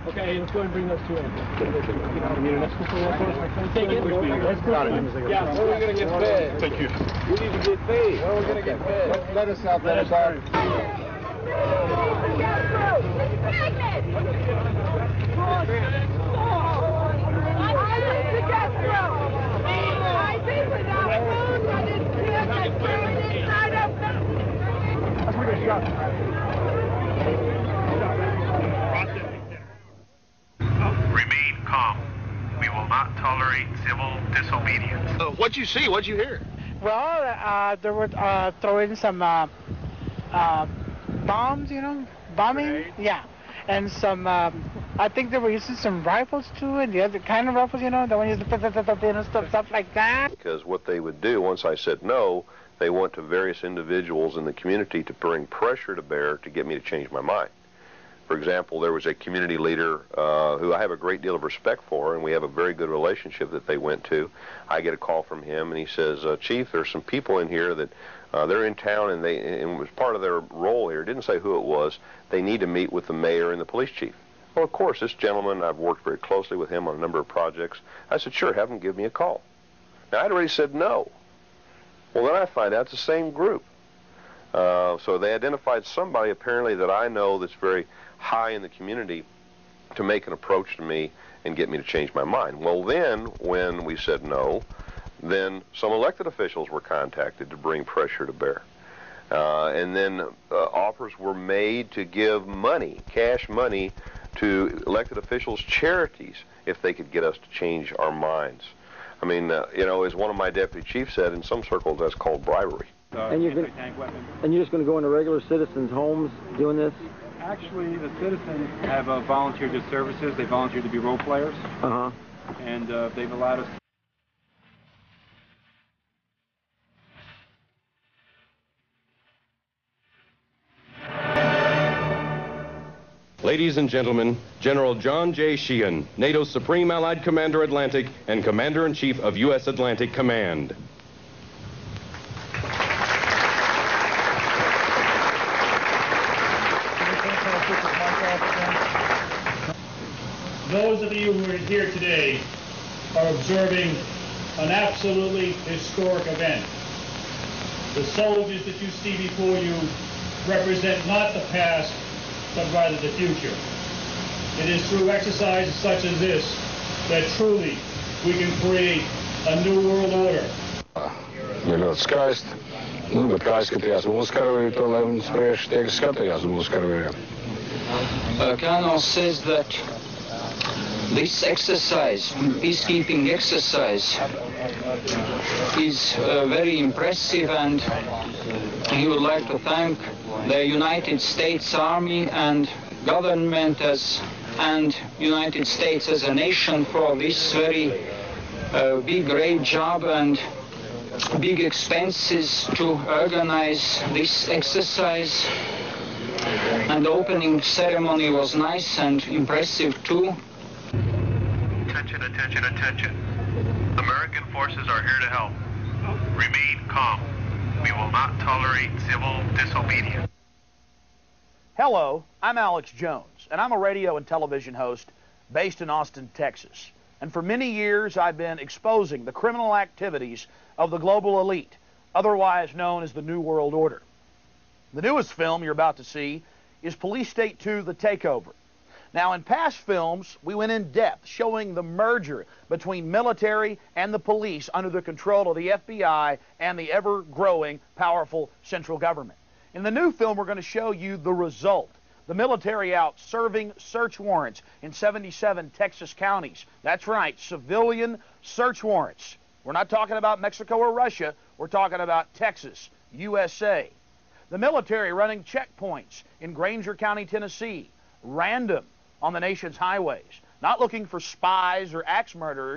Okay, let's go and bring those two in. Take it. Got it. Yeah. When are we going to get fed? Thank you. We need to get fed. When are we going to get fed? Let us out there, sir. Remain calm. We will not tolerate civil disobedience. What'd you see? What'd you hear? Well, they were throwing some bombs, you know, bombing. Grenades? Yeah, and some. I think they were using some rifles too, and the other kind of rifles, you know, the one used to stuff like that. Because what they would do once I said no, they went to various individuals in the community to bring pressure to bear to get me to change my mind. For example, there was a community leader who I have a great deal of respect for, and we have a very good relationship that they went to. I get a call from him, and he says, Chief, there's some people in here that they're in town, and it was part of their role here. It didn't say who it was. They need to meet with the mayor and the police chief. Well, of course, this gentleman, I've worked very closely with him on a number of projects. I said, sure, have him give me a call. Now, I'd already said no. Well, then I find out it's the same group. So they identified somebody apparently that I know that's very high in the community to make an approach to me and get me to change my mind. Well, then, when we said no, then some elected officials were contacted to bring pressure to bear. And then offers were made to give money, cash money, to elected officials' charities if they could get us to change our minds. I mean, you know, as one of my deputy chiefs said, in some circles that's called bribery. And you're just going to go into regular citizens' homes doing this? Actually, the citizens have volunteered their services. They volunteered to be role players. Uh-huh. And they've allowed us. Ladies and gentlemen, General John J. Sheehan, NATO's Supreme Allied Commander Atlantic and Commander-in-Chief of U.S. Atlantic Command. Those of you who are here today are observing an absolutely historic event. The soldiers that you see before you represent not the past, but rather the future. It is through exercises such as this that truly we can create a new world order. Ir ļoti skaisti, bet kā izskatījās mūsu karavīri, to lai mums priekš tie, kas skatījās mūsu karavīriem. Colonel says that this exercise, peacekeeping exercise, is very impressive, and he would like to thank the United States Army and government and United States as a nation for this very big, great job and big expenses to organize this exercise. And the opening ceremony was nice and impressive too. Attention, attention, attention. American forces are here to help. Remain calm. We will not tolerate civil disobedience. Hello, I'm Alex Jones, and I'm a radio and television host based in Austin, Texas. And for many years, I've been exposing the criminal activities of the global elite, otherwise known as the New World Order. The newest film you're about to see is Police State 2, The Takeover. Now, in past films, we went in depth showing the merger between military and the police under the control of the FBI and the ever-growing, powerful central government. In the new film, we're going to show you the result. The military out serving search warrants in 77 Texas counties. That's right, civilian search warrants. We're not talking about Mexico or Russia. We're talking about Texas, USA. The military running checkpoints in Granger County, Tennessee, random on the nation's highways, not looking for spies or axe murderers.